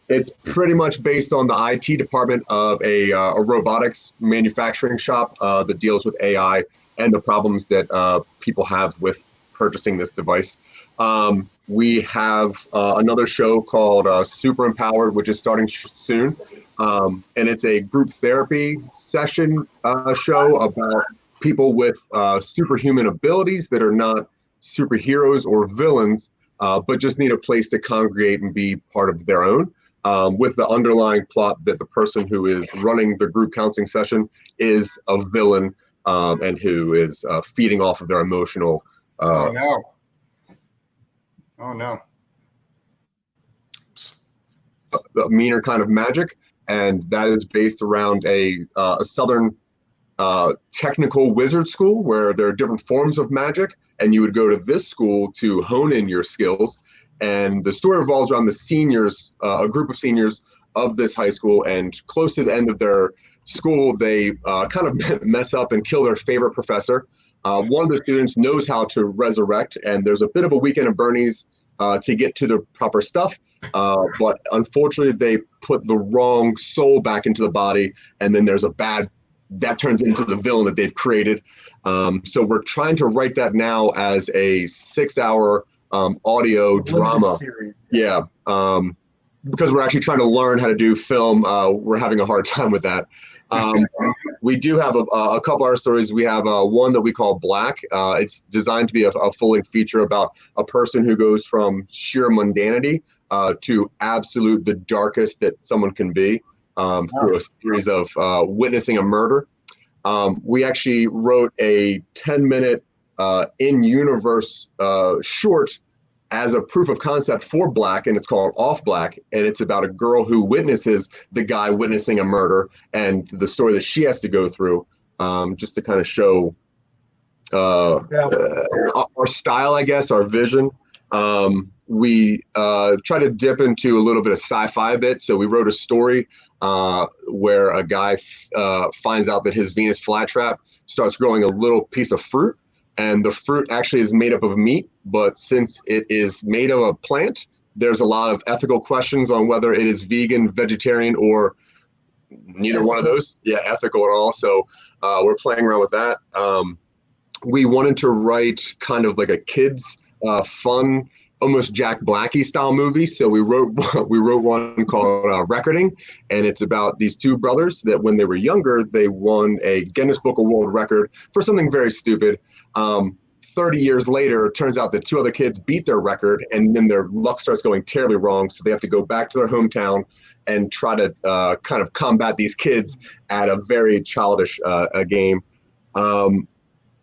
It's pretty much based on the IT department of a robotics manufacturing shop that deals with AI and the problems that people have with purchasing this device. We have another show called Super Empowered, which is starting soon. And it's a group therapy session show about people with superhuman abilities that are not superheroes or villains, but just need a place to congregate and be part of their own, with the underlying plot that the person who is running the group counseling session is a villain, and who is feeding off of their emotional Oh no. A meaner kind of magic. And that is based around a southern technical wizard school, where there are different forms of magic, and you would go to this school to hone in your skills. And the story revolves around the seniors, a group of seniors of this high school, and close to the end of their school, they kind of mess up and kill their favorite professor. One of the students knows how to resurrect, and there's a bit of a weekend at Bernie's to get to the proper stuff. But unfortunately, they put the wrong soul back into the body, and then there's that turns into the villain that they've created. So we're trying to write that now as a 6-hour audio drama. Series. Yeah. Because we're actually trying to learn how to do film. We're having a hard time with that. We do have a couple other stories. We have one that we call Black. It's designed to be a full-length feature about a person who goes from sheer mundanity to absolute the darkest that someone can be, through a series of witnessing a murder. We actually wrote a 10-minute in-universe short as a proof of concept for Black, and it's called Off Black, and it's about a girl who witnesses the guy witnessing a murder and the story that she has to go through, just to kind of show our style, I guess, our vision. We try to dip into a little bit of sci-fi a bit, so we wrote a story where a guy finds out that his Venus flytrap starts growing a little piece of fruit, and the fruit actually is made up of meat, but since it is made of a plant, There's a lot of ethical questions on whether it is vegan, vegetarian, or neither one of those. Yeah, ethical at all. So we're playing around with that. We wanted to write kind of like a kids fun, almost Jack Blackie style movie. So we wrote one called Recording, and it's about these two brothers that when they were younger, they won a Guinness Book of World Record for something very stupid. 30 years later, it turns out that two other kids beat their record, and then their luck starts going terribly wrong. So they have to go back to their hometown and try to kind of combat these kids at a very childish game.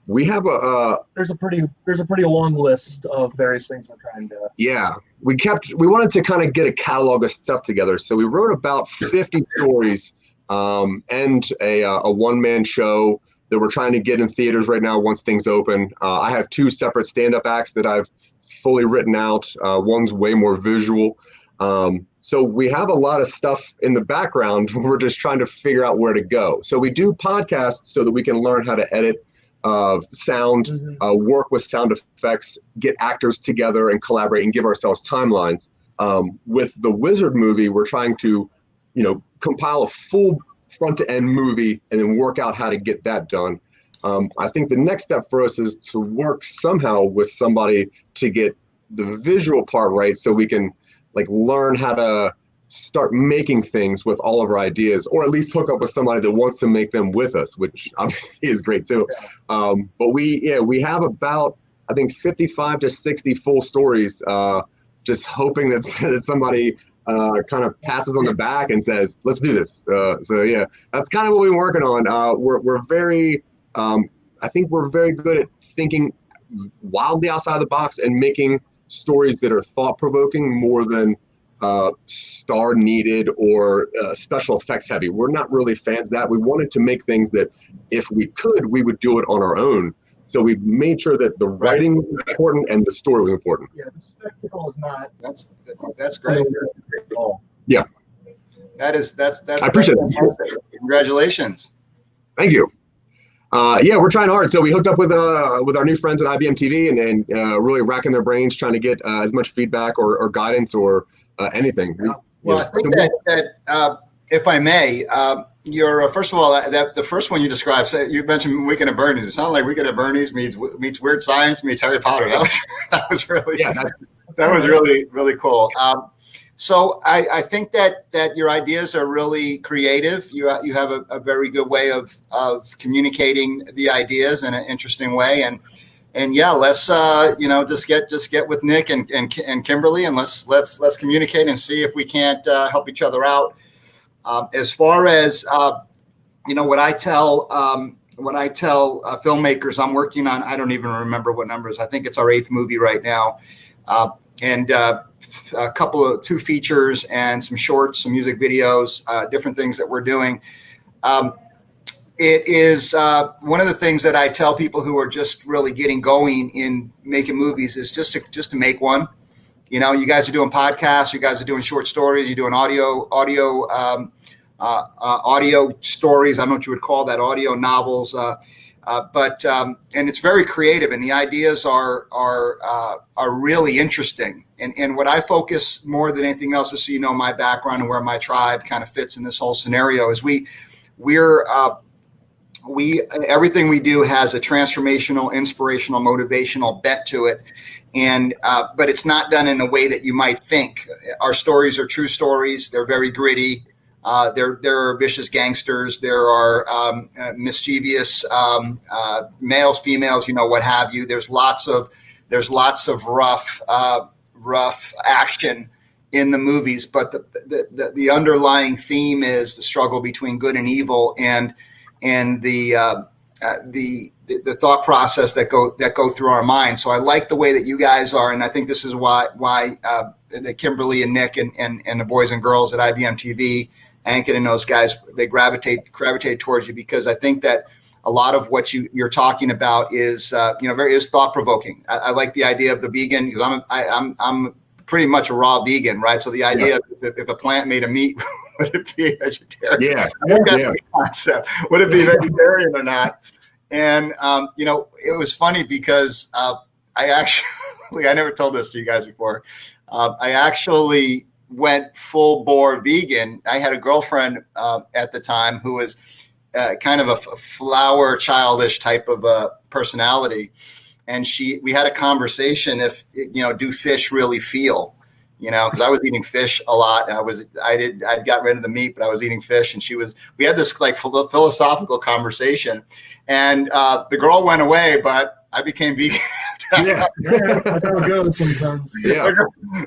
We have there's a pretty long list of various things we're trying to. Yeah, we wanted to kind of get a catalog of stuff together. So we wrote about 50 stories and a one-man show that we're trying to get in theaters right now once things open. I have two separate stand-up acts that I've fully written out. One's way more visual. So we have a lot of stuff in the background. We're just trying to figure out where to go. So we do podcasts so that we can learn how to edit sound, work with sound effects, get actors together and collaborate and give ourselves timelines. With the Wizard movie, we're trying to, compile a full front-to-end movie and then work out how to get that done. I think the next step for us is to work somehow with somebody to get the visual part right so we can learn how to start making things with all of our ideas, or at least hook up with somebody that wants to make them with us, which obviously is great too. But we have about, I think, 55 to 60 full stories, just hoping that somebody kind of passes on the back and says, let's do this. So yeah, that's kind of what we're working on. We're very, I think we're very good at thinking wildly outside the box and making stories that are thought-provoking more than star needed or special effects heavy. We're not really fans of that. We wanted to make things that if we could, we would do it on our own. So we made sure that the writing was important and the story was important. Yeah, the spectacle is not. That's great. Yeah. That's I appreciate it. Congratulations. Thank you. Yeah, we're trying hard. So we hooked up with our new friends at IBM TV and really racking their brains trying to get as much feedback or guidance or anything. Well, I think that if I may, your first of all, that the first one you described, so you mentioned Weekend at Bernie's. It sounded like Weekend at Bernie's meets Weird Science meets Harry Potter. That was really that was really cool. So I think that your ideas are really creative. You have a very good way of communicating the ideas in an interesting way, and yeah, let's just get with Nick and Kimberly, and let's communicate and see if we can't help each other out. As far as what I tell filmmakers, I'm working on. I don't even remember what numbers. I think it's our 8th movie right now, and a couple of 2 features and some shorts, some music videos, different things that we're doing. It is one of the things that I tell people who are just really getting going in making movies is just to make one. You guys are doing podcasts, you guys are doing short stories, you're doing audio stories. I don't know what you would call that, audio novels. But it's very creative, and the ideas are really interesting. And what I focus more than anything else is, my background and where my tribe kind of fits in this whole scenario is we're everything we do has a transformational, inspirational, motivational bent to it. And but it's not done in a way that you might think. Our stories are true stories. They're very gritty. There are vicious gangsters. There are mischievous males, females, what have you. There's lots of rough action in the movies, but the underlying theme is the struggle between good and evil, and the thought process that go through our minds. So I like the way that you guys are, and I think this is why the Kimberly and Nick and the boys and girls at IBM TV, Ankit and those guys, they gravitate towards you, because I think that a lot of what you're talking about is is thought provoking. I like the idea of the vegan, because I'm pretty much a raw vegan, right? So the idea of if a plant made a meat, would it be vegetarian? Yeah, I think that's the concept. Would it be vegetarian or not? And it was funny because I never told this to you guys before. I actually went full bore vegan. I had a girlfriend at the time who was kind of a flower childish type of a personality. And we had a conversation if, do fish really feel, because I was eating fish a lot. And I'd gotten rid of the meat, but I was eating fish. And we had this like philosophical conversation, and the girl went away, but I became vegan. Yeah, that's how it goes sometimes. Yeah.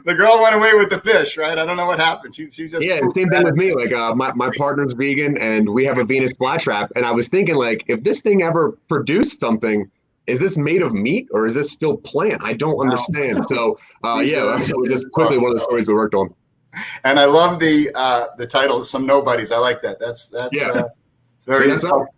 The girl went away with the fish, right? I don't know what happened. She just same thing with me. Like my partner's vegan, and we have a Venus flytrap. And I was thinking, like, if this thing ever produced something, is this made of meat or is this still plant? I don't understand. So just quickly one of the stories we worked on. And I love the title, Some Nobodies. I like that. That's very.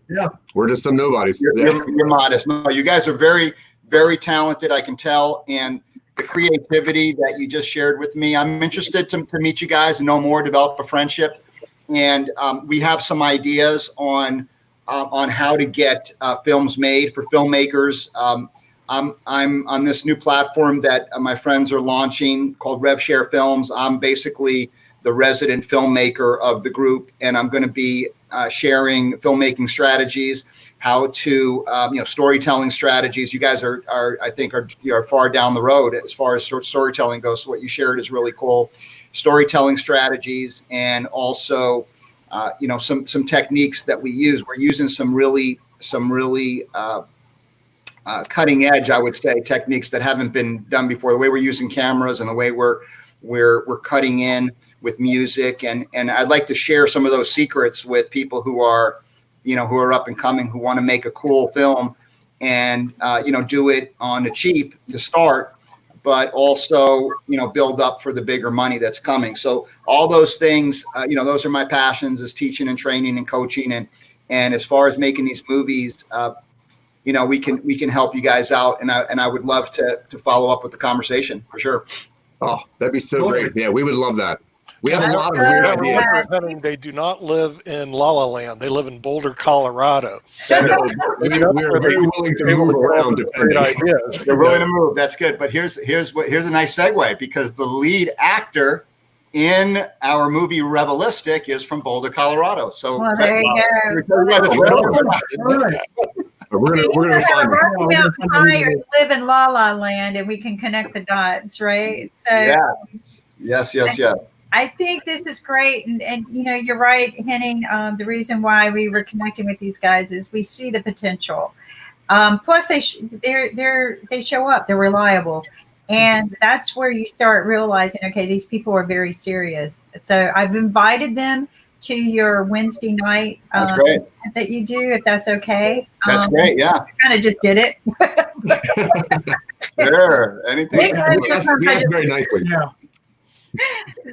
Yeah, we're just some nobodies. You're modest. No, you guys are very, very talented. I can tell, and the creativity that you just shared with me. I'm interested to meet you guys and know more, develop a friendship, and we have some ideas on how to get films made for filmmakers. I'm on this new platform that my friends are launching called RevShare Films. I'm basically the resident filmmaker of the group, and I'm going to be sharing filmmaking strategies, how to storytelling strategies. You guys are I think far down the road as far as storytelling goes. So what you shared is really cool. Storytelling strategies, and also some techniques that we use. We're using some really cutting edge, I would say, techniques that haven't been done before. The way we're using cameras and the way we're cutting in with music, and I'd like to share some of those secrets with people who are up and coming, who want to make a cool film and do it on the cheap to start, but also build up for the bigger money that's coming. So all those things, those are my passions, is teaching and training and coaching, and as far as making these movies, we can help you guys out, and I would love to follow up with the conversation for sure. Oh, that'd be so great. Yeah, we would love that. We have a lot of weird ideas. Henning, they do not live in La La Land. They live in Boulder, Colorado. We are very willing to move around. Great ideas. They're willing to move. That's good. But here's a nice segue, because the lead actor in our movie Revelistic is from Boulder, Colorado. So there you go. We're gonna find him. Live in La La Land, and we can connect the dots, right? So yes. I think this is great, and you're right, Henning. The reason why we were connecting with these guys is we see the potential. Plus, they show up. They're reliable. And that's where you start realizing, okay, these people are very serious. So I've invited them to your Wednesday night that you do, if that's okay. That's great, yeah. I kind of just did it. Sure, anything. Very nicely. Yeah.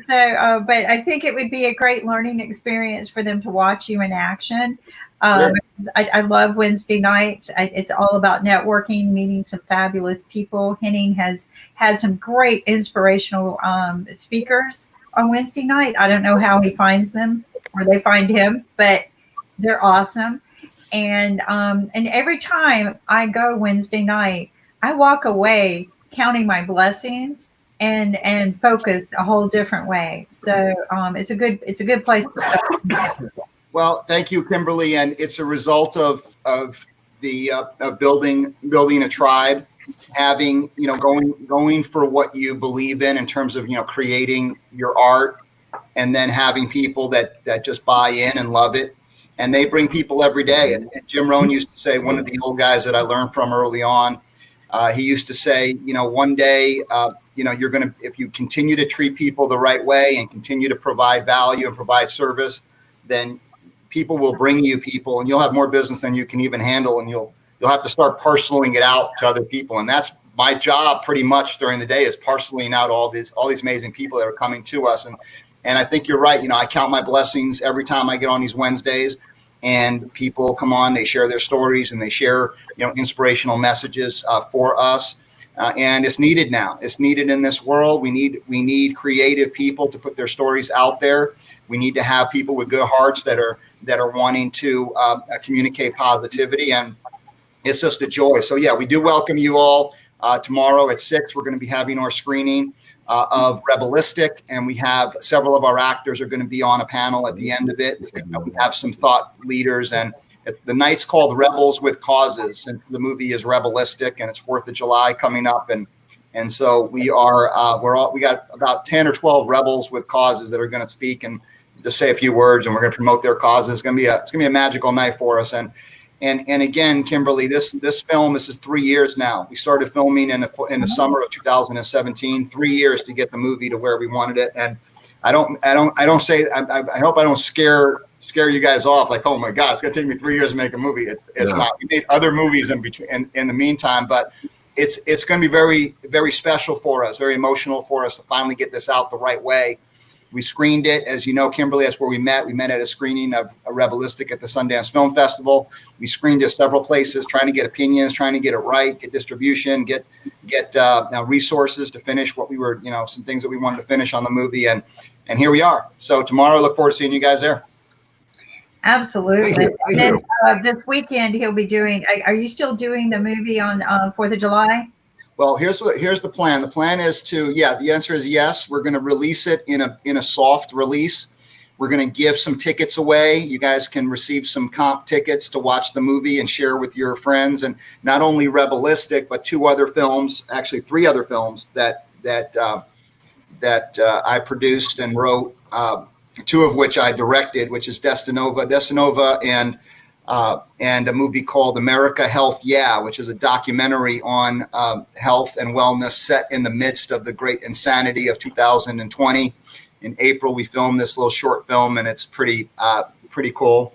So, but I think it would be a great learning experience for them to watch you in action. I love Wednesday nights. It's all about networking, meeting some fabulous people. Henning has had some great inspirational speakers on Wednesday night. I don't know how he finds them or they find him, but they're awesome. And every time I go Wednesday night, I walk away counting my blessings and focused a whole different way. So it's a good place to start. Well, thank you, Kimberly, and it's a result of building a tribe, having going for what you believe in terms of creating your art, and then having people that just buy in and love it, and they bring people every day. And Jim Rohn used to say, one of the old guys that I learned from early on, he used to say, one day, you're gonna, if you continue to treat people the right way and continue to provide value and provide service, then people will bring you people, and you'll have more business than you can even handle, and you'll have to start parceling it out to other people. And that's my job pretty much during the day, is parceling out all these amazing people that are coming to us. And I think you're right. I count my blessings every time I get on these Wednesdays, and people come on, they share their stories, and they share inspirational messages for us. And it's needed now. It's needed in this world. We need creative people to put their stories out there. We need to have people with good hearts that are wanting to communicate positivity, and it's just a joy. So yeah, we do welcome you all. Tomorrow at 6, we're going to be having our screening of Rebelistic, and we have several of our actors are going to be on a panel at the end of it. We have some thought leaders, and the night's called Rebels with Causes, since the movie is Rebelistic and it's 4th of July coming up, and so we got about 10 or 12 rebels with causes that are going to speak and just say a few words, and we're going to promote their causes. It's going to be a magical night for us. And again, Kimberly, this film, this is 3 years now. We started filming in the summer of 2017. 3 years to get the movie to where we wanted it. And I hope I don't scare you guys off. Like, oh my God, it's gonna take me 3 years to make a movie. It's not. We made other movies in between in the meantime, but it's going to be very, very special for us, very emotional for us to finally get this out the right way. We screened it, as you know, Kimberly, that's where we met. We met at a screening of a Rebelistic at the Sundance Film Festival. We screened it several places, trying to get opinions, trying to get it right, get distribution, get resources to finish what we were, some things that we wanted to finish on the movie. And here we are. So tomorrow, I look forward to seeing you guys there. Absolutely. And then this weekend, he'll be doing, are you still doing the movie on 4th of July? Well, here's the plan. The plan is the answer is yes. We're going to release it in a soft release. We're going to give some tickets away. You guys can receive some comp tickets to watch the movie and share with your friends. And not only Rebelistic, but 2 other films, actually 3 other films that I produced and wrote. 2 of which I directed, which is Destinova, and a movie called America Health Yeah, which is a documentary on health and wellness set in the midst of the great insanity of 2020. In April, we filmed this little short film, and it's pretty cool.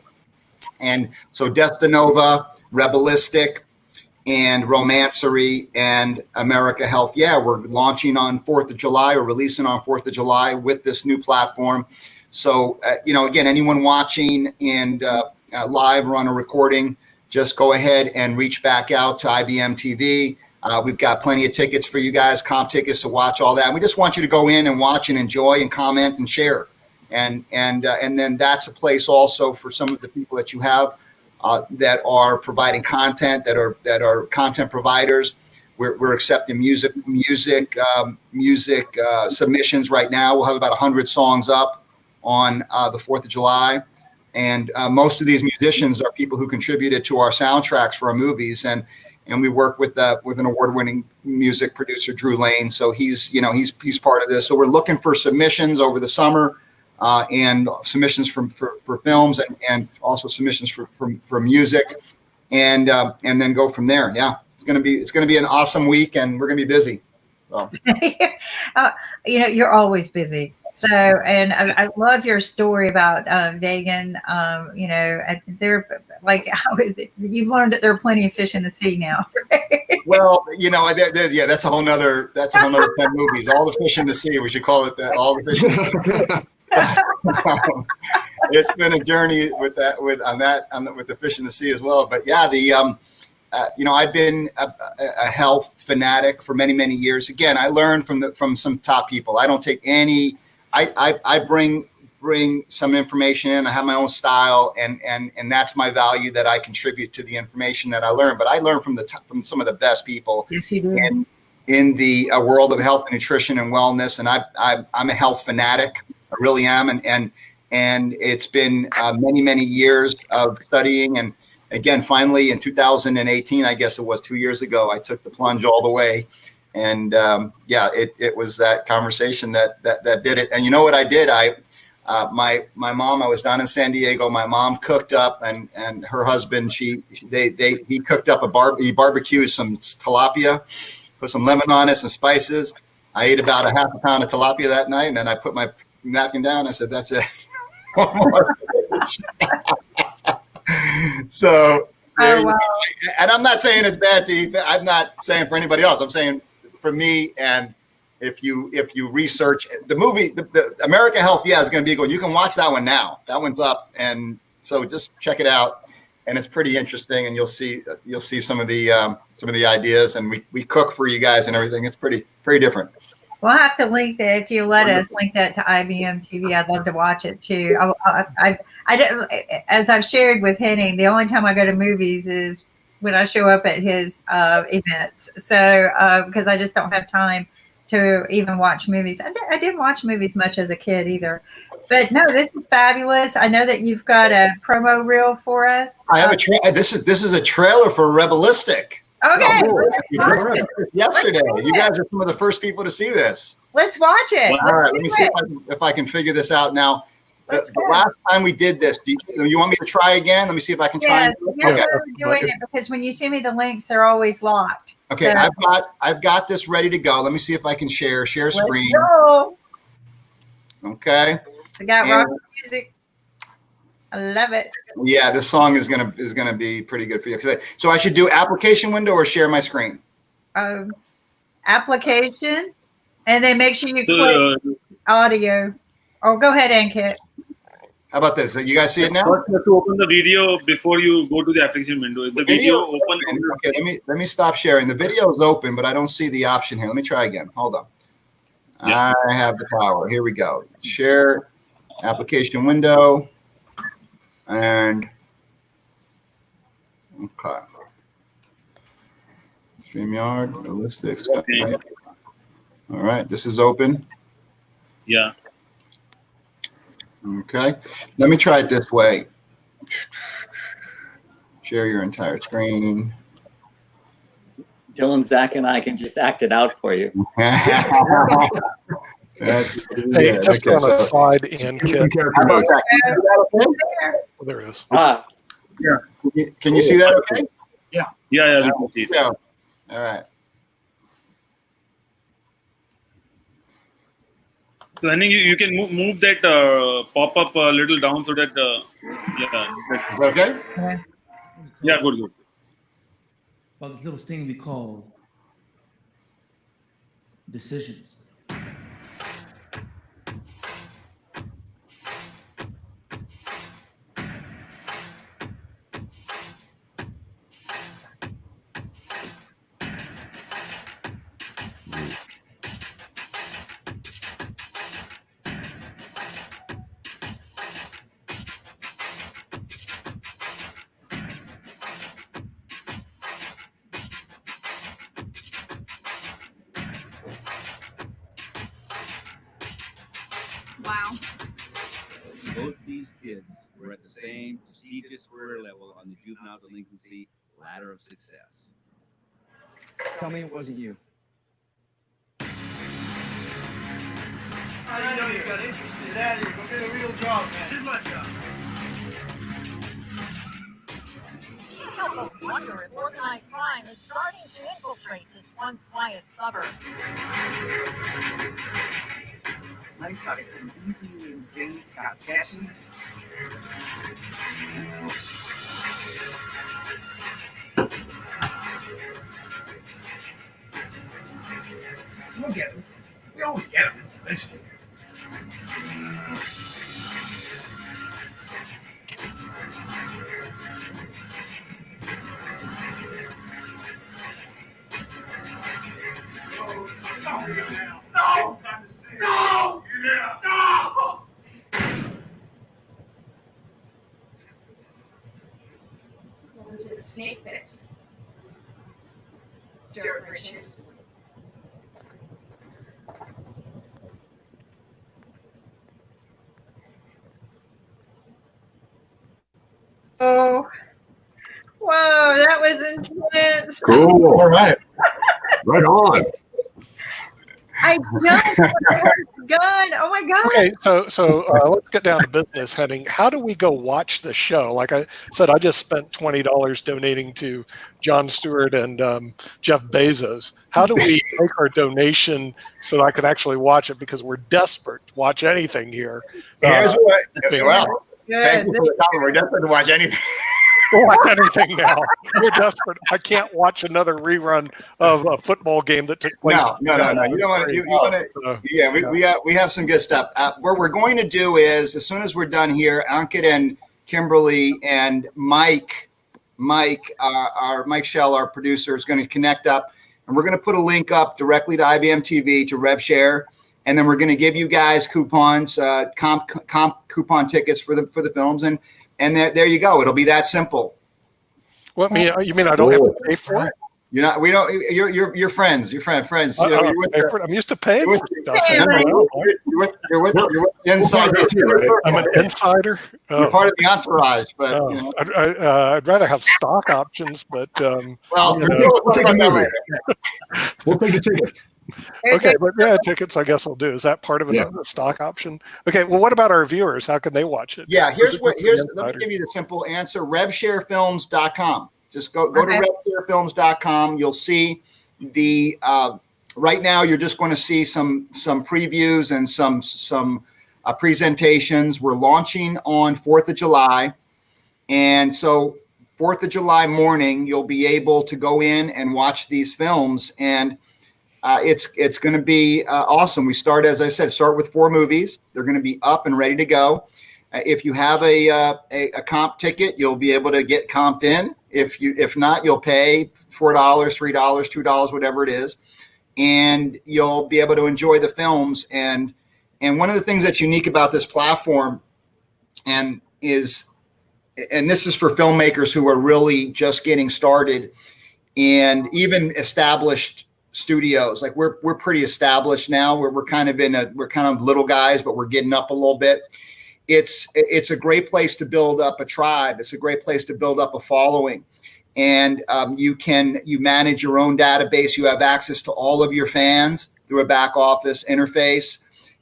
And so Destinova, Rebelistic, and Romancery, and America Health Yeah, we're launching on 4th of July, or releasing on 4th of July with this new platform. So, again, anyone watching and live or on a recording, just go ahead and reach back out to IBM TV. We've got plenty of tickets for you guys, comp tickets to watch all that. And we just want you to go in and watch and enjoy and comment and share. And then that's a place also for some of the people that you have that are providing content, that are content providers. We're accepting music submissions right now. We'll have about 100 songs up on the 4th of July. And most of these musicians are people who contributed to our soundtracks for our movies. And we work with an award-winning music producer, Drew Lane. So he's part of this. So we're looking for submissions over the summer, and submissions for films, and also submissions for music, and then go from there. Yeah, it's gonna be an awesome week, and we're gonna be busy. So. You're always busy. So, and I love your story about vegan. They're like, how is it? You've learned that there are plenty of fish in the sea now. Well, that's a whole nother 10 movies. All the fish in the sea. We should call it that. All the fish in the sea. It's been a journey with the fish in the sea as well. But yeah, I've been a health fanatic for many, many years. Again, I learned from some top people. I don't take any. I bring some information in. I have my own style, and that's my value that I contribute to the information that I learn. But I learn from some of the best people in the world of health and nutrition and wellness. And I'm a health fanatic. I really am. And it's been many, many years of studying. And again, finally in 2018, I guess it was 2 years ago, I took the plunge all the way. And it was that conversation that did it. And you know what I did? My mom, I was down in San Diego. My mom cooked up, and her husband, he cooked up he barbecued some tilapia, put some lemon on it, some spices. I ate about a half a pound of tilapia that night, and then I put my napkin down. I said, "That's it." So, and I'm not saying it's bad to eat. I'm not saying for anybody else. I'm saying for me. And if you research the movie, the America Health Yeah is going to be going. You can watch that one now. That one's up, and so just check it out. And it's pretty interesting, and you'll see some of the ideas, and we cook for you guys and everything. It's pretty different. We'll have to link that, if you let us link that to IBM TV. I'd love to watch it too. As I've shared with Henning, the only time I go to movies is when I show up at his events. So because I just don't have time to even watch movies. I didn't watch movies much as a kid either. But no, this is fabulous. I know that you've got a promo reel for us. I have this is a trailer for Rebelistic. Okay. Yesterday. You guys are some of the first people to see this. Let's watch it. All right, let me see if I can figure this out now. The last time we did this, do you want me to try again? Let me see if I can try. Yes, you're doing it because when you send me the links, they're always locked. Okay, so, I've got this ready to go. Let me see if I can share screen. Go. Okay. I got rock music. I love it. Yeah, this song is gonna be pretty good for you. So I should do application window or share my screen. Application, and then make sure you click audio. Oh, go ahead, Ankit. How about this? You guys see it now? First, you have to open the video before you go to the application window. Is the video open? Okay, let me stop sharing. The video is open, but I don't see the option here. Let me try again. Hold on. Yeah. I have the power. Here we go. Share application window. And okay. StreamYard, Realistics. Okay. All right, this is open. Yeah. Okay, let me try it this way. Share your entire screen. Dylan, Zach, and I can just act it out for you. Hey, just on a side, and Kit. Well, there it is. Yeah. Can you see that? Okay. Yeah. Yeah. We can see it. Yeah. All right. So Henning, you can move that pop up a little down so that yeah. Is that okay? Yeah. Good. About this little thing we call decisions. Wow. Both these kids were at the same prestigious career level on the juvenile delinquency ladder of success. Tell me it wasn't you. How do you know you got interested? Get out of here. Go get a real job, man. This is my job. Can't help but wonder if organized crime is starting to infiltrate this once quiet suburb. Mas sabe, tem cassete. We'll get them. We always get them eventually. No! No! No! Welcome to the snake pit. Dirt Richard. Oh, whoa, that was intense. Cool. All right. Right on. I jumped when I heard the gun. Oh my God. Okay, so let's get down to business, Henning. How do we go watch the show? Like I said, I just spent $20 donating to Jon Stewart and Jeff Bezos. How do we make our donation so that I can actually watch it? Because we're desperate to watch anything here. Here's what. Well, Good. thank you for the comment. We're desperate to watch anything. Watch anything now. We're desperate. I can't watch another rerun of a football game that took place. No. You don't want to. You want to. Yeah, we have some good stuff. What we're going to do is, as soon as we're done here, Ankit and Kimberly and Mike Shell, our producer, is going to connect up, and we're going to put a link up directly to IBM TV to RevShare, and then we're going to give you guys coupons, comp coupon tickets for the films, and there you go. It'll be that simple. What you mean I don't have to pay for it? You're not. We don't. You're friends. You're friends. You know, I'm used to paying for stuff. You're with the insider. I'm an insider. You're part of the entourage, but you know. I'd rather have stock options, but well, we'll take a movie. We'll take the tickets. Okay, but yeah, tickets I guess will do. Is that part of a stock option? Okay, well, what about our viewers? How can they watch it? Yeah, here's let me give you the simple answer: RevShareFilms.com. Just go to RevShareFilms.com. You'll see the right now. You're just going to see some previews and some presentations. We're launching on 4th of July, and so 4th of July morning, you'll be able to go in and watch these films, and it's going to be awesome. We start, as I said, with 4 movies. They're going to be up and ready to go. If you have a comp ticket, you'll be able to get comped in. If not, you'll pay $4, $3, $2, whatever it is, and you'll be able to enjoy the films. And one of the things that's unique about this platform, and this is for filmmakers who are really just getting started, and even established studios. Like we're pretty established now. We're kind of little guys, but we're getting up a little bit. It's a great place to build up a tribe. It's a great place to build up a following. And you manage your own database. You have access to all of your fans through a back office interface.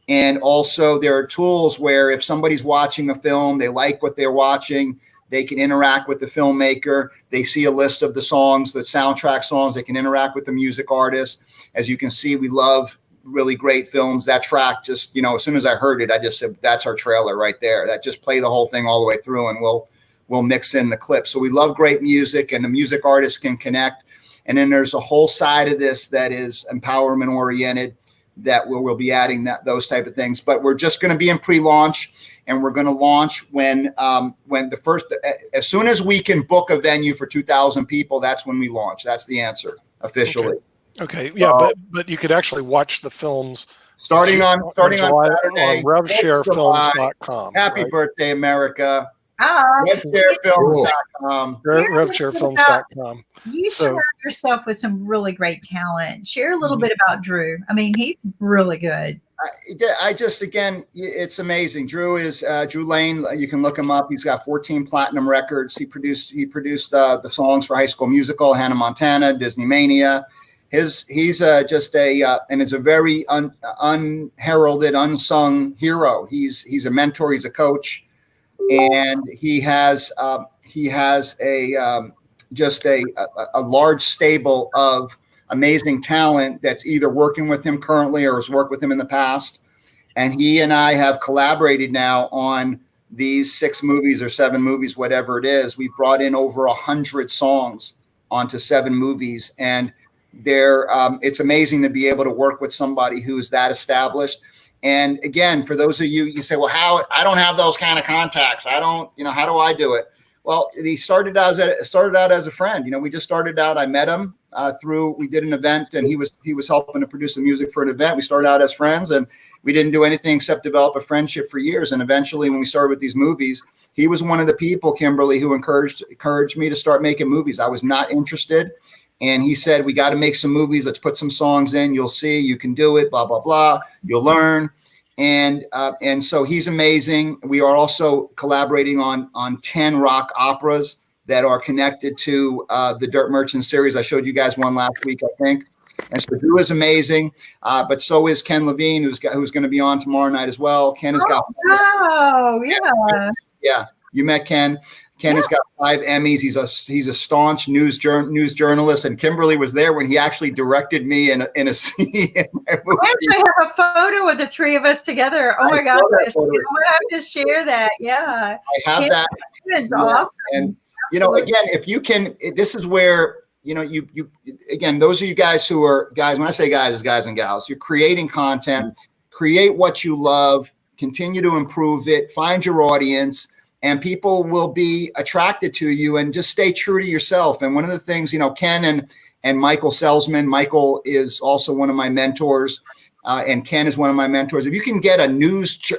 And also there are tools where if somebody's watching a film, they like what they're watching, they can interact with the filmmaker. They see a list of the songs, the soundtrack songs. They can interact with the music artist. As you can see, we love really great films. That track just, as soon as I heard it, I just said, that's our trailer right there. That just play the whole thing all the way through, and we'll mix in the clips. So we love great music, and the music artists can connect. And then there's a whole side of this that is empowerment oriented that we'll be adding those type of things. But we're just going to be in pre-launch, and we're going to launch when as soon as we can book a venue for 2,000 people, that's when we launch. That's the answer officially. Okay. Yeah, but you could actually watch the films starting on Saturday on RevShareFilms.com. Happy birthday, America! Oh, RevShareFilms.com. RevShareFilms.com. You surround yourself with some really great talent. Share a little bit about Drew. I mean, he's really good. It's amazing. Drew Lane. You can look him up. He's got 14 platinum records. He produced the songs for High School Musical, Hannah Montana, Disney Mania. He's just and is a very unheralded, unsung hero. He's a mentor. He's a coach, and he has a large stable of amazing talent that's either working with him currently or has worked with him in the past. And he and I have collaborated now on these 6 movies or 7 movies, whatever it is. We've brought in over 100 songs onto 7 movies, and it's amazing to be able to work with somebody who's that established. And again, for those of you say, well, I don't have those kind of contacts. I don't, how do I do it? Well, he started out as a friend. We just started out. I met him we did an event, and he was helping to produce the music for an event. We started out as friends, and we didn't do anything except develop a friendship for years. And eventually, when we started with these movies, he was one of the people, Kimberly, who encouraged me to start making movies. I was not interested. And he said, we got to make some movies. Let's put some songs in. You'll see, you can do it, blah, blah, blah. You'll learn. And so he's amazing. We are also collaborating on 10 rock operas that are connected to the Dirt Merchant series. I showed you guys one last week, I think. And so Drew is amazing, but so is Ken Levine, who's going to be on tomorrow night as well. Ken has got. Oh, yeah. Yeah, you met Ken. Ken has got 5 Emmys. He's a staunch news journalist, and Kimberly was there when he actually directed me in a scene. In my movie. I actually have a photo of the 3 of us together. Oh my gosh! I'm gonna have to share that. Yeah, I have that. It's awesome. And again, if you can, this is where you again, those of you guys who are guys. When I say guys, it's guys and gals. You're creating content. Create what you love. Continue to improve it. Find your audience. And people will be attracted to you, and just stay true to yourself. And one of the things, Ken and Michael Selzman, Michael is also one of my mentors, and Ken is one of my mentors. If you can get a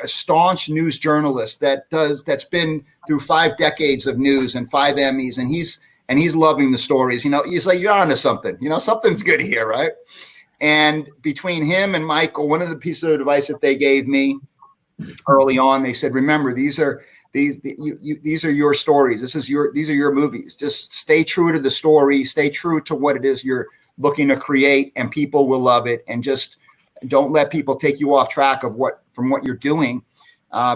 staunch news journalist that's been through 5 decades of news and 5 Emmys, and and he's loving the stories. He's like, you're onto something. Something's good here, right? And between him and Michael, one of the pieces of advice that they gave me early on, they said, remember, these are your stories. These are your movies. Just stay true to the story. Stay true to what it is you're looking to create, and people will love it. And just don't let people take you off track from what you're doing,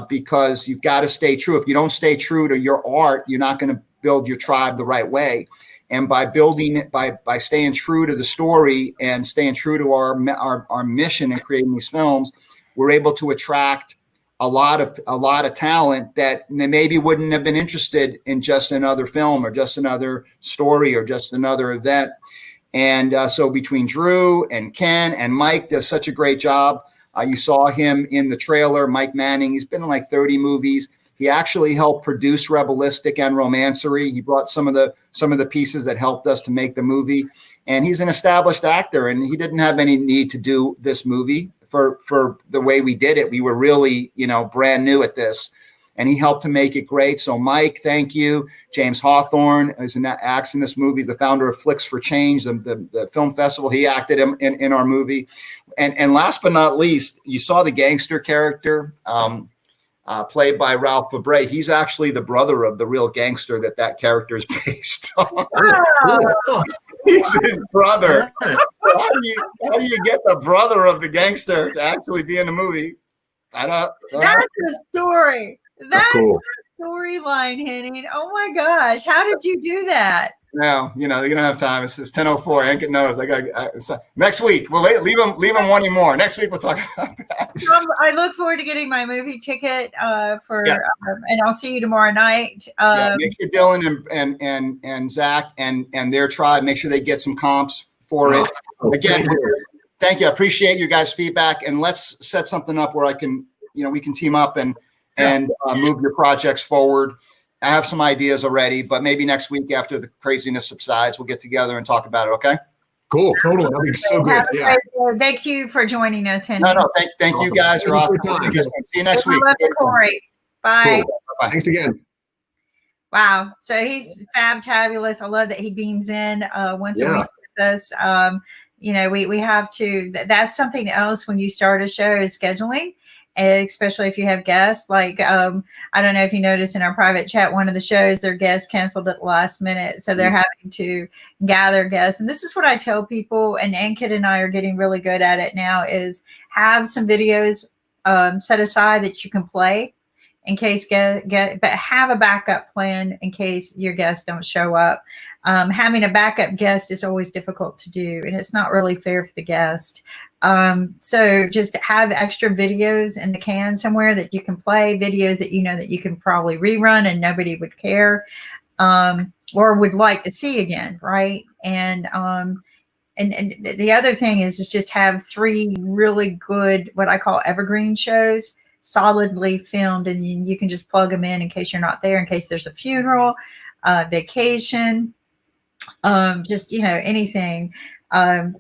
because you've got to stay true. If you don't stay true to your art, you're not going to build your tribe the right way. And by building it, by staying true to the story and staying true to our mission in creating these films, we're able to attract a lot of talent that they maybe wouldn't have been interested in just another film or just another story or just another event. And so between Drew and Ken and Mike does such a great job. You saw him in the trailer, Mike Manning. He's been in like 30 movies. He actually helped produce Rebelistic and Romancery. He brought some of the pieces that helped us to make the movie. And he's an established actor, and he didn't have any need to do this movie for the way we did it. We were really, brand new at this, and he helped to make it great. So Mike, thank you. James Hawthorne acts in this movie. He's the founder of Flicks for Change, the film festival. He acted in our movie. And last but not least, you saw the gangster character, played by Ralph Fabre. He's actually the brother of the real gangster that character is based on. Oh. He's his brother. How do you get the brother of the gangster to actually be in the movie? That's a story. That's cool. A storyline, Henning. Oh my gosh, how did you do that? No, you don't have time. It's 10:04. Ankit knows. Next week. We'll leave him wanting more. Next week we'll talk about that. I look forward to getting my movie ticket and I'll see you tomorrow night. Make sure Dylan and Zack and their tribe, make sure they get some comps for it. Again, thank you. I appreciate your guys' feedback, and let's set something up where we can team up and move your projects forward. I have some ideas already, but maybe next week after the craziness subsides, we'll get together and talk about it. Okay. Cool. Totally. That'll be so good. Yeah. Thank you for joining us, Henning. No. Thank you guys. You're awesome. See you next week. Bye. Cool. Bye. Thanks again. Wow. So he's fabulous. I love that he beams in once a week with us. We have to. That's something else when you start a show is scheduling. Especially if you have guests, I don't know if you noticed in our private chat, one of the shows, their guests canceled at the last minute. So they're having to gather guests. And this is what I tell people, and Ankit and I are getting really good at it now, is have some videos set aside that you can play in case but have a backup plan in case your guests don't show up. Having a backup guest is always difficult to do, and it's not really fair for the guest. So just have extra videos in the can somewhere that you can play, videos that that you can probably rerun and nobody would care, or would like to see again, right? And the other thing is just have 3 really good, what I call evergreen shows, solidly filmed, and you can just plug them in case you're not there, in case there's a funeral, vacation, just anything. And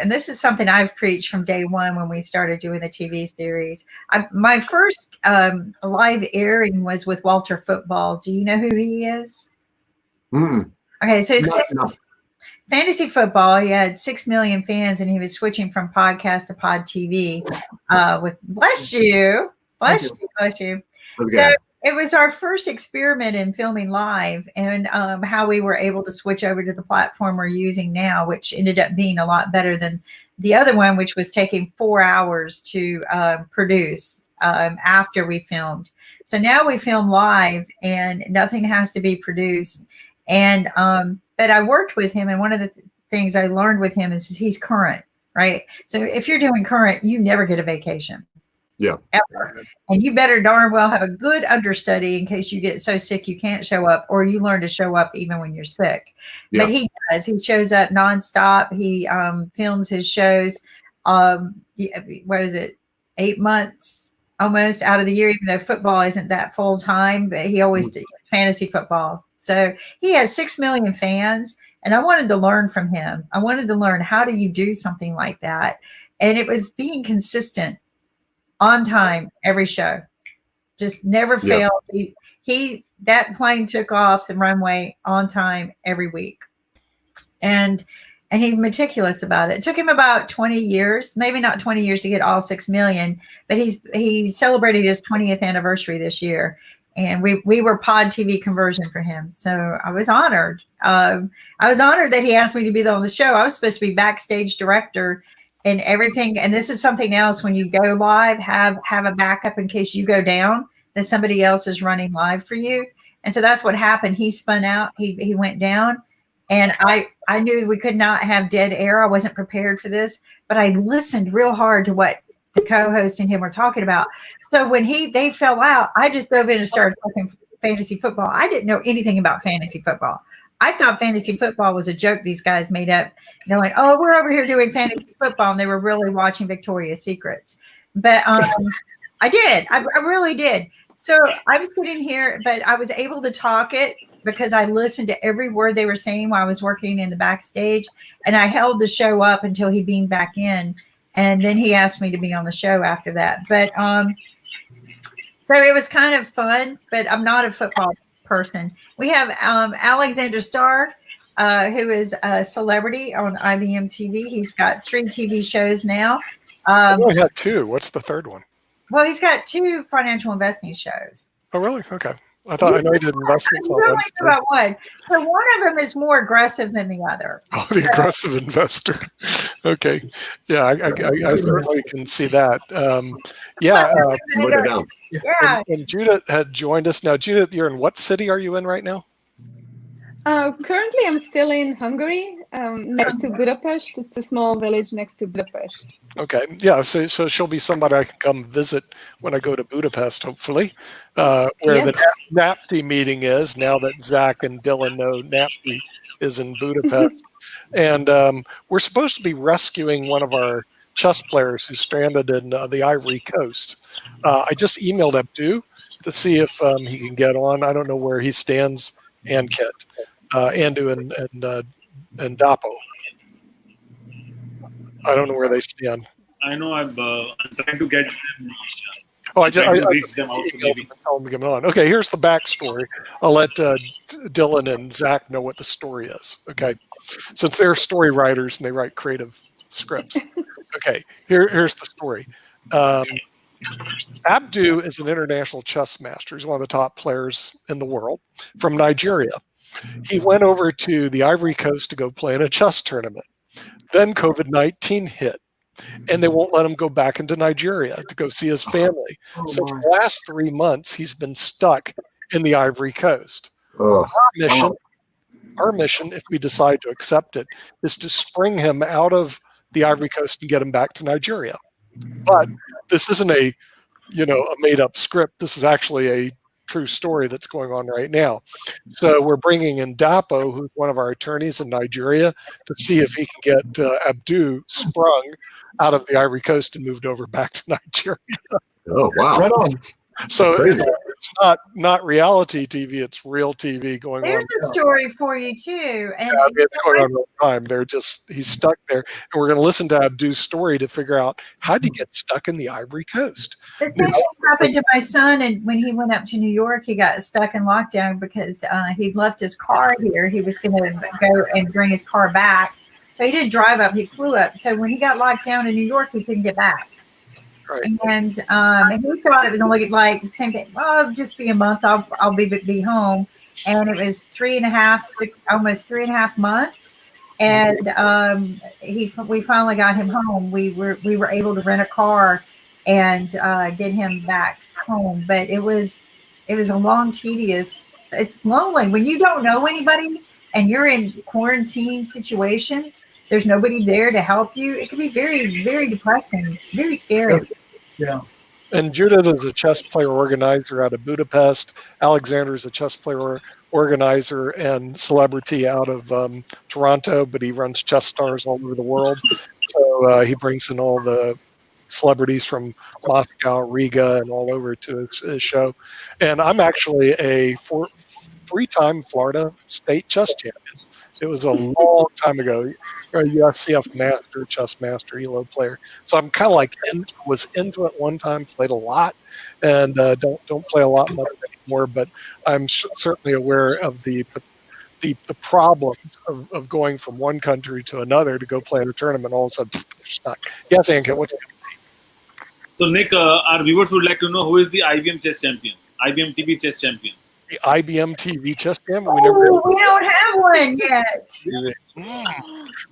this is something I've preached from day one when we started doing the TV series. My first live airing was with Walter Football. Do you know who he is? Okay, so it's fantasy football. He had 6 million fans, and he was switching from podcast to pod TV. Bless you. So it was our first experiment in filming live, and how we were able to switch over to the platform we're using now, which ended up being a lot better than the other one, which was taking 4 hours to produce after we filmed. So now we film live, and nothing has to be produced. And but I worked with him, and one of the things I learned with him is he's current, right? So if you're doing current, you never get a vacation. Yeah. Ever. And you better darn well have a good understudy in case you get so sick you can't show up, or you learn to show up even when you're sick. Yeah. But he does. He shows up nonstop. He films his shows. What is it? 8 months almost out of the year, even though football isn't that full time, but he always does fantasy football. So he has 6 million fans, and I wanted to learn from him. I wanted to learn, how do you do something like that? And it was being consistent on time, every show, just never failed. He that plane took off the runway on time every week. And he's meticulous about it. It took him about 20 years, maybe not 20 years to get all 6 million, but he celebrated his 20th anniversary this year. And we were pod TV conversion for him. So I was honored. I was honored that he asked me to be on the show. I was supposed to be backstage director and everything. And this is something else. When you go live, have a backup in case you go down, that somebody else is running live for you. And so that's what happened. He spun out. He went down. And I knew we could not have dead air. I wasn't prepared for this, but I listened real hard to what the co-host and him were talking about. So when they fell out, I just dove in and started talking fantasy football. I didn't know anything about fantasy football. I thought fantasy football was a joke these guys made up. You know, like, oh, we're over here doing fantasy football, and they were really watching Victoria's Secrets. But I did. I really did. So I was sitting here, but I was able to talk it because I listened to every word they were saying while I was working in the backstage, and I held the show up until he beamed back in. And then he asked me to be on the show after that. But so it was kind of fun, but I'm not a football person. We have Alexander Starr, who is a celebrity on IBM TV. He's got 3 TV shows now. I only had 2. What's the third one? Well, he's got 2 financial investing shows. Oh, really? Okay. I know he did investments. You only know about one. So one of them is more aggressive than the other. Oh, the aggressive investor. Okay. Yeah, I certainly can see that. Yeah. Yeah. And Judith had joined us. Now, Judith, you're in what city are you in right now? Currently, I'm still in Hungary, next to Budapest. It's a small village next to Budapest. Okay. Yeah. So she'll be somebody I can come visit when I go to Budapest, hopefully, where the NAPTI meeting is, now that Zack and Dylan know NAPTI is in Budapest. And we're supposed to be rescuing one of our chess players who's stranded in the Ivory Coast. I just emailed Abdu to see if he can get on. I don't know where he stands, and Kit, Andu and Dapo. I don't know where they stand. I know I'm trying to get them. Oh, I reach them also maybe. Tell them to come on. Okay, here's the backstory. I'll let Dylan and Zack know what the story is. Okay, since they're story writers and they write creative scripts. Okay, here's the story. Abdu is an international chess master. He's one of the top players in the world from Nigeria. He went over to the Ivory Coast to go play in a chess tournament. Then COVID-19 hit, and they won't let him go back into Nigeria to go see his family. So for the last 3 months, he's been stuck in the Ivory Coast. Our mission, if we decide to accept it, is to spring him out of the Ivory Coast and get him back to Nigeria. But this isn't a made-up script. This is actually a true story that's going on right now. So we're bringing in Dapo, who's one of our attorneys in Nigeria, to see if he can get Abdu sprung out of the Ivory Coast and moved over back to Nigeria. Oh, wow. Right on. So it's not reality TV, it's real TV going on. There's a story for you too. And it's going on all the time. He's stuck there. And we're going to listen to Abdu's story to figure out how did he get stuck in the Ivory Coast. The same thing happened to my son, and when he went up to New York, he got stuck in lockdown because he'd left his car here. He was going to go and bring his car back. So he didn't drive up, he flew up. So when he got locked down in New York, he couldn't get back. Right. And he thought it was only like the same thing. Well, it'll just be a month. I'll be home. And it was almost 3.5 months. And we finally got him home. We were able to rent a car and get him back home. But it was a long, tedious. It's lonely when you don't know anybody and you're in quarantine situations. There's nobody there to help you. It can be very, very depressing, very scary. Yeah. And Judith is a chess player organizer out of Budapest. Alexander is a chess player organizer and celebrity out of Toronto, but he runs chess stars all over the world. So he brings in all the celebrities from Moscow, Riga, and all over to his show. And I'm actually a 3-time Florida state chess champion. It was a long time ago. A USCF master, chess master, ELO player. So I'm kind of like was into it one time, played a lot, and don't play a lot more more, but I'm certainly aware of the problems of going from one country to another to go play in a tournament. All of a sudden, there's not. Yes, Ankit, what's So, Nick, our viewers would like to know who is the IBM chess champion, IBM TV chess champion. the IBM TV chess champion? We don't have one yet.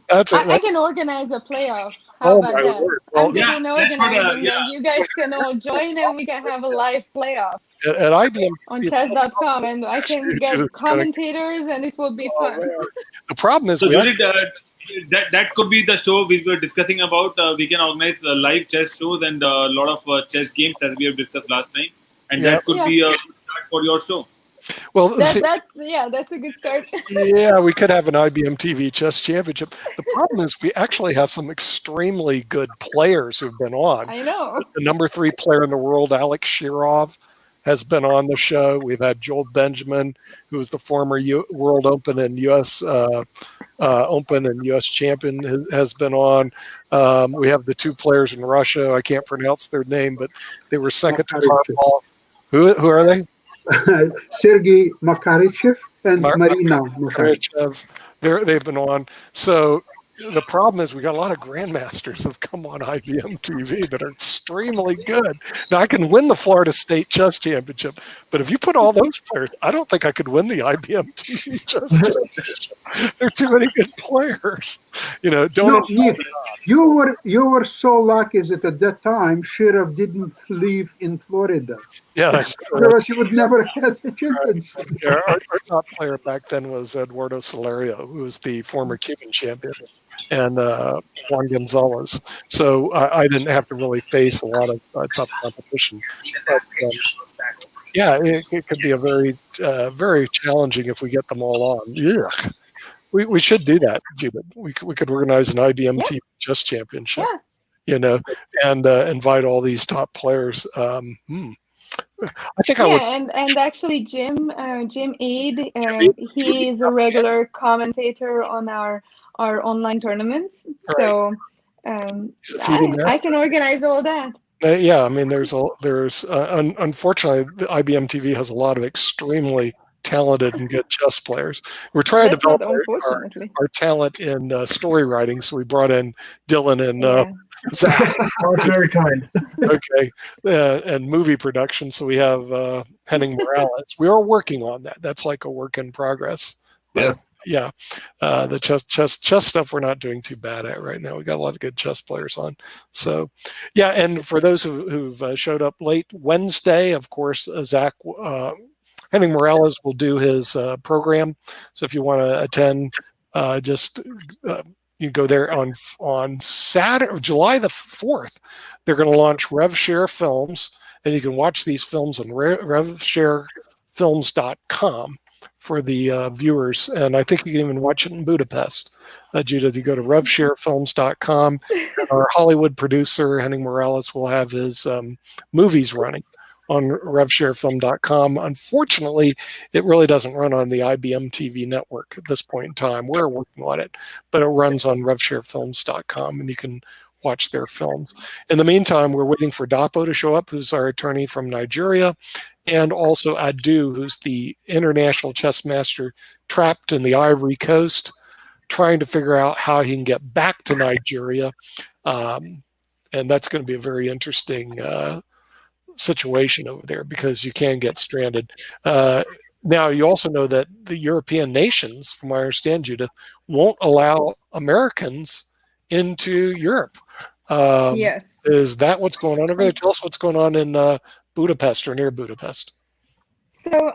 I can organize a playoff. How Oh about my that? word. I'm Well, good Yeah, in that's what, organizing, yeah. and you guys can all join, and we can have a live playoff at IBM on TV, chess.com, and I can Judith, get it's gonna- commentators, and it will be fun. the problem is So, we Judith, that could be the show we were discussing about. We can organize live chess shows and a lot of chess games as we have discussed last time, and Yeah. that could Yeah. be a good start for your show. well, see, That's a good start. yeah, we could have an IBM TV chess championship. The problem is we actually have some extremely good players who've been on. I know. The number 3 player in the world, Alex Shirov, has been on the show. We've had Joel Benjamin, who was the former World Open and U.S. Open and U.S. champion, has been on. We have the 2 players in Russia. I can't pronounce their name, but they were second to Karpov. Who are they? Sergei Makarichev and Marina Makarichev. They've been on. So the problem is we got a lot of grandmasters who've come on IBM TV that are extremely good. Now I can win the Florida State Chess Championship, but if you put all those players, I don't think I could win the IBM TV Chess Championship. There are too many good players. Don't. Nick, you were so lucky that at that time Shirov didn't live in Florida. Yeah, otherwise you would never have the championship. Yeah, our top player back then was Eduardo Solario, who was the former Cuban champion, and Juan Gonzalez. So I didn't have to really face a lot of tough competition. But, yeah, it could be a very, very challenging if we get them all on. Yeah, we should do that, Judith. We could organize an IBM TV Chess Championship. Yeah. And invite all these top players. I think I would. And actually Jim Eade, he is a regular commentator on our online tournaments. Right. So I can organize all that. Yeah, I mean, there's unfortunately the IBM TV has a lot of extremely talented and good chess players. We're trying to develop our talent in story writing, so we brought in Dylan and Zack. Very kind. Okay, and movie production. So we have Henning Morales. We are working on that. That's like a work in progress. But, yeah. The chess stuff we're not doing too bad at right now. We got a lot of good chess players on. So, yeah. And for those who've showed up late, Wednesday, of course, Zack. Henning Morales will do his program. So if you want to attend, you go there on Saturday, July the 4th. They're going to launch RevShare Films, and you can watch these films on RevShareFilms.com for the viewers. And I think you can even watch it in Budapest. Judith, you go to RevShareFilms.com. Our Hollywood producer, Henning Morales, will have his movies running on RevShareFilm.com. Unfortunately, it really doesn't run on the IBM TV network at this point in time. We're working on it, but it runs on RevShareFilms.com, and you can watch their films. In the meantime, we're waiting for Dapo to show up, who's our attorney from Nigeria, and also Adu, who's the international chess master trapped in the Ivory Coast, trying to figure out how he can get back to Nigeria. And that's going to be a very interesting situation over there, because you can get stranded. Now, you also know that the European nations, from what I understand, Judith, won't allow Americans into Europe. Yes. Is that what's going on over there? Tell us what's going on in Budapest or near Budapest. So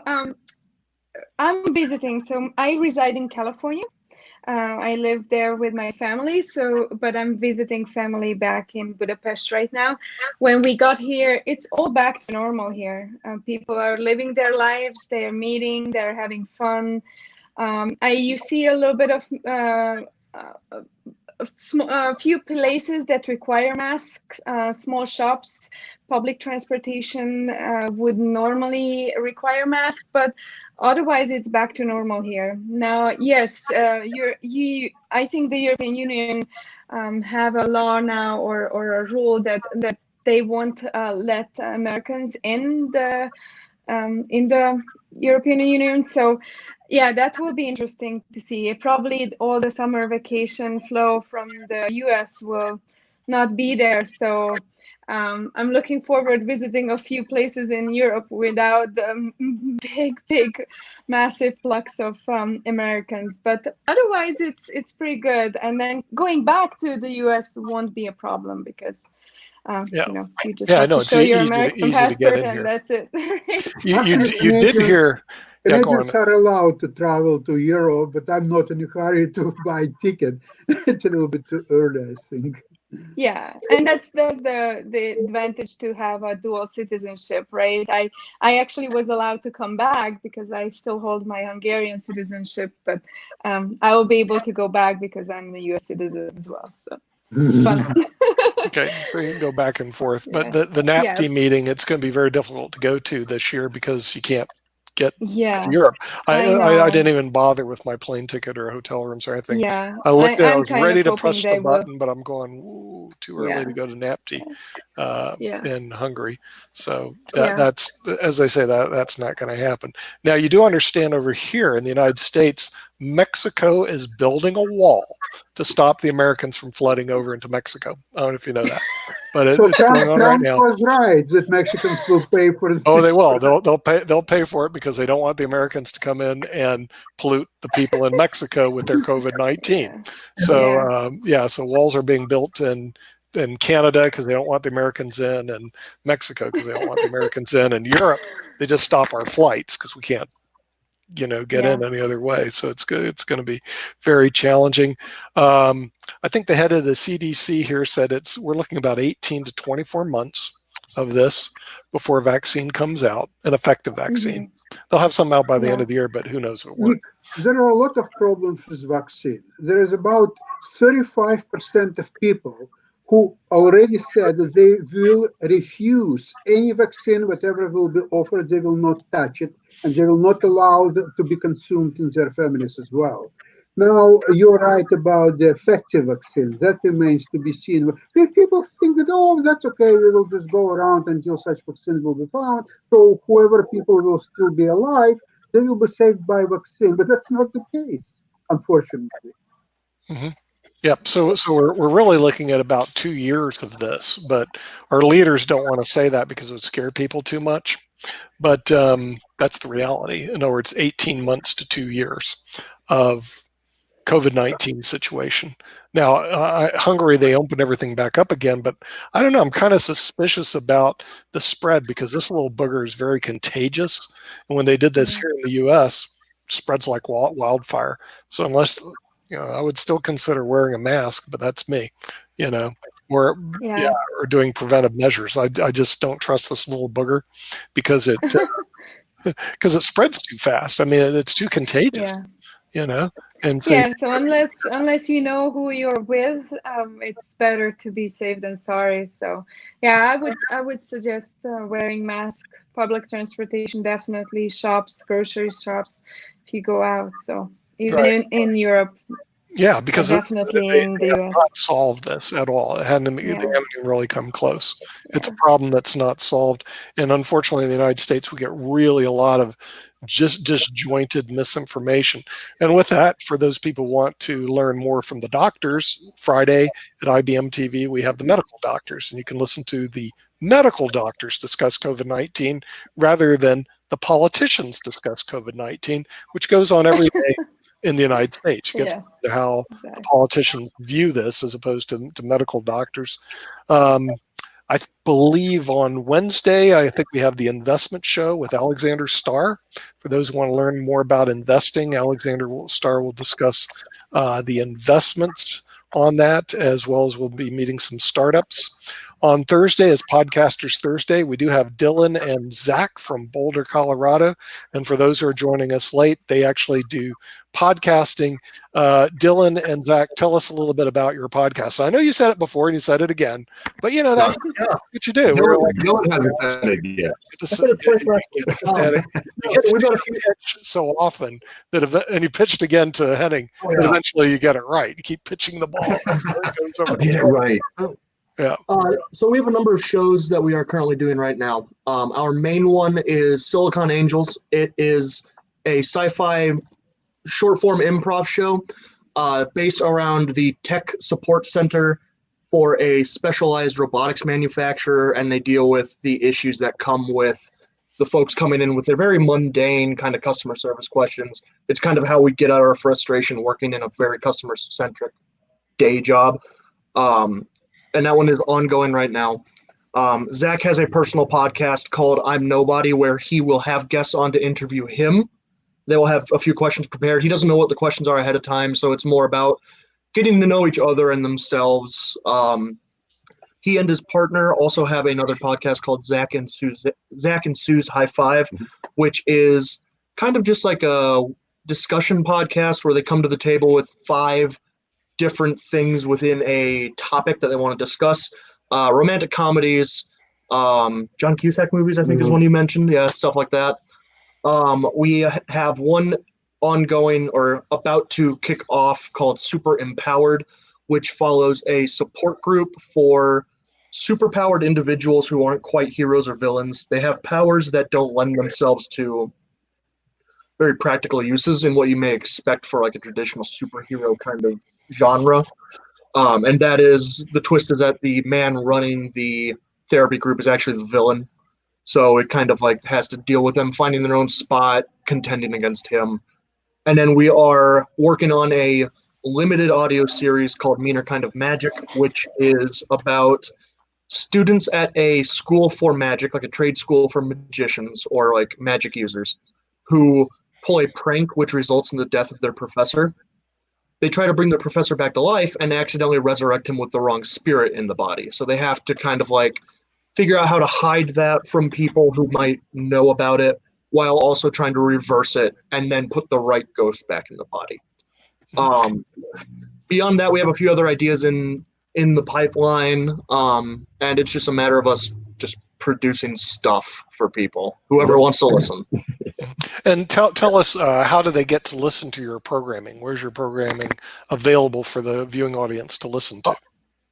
I'm visiting. So I reside in California. I live there with my family, but I'm visiting family back in Budapest right now. When we got here, it's all back to normal here. People are living their lives, they're meeting, they're having fun. You see a little bit of a few places that require masks, small shops, public transportation would normally require masks, but otherwise it's back to normal here. Now, yes, I think the European Union have a law now or a rule that they won't let Americans in the in the European Union. So yeah, that will be interesting to see. Probably all the summer vacation flow from the US will not be there. So I'm looking forward visiting a few places in Europe without the big, massive flux of Americans. But otherwise, it's pretty good. And then going back to the US won't be a problem because you just have to show your American passport and that's it. You did hear. Yeah, go Canadians on. are allowed to travel to Europe, but I'm not in a hurry to buy a ticket. It's a little bit too early, I think. Yeah, and that's the advantage to have a dual citizenship, right? I actually was allowed to come back because I still hold my Hungarian citizenship, but I will be able to go back because I'm a US citizen as well. So fun. Okay, so you can go back and forth. But the NAPTI meeting, it's going to be very difficult to go to this year because you can't get to Europe. I didn't even bother with my plane ticket or hotel rooms or anything. Yeah, I looked at it, I was kind ready of to hoping push they the will. button, but I'm going, ooh, too early to go to NAPTI in Hungary. So that's, as I say, that's not going to happen. Now, you do understand over here in the United States, Mexico is building a wall to stop the Americans from flooding over into Mexico. I don't know if you know that, but it's going on right now. was right that Mexicans will pay for it. Oh, they will. They'll pay for it because they don't want the Americans to come in and pollute the people in Mexico with their COVID-19. So so walls are being built in Canada because they don't want the Americans in, and Mexico because they don't want the Americans in, and Europe they just stop our flights because we can't get in any other way. So it's good. It's going to be very challenging. I think the head of the CDC here said we're looking about 18 to 24 months of this before a vaccine comes out, an effective vaccine. They'll have some out by the end of the year, but who knows if it works. There are a lot of problems with vaccine. There is about 35% of people who already said that they will refuse any vaccine, whatever will be offered, they will not touch it, and they will not allow it to be consumed in their families as well. Now, you're right about the effective vaccine. That remains to be seen. If people think that, oh, that's okay, we will just go around until such vaccine will be found, so whoever people will still be alive, they will be saved by vaccine. But that's not the case, unfortunately. Yep. So we're really looking at about 2 years of this, but our leaders don't want to say that because it would scare people too much. But that's the reality. In other words, 18 months to 2 years of COVID-19 situation. Now, Hungary, they opened everything back up again, but I don't know. I'm kind of suspicious about the spread because this little booger is very contagious. And when they did this here in the U.S., it spreads like wildfire. So unless I would still consider wearing a mask, but that's me, or doing preventive measures. I just don't trust this little booger because it spreads too fast. I mean, it's too contagious, And so, so unless you know who you're with, it's better to be safe than sorry. So I would suggest wearing mask, public transportation, definitely, shops, grocery shops, if you go out. So even in Europe. Yeah, because definitely in the US. Not solved this at all. They haven't really come close. It's a problem that's not solved, and unfortunately, in the United States, we get really a lot of disjointed misinformation. And with that, for those people who want to learn more from the doctors, Friday at IBM TV, we have the medical doctors, and you can listen to the medical doctors discuss COVID-19 rather than the politicians discuss COVID-19, which goes on every day. In the United States, you get to how the politicians view this as opposed to medical doctors. I believe on Wednesday, I think we have the investment show with Alexander Starr. For those who want to learn more about investing, Alexander Starr will discuss the investments on that, as well as we'll be meeting some startups. On Thursday is Podcasters Thursday. We do have Dylan and Zack from Boulder, Colorado. And for those who are joining us late, they actually do podcasting. Dylan and Zack, tell us a little bit about your podcast. So I know you said it before and you said it again, but that's what you do. Dylan hasn't said it yet. You pitch so often and you pitched again to Henning, that eventually you get it right. You keep pitching the ball. Get it right. Yeah. So we have a number of shows that we are currently doing right now. Our main one is Silicon Angels. It is a sci-fi short-form improv show based around the tech support center for a specialized robotics manufacturer, and they deal with the issues that come with the folks coming in with their very mundane kind of customer service questions. It's kind of how we get out our frustration working in a very customer-centric day job. And that one is ongoing right now. Zack has a personal podcast called I'm Nobody, where he will have guests on to interview him. They will have a few questions prepared. He doesn't know what the questions are ahead of time, so it's more about getting to know each other and themselves. He and his partner also have another podcast called Zack and Sue's High Five, which is kind of just like a discussion podcast where they come to the table with 5 different things within a topic that they want to discuss. Romantic comedies, John Cusack movies, I think is one you mentioned. Yeah, stuff like that. We have one ongoing or about to kick off called Super Empowered, which follows a support group for superpowered individuals who aren't quite heroes or villains. They have powers that don't lend themselves to very practical uses in what you may expect for like a traditional superhero kind of genre. And that is, the twist is that the man running the therapy group is actually the villain. So it kind of like has to deal with them finding their own spot, contending against him. And then we are working on a limited audio series called Meaner Kind of Magic, which is about students at a school for magic, like a trade school for magicians or like magic users, who pull a prank which results in the death of their professor. They try to bring the professor back to life and accidentally resurrect him with the wrong spirit in the body. So they have to kind of like figure out how to hide that from people who might know about it, while also trying to reverse it and then put the right ghost back in the body. Beyond that, we have a few other ideas in the pipeline, and it's just a matter of us just producing stuff for people, whoever wants to listen. And tell us, how do they get to listen to your programming? Where's your programming available for the viewing audience to listen to?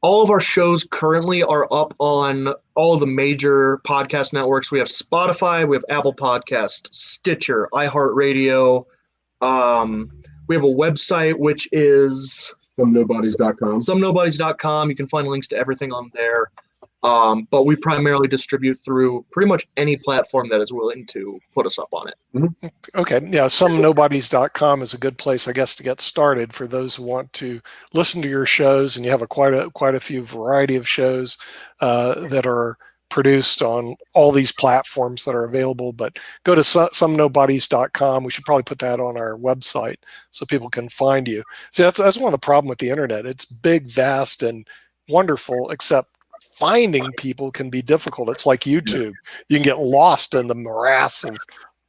All of our shows currently are up on all of the major podcast networks. We have Spotify, we have Apple Podcast, Stitcher, iHeartRadio. We have a website, which is somenobodies.com. Somenobodies.com. You can find links to everything on there. But we primarily distribute through pretty much any platform that is willing to put us up on it. Okay, yeah, somenobodies.com is a good place, I guess, to get started for those who want to listen to your shows, and you have quite a few variety of shows that are produced on all these platforms that are available. But go to somenobodies.com. We should probably put that on our website so people can find you. See, that's one of the problems with the internet. It's big, vast, and wonderful, except finding people can be difficult. It's like YouTube. You can get lost in the morass of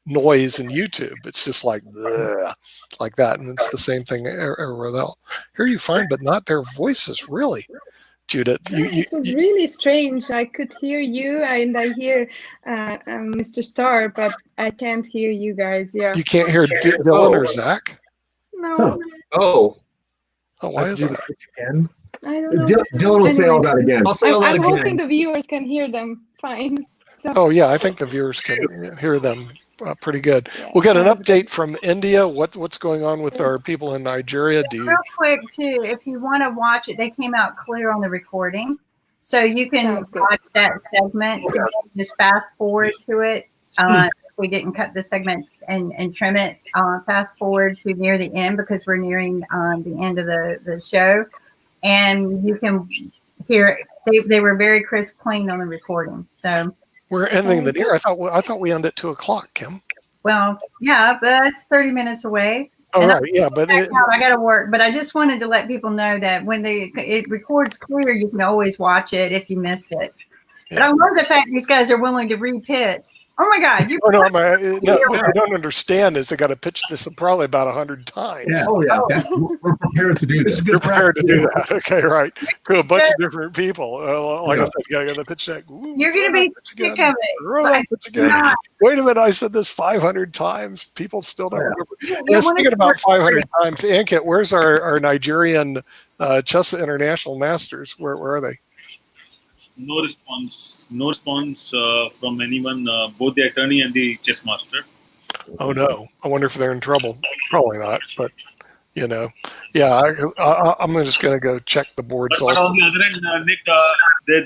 noise in YouTube. It's just like that, and it's the same thing everywhere else. Here you find, but not their voices, really. Judith, it was really strange. I could hear you, and I hear Mr. Starr, but I can't hear you guys. Yeah. You can't hear Dylan or Zach? No. Why is that? I don't know. Dylan will say all that again. I'll say all that I'm again. hoping the viewers can hear them fine. So. Oh yeah, I think the viewers can hear them pretty good. We'll get an update from India. What's going on with our people in Nigeria? Real quick too, if you want to watch it, they came out clear on the recording, so you can watch that segment. Just fast forward to it. If we didn't cut the segment and trim it, fast forward to near the end, because we're nearing the end of the show, and you can hear they were very crisp, clean on the recording. So. We're ending the year. I thought we end at 2:00, Kim. Well, yeah, but that's 30 minutes away. Oh, right, yeah, but I got to work. But I just wanted to let people know that when it records clear, you can always watch it if you missed it. Yeah. But I love the fact these guys are willing to repitch. Oh my God! What you don't understand is they got to pitch this probably about 100 times. Yeah. Oh yeah, we're prepared to do this. You're prepared to do that. Okay, right. To a bunch of different people. Like I said, you got to pitch that. You're going to be sick of it. Wait a minute! I said this 500 times. People still don't remember. Yeah, speaking about 500 times, Ankit, where's our Nigerian chess international masters? Where are they? No response. No response from anyone, both the attorney and the chess master. Oh no! I wonder if they're in trouble. Probably not, but yeah. I'm just going to go check the boards. But on the other end, Nick,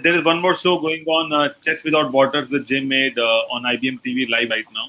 there is one more show going on, Chess Without Borders, with Jim Made on IBM TV live right now.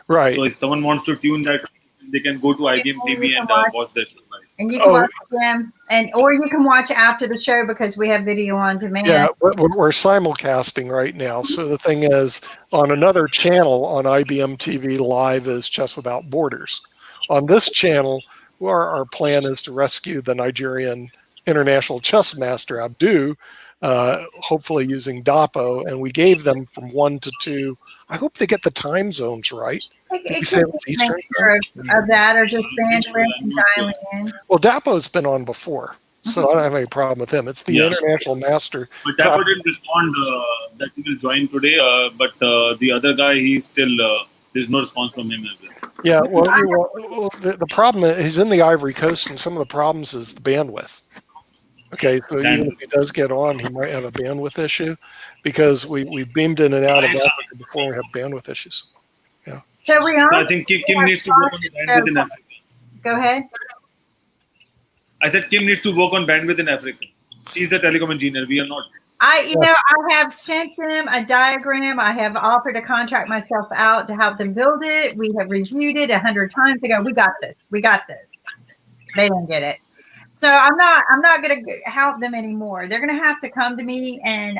Right. So if someone wants to tune that, they can go to IBM TV and watch that show live. And you can watch them, or you can watch after the show because we have video on demand. Yeah, we're simulcasting right now. So the thing is, on another channel on IBM TV Live is Chess Without Borders. On this channel, our plan is to rescue the Nigerian international chess master Abdu, hopefully using Dapo, and we gave them from 1 to 2. I hope they get the time zones right. Did we say it was Eastern? Of that, or just bandwidth and dialing in. Well, Dapo's been on before, so I don't have any problem with him. It's the international master. But Dapo didn't respond that he will join today, but the other guy, he's still, there's no response from him as well. Yeah, well, the problem is he's in the Ivory Coast, and some of the problems is the bandwidth. Okay, so even if he does get on, he might have a bandwidth issue because we beamed in and out of Africa before we have bandwidth issues. Yeah. So we also I think Kim needs to work on bandwidth in Africa. Go ahead. I said Kim needs to work on bandwidth in Africa. She's the telecom engineer. We are not. I have sent them a diagram. I have offered to contract myself out to help them build it. We have reviewed it 100 times. They go, we got this. We got this. They don't get it. So I'm not going to help them anymore. They're going to have to come to me, and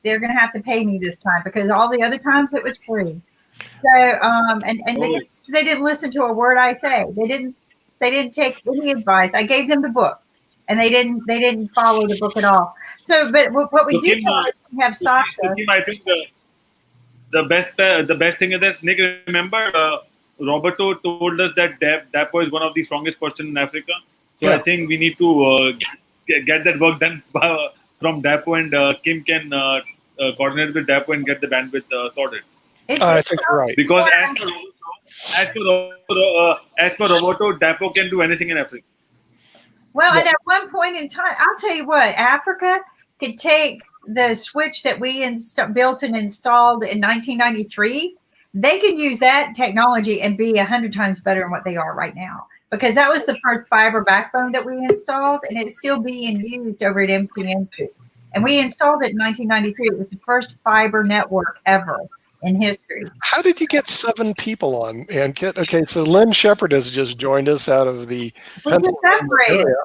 they're going to have to pay me this time because all the other times it was free. So they didn't listen to a word I say. They didn't take any advice. I gave them the book, and they didn't follow the book at all. So, but what we do have Sasha. Kim, I think the best thing is that Nick, remember Roberto told us that Dapo is one of the strongest person in Africa. So I think we need to get that work done from Dapo, and Kim can coordinate with Dapo and get the bandwidth sorted. I think you're right. Because as per Roberto, Dapo can do anything in Africa. Well, and at one point in time, I'll tell you what, Africa could take the switch that we built and installed in 1993. They can use that technology and be 100 times better than what they are right now. Because that was the first fiber backbone that we installed, and it's still being used over at MCNC. And we installed it in 1993. It was the first fiber network ever in history. How did you get 7 people on, Ankit? Okay, so Lynn Shepard has just joined us out of the Pennsylvania area.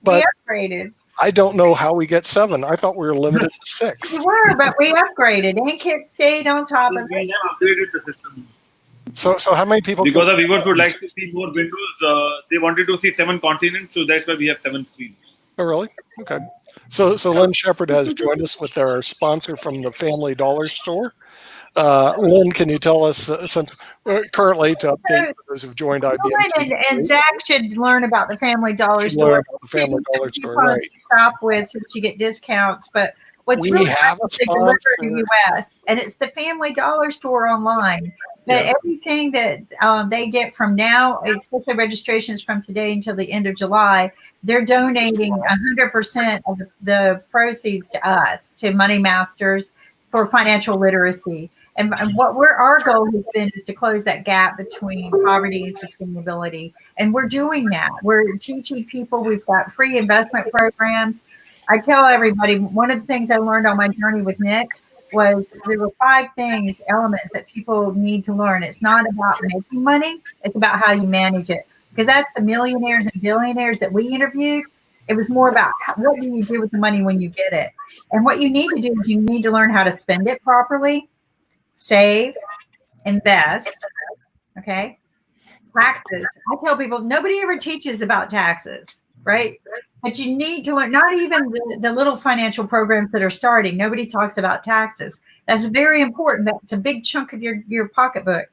We upgraded. I don't know how we get 7. I thought we were limited to 6. We were, but we upgraded. Ankit stayed on top of it. We have upgraded the system. So how many people? Because the viewers would like to see more windows. They wanted to see 7 continents, so that's why we have 7 screens. Oh, really? Okay. So Lynn Shepard has joined us with our sponsor from the Family Dollar Store. Lynn, can you tell us, since currently to update those who've joined IBM? And Zack should learn about the Family Dollar Store. Learn about the Family Dollar Store, right? Shop with so that you get discounts, but what's We really have a nice is they deliver sponsor. in the U.S. and it's the Family Dollar Store online. But everything that they get from now, especially registrations from today until the end of July, they're donating 100% of the proceeds to us, to Money Masters, for financial literacy. And what our goal has been is to close that gap between poverty and sustainability. And we're doing that. We're teaching people. We've got free investment programs. I tell everybody, one of the things I learned on my journey with Nick was there were 5 elements that people need to learn. It's not about making money. It's about how you manage it. Because that's the millionaires and billionaires that we interviewed. It was more about what do you do with the money when you get it? And what you need to do is you need to learn how to spend it properly, save, invest, okay? Taxes. I tell people, nobody ever teaches about taxes, right? But you need to learn, not even the little financial programs that are starting. Nobody talks about taxes. That's very important. That's a big chunk of your pocketbook.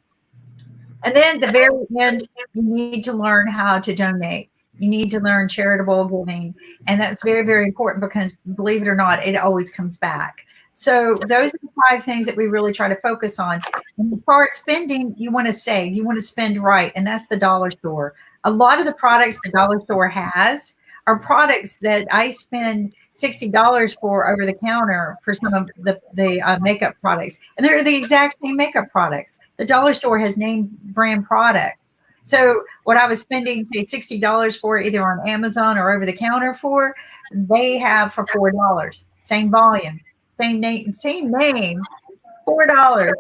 And then at the very end, you need to learn how to donate. You need to learn charitable giving. And that's very, very important because, believe it or not, it always comes back. So those are the 5 things that we really try to focus on. And as far as spending, you want to save. You want to spend right. And that's the dollar store. A lot of the products the dollar store has are products that I spend $60 for over the counter for some of the makeup products, and they're the exact same makeup products. The dollar store has name brand products. So what I was spending, say, $60 for either on Amazon or over the counter for, they have for $4. Same volume, same name, $4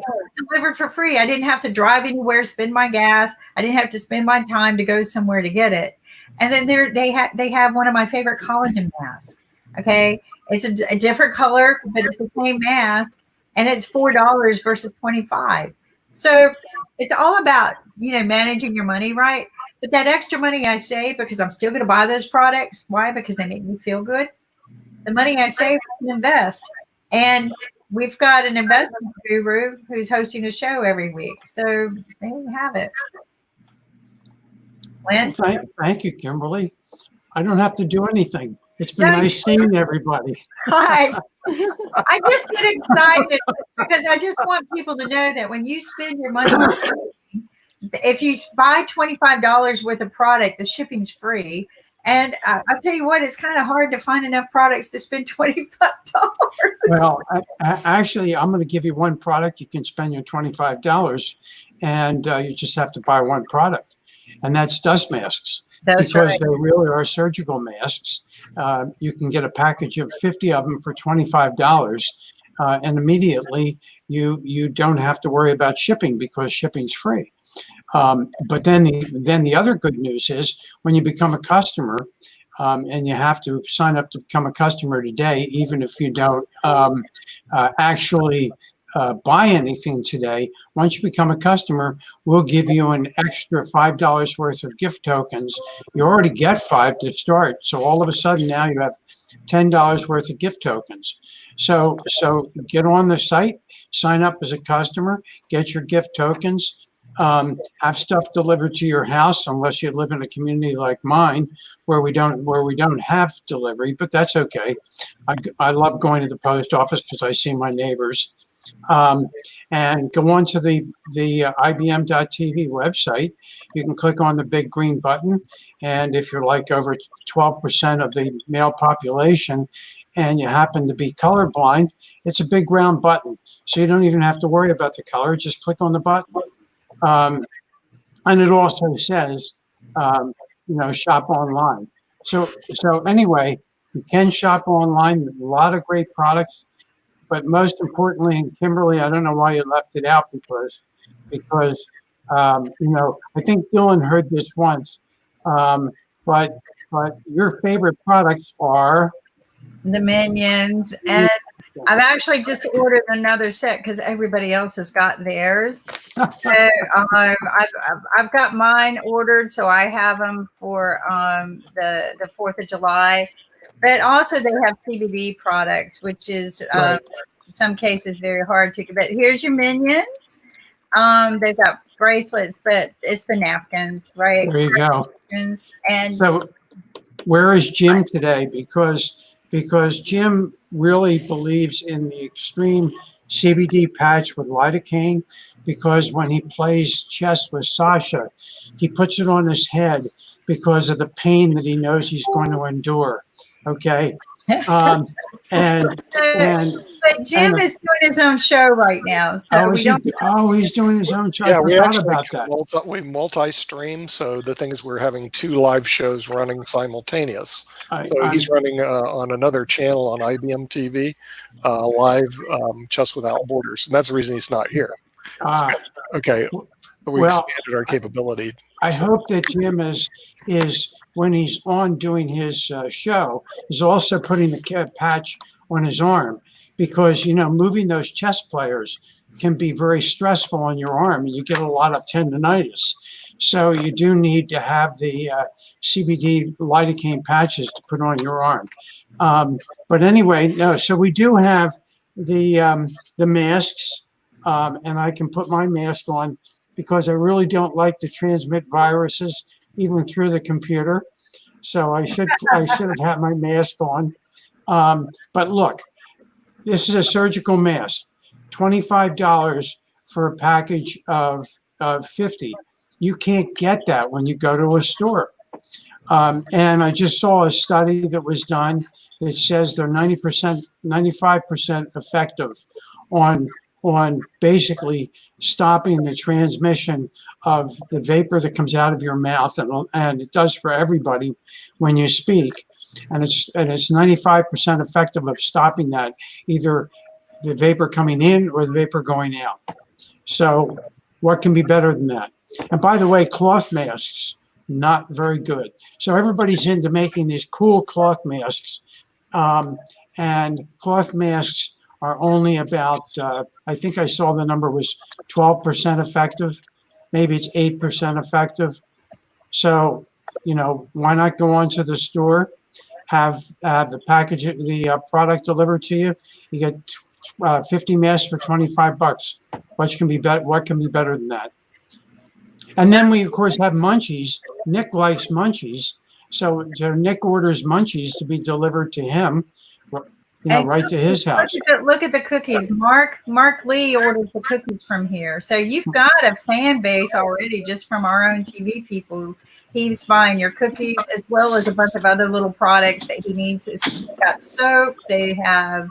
delivered for free. I didn't have to drive anywhere, spend my gas. I didn't have to spend my time to go somewhere to get it. And then they have one of my favorite collagen masks. Okay, it's a different color, but it's the same mask, and it's $4 versus $25. So it's all about, managing your money right. But that extra money I save, because I'm still going to buy those products. Why? Because they make me feel good. The money I save, I can invest. And we've got an investment guru who's hosting a show every week. So there you have it. Well, thank you, Kimberly. I don't have to do anything. It's been nice seeing everybody. Hi. I just get excited because I just want people to know that when you spend your money, if you buy $25 worth of product, the shipping's free. And I'll tell you what, it's kind of hard to find enough products to spend $25. Well, actually, I'm going to give you one product. You can spend your $25, and you just have to buy one product, and that's dust masks. That's because right. they really are surgical masks. You can get a package of 50 of them for $25, and immediately you don't have to worry about shipping because shipping's free. But then the other good news is when you become a customer, and you have to sign up to become a customer today, even if you don't actually buy anything today. Once you become a customer, we'll give you an extra $5 worth of gift tokens. You already get 5 to start, so all of a sudden now you have $10 worth of gift tokens. So get on the site, sign up as a customer, get your gift tokens. Have stuff delivered to your house, unless you live in a community like mine where we don't have delivery, but that's okay. I love going to the post office because I see my neighbors. And go on to the IBM.TV website. You can click on the big green button, and if you're like over 12% of the male population and you happen to be colorblind, it's a big round button, so you don't even have to worry about the color. Just click on the button. And it also says, shop online. So anyway, you can shop online. A lot of great products, but most importantly, and Kimberly, I don't know why you left it out because I think Dylan heard this once, but your favorite products are the Minions, and I've actually just ordered another set because everybody else has got theirs. So I've got mine ordered, so I have them for the 4th of July. But also they have CBD products, which is in some cases very hard to get. But here's your Minions. They've got bracelets, but it's the napkins, right? There you go. And so, where is Jim today? Because Jim really believes in the extreme CBD patch with lidocaine, because when he plays chess with Sasha, he puts it on his head because of the pain that he knows he's going to endure. Okay. But Jim is doing his own show right now, so he's doing his own show. Yeah, we forgot actually about that. we multi-stream, so the thing is we're having 2 live shows running simultaneous. So he's running on another channel on IBM TV, live Chess Without Borders, and that's the reason he's not here. Okay, we expanded our capability. I hope that Jim is when he's on doing his show, is also putting the patch on his arm, because moving those chess players can be very stressful on your arm, and you get a lot of tendonitis. So you do need to have the CBD lidocaine patches to put on your arm. But anyway, no. So we do have the masks, and I can put my mask on because I really don't like to transmit viruses even through the computer. So I should have had my mask on. But look, this is a surgical mask, $25 for a package of 50. You can't get that when you go to a store. And I just saw a study that was done that says they're 90%, 95% effective on basically stopping the transmission of the vapor that comes out of your mouth, and it does for everybody when you speak. And it's 95% effective of stopping that, either the vapor coming in or the vapor going out. So what can be better than that? And by the way, cloth masks, not very good. So everybody's into making these cool cloth masks. And cloth masks are only about, I think I saw the number was 12% effective. Maybe it's 8% effective. So, you know, why not go onto the store, have the package, the product delivered to you? You get 50 masks for $25. What can be better than that? And then we, of course, have munchies. Nick likes munchies. So Nick orders munchies to be delivered to him, you know, right to his house. Look at the cookies. Mark Lee ordered the cookies from here. So you've got a fan base already just from our own TV people. He's buying your cookies as well as a bunch of other little products that he needs. They've got soap. They have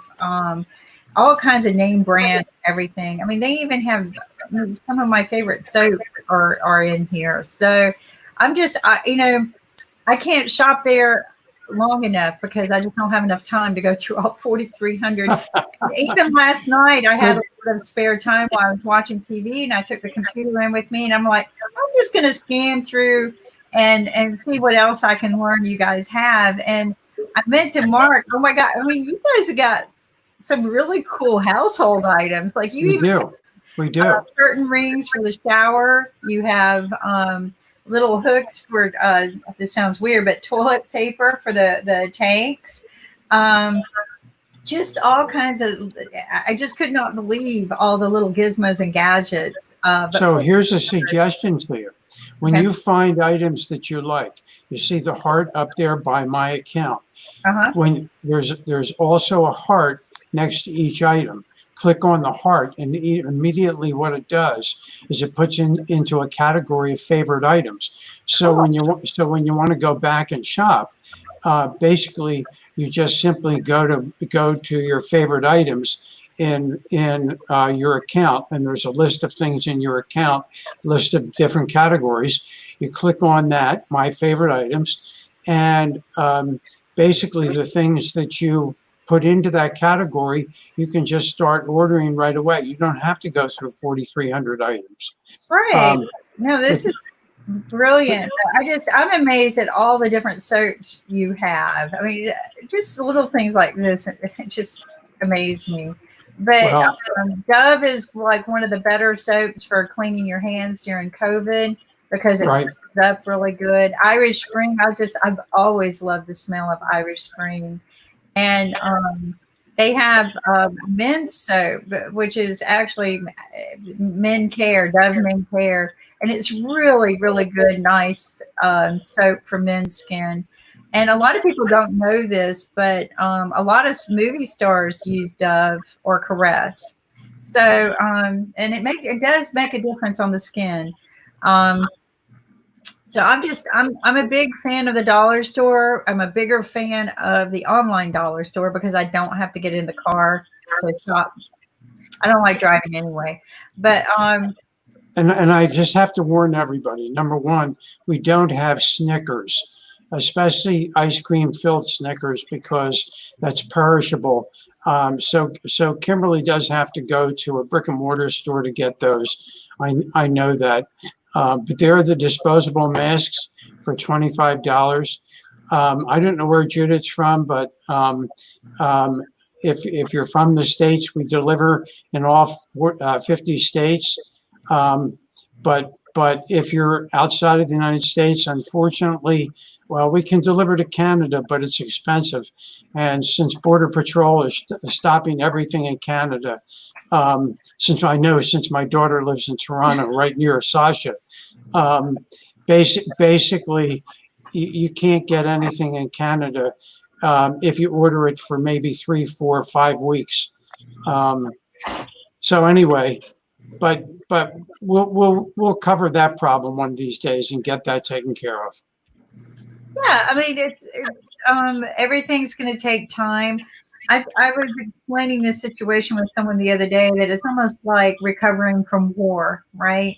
all kinds of name brands, everything. I mean, they even have some of my favorite soaps are in here. So I'm just, you know, I can't shop there long enough because I just don't have enough time to go through all 4,300. Even last night, I had a little spare time while I was watching TV, and I took the computer in with me, and I'm like, I'm just going to scan through and see what else I can learn you guys have. And I meant to Mark, oh my God, I mean, you guys have got some really cool household items. Like you We do. Curtain rings for the shower. You have little hooks for, this sounds weird, but toilet paper for the tanks. Just all kinds of, I just could not believe all the little gizmos and gadgets. So here's a suggestion to you. When you find items that you like, you see the heart up there by my account. When there's also a heart next to each item. Click on the heart, and immediately what it does is it puts into a category of favorite items. So when you want to go back and shop, basically you just simply go to your favorite items in your account, and there's a list of things in your account, list of different categories. You click on that, my favorite items, and basically the things that you put into that category, you can just start ordering right away. You don't have to go through 4,300 items. Right. No, this is brilliant. I'm amazed at all the different soaps you have. I mean, just little things like this, it just amaze me. But Dove is like one of the better soaps for cleaning your hands during COVID because it soaks up really good. Irish Spring, I've always loved the smell of Irish Spring. And they have men's soap, which is actually Men Care, Dove Men Care. And it's really, really good, nice soap for men's skin. And a lot of people don't know this, but a lot of movie stars use Dove or Caress. So, and it does make a difference on the skin. So I'm a big fan of the dollar store. I'm a bigger fan of the online dollar store because I don't have to get in the car to shop. I don't like driving anyway. But and I just have to warn everybody. Number one, we don't have Snickers, especially ice cream filled Snickers, because that's perishable. So Kimberly does have to go to a brick and mortar store to get those. I know that. But they're the disposable masks for $25. I don't know where Judith's from, but if you're from the States, we deliver in all 50 states. But if you're outside of the United States, unfortunately, well, we can deliver to Canada, but it's expensive. And since Border Patrol is stopping everything in Canada, since my daughter lives in Toronto, right near Sasha, basically you can't get anything in Canada if you order it for maybe 3, 4, 5 weeks. So anyway, but we'll cover that problem one of these days and get that taken care of. Yeah, I mean, it's everything's going to take time. I was explaining this situation with someone the other day that it's almost like recovering from war, right?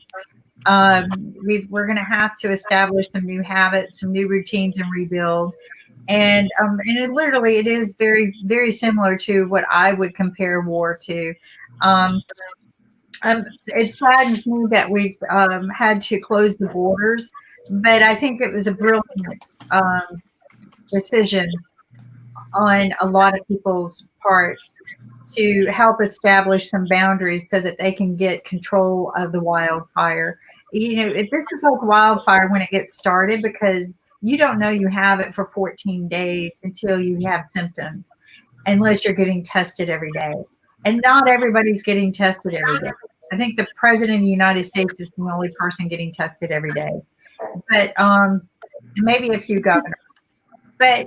We're going to have to establish some new habits, some new routines, and rebuild. And it is very very similar to what I would compare war to. Um, it saddens me that we've had to close the borders, but I think it was a brilliant um, decision on a lot of people's parts to help establish some boundaries so that they can get control of the wildfire. This is like wildfire when it gets started, because you don't know you have it for 14 days until you have symptoms, unless you're getting tested every day. And not everybody's getting tested every day. I think the president of the United States is the only person getting tested every day, but maybe a few governors. But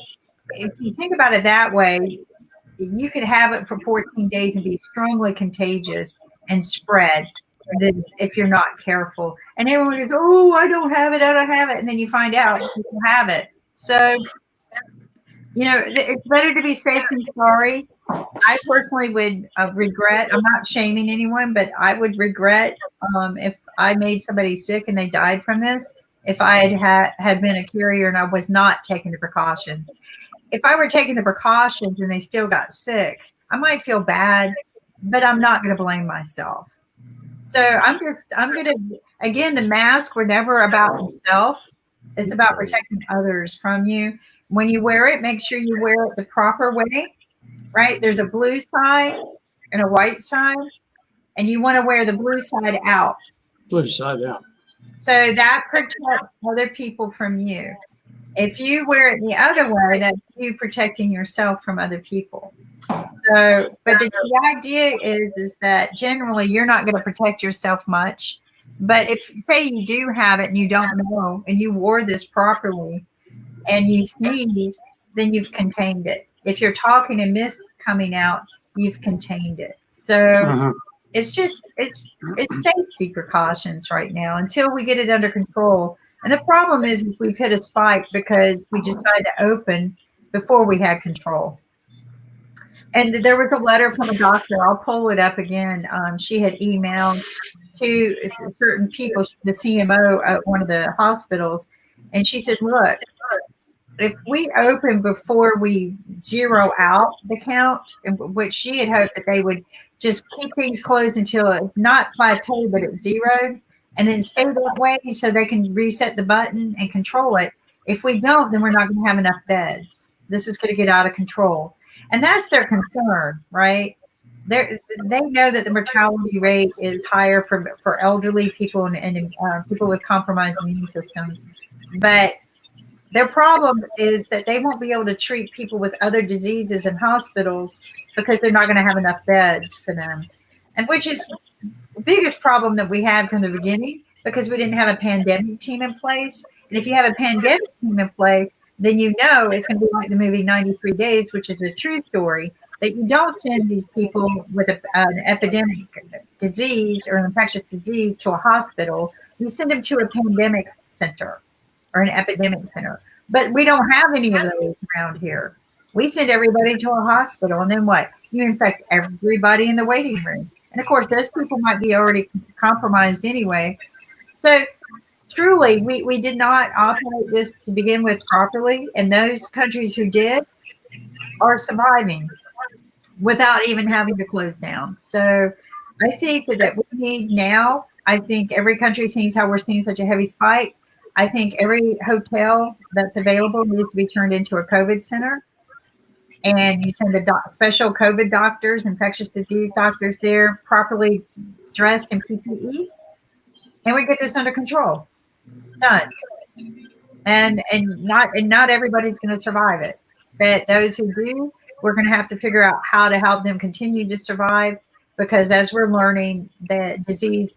if you think about it that way, you could have it for 14 days and be strongly contagious and spread this if you're not careful. And everyone goes, "Oh, I don't have it, I don't have it," and then you find out people have it. So, it's better to be safe than sorry. I personally would regret. I'm not shaming anyone, but I would regret if I made somebody sick and they died from this. If I had been a carrier and I was not taking the precautions. If I were taking the precautions and they still got sick, I might feel bad, but I'm not going to blame myself. So I'm going to, again, the masks were never about yourself. It's about protecting others from you. When you wear it, make sure you wear it the proper way, right? There's a blue side and a white side, and you want to wear the blue side out. Blue side out. So that protects other people from you. If you wear it the other way, that's you protecting yourself from other people. So, but the idea is that generally you're not going to protect yourself much. But if say you do have it and you don't know, and you wore this properly, and you sneezed, then you've contained it. If you're talking and mist coming out, you've contained it. So it's safety precautions right now until we get it under control. And the problem is we've hit a spike because we decided to open before we had control. And there was a letter from a doctor. I'll pull it up again. She had emailed to certain people, the CMO at one of the hospitals, and she said, "Look, if we open before we zero out the count," which she had hoped that they would just keep things closed until it's not plateaued, but it's zeroed, and then stay that way so they can reset the button and control it. If we don't, then we're not going to have enough beds. This is going to get out of control. And that's their concern, right? They know that the mortality rate is higher for elderly people and people with compromised immune systems. But their problem is that they won't be able to treat people with other diseases in hospitals because they're not going to have enough beds for them. And which is the biggest problem that we had from the beginning, because we didn't have a pandemic team in place. And if you have a pandemic team in place, then you know it's going to be like the movie 93 Days, which is a true story, that you don't send these people with an epidemic disease or an infectious disease to a hospital. You send them to a pandemic center or an epidemic center. But we don't have any of those around here. We send everybody to a hospital, and then what? You infect everybody in the waiting room. And of course, those people might be already compromised anyway. So truly, we did not operate this to begin with properly. And those countries who did are surviving without even having to close down. So I think that we need now, I think every country sees how we're seeing such a heavy spike. I think every hotel that's available needs to be turned into a COVID center. And you send the special COVID doctors, infectious disease doctors there, properly dressed in PPE, and we get this under control. Done. And not everybody's going to survive it, but those who do, we're going to have to figure out how to help them continue to survive, because as we're learning, that disease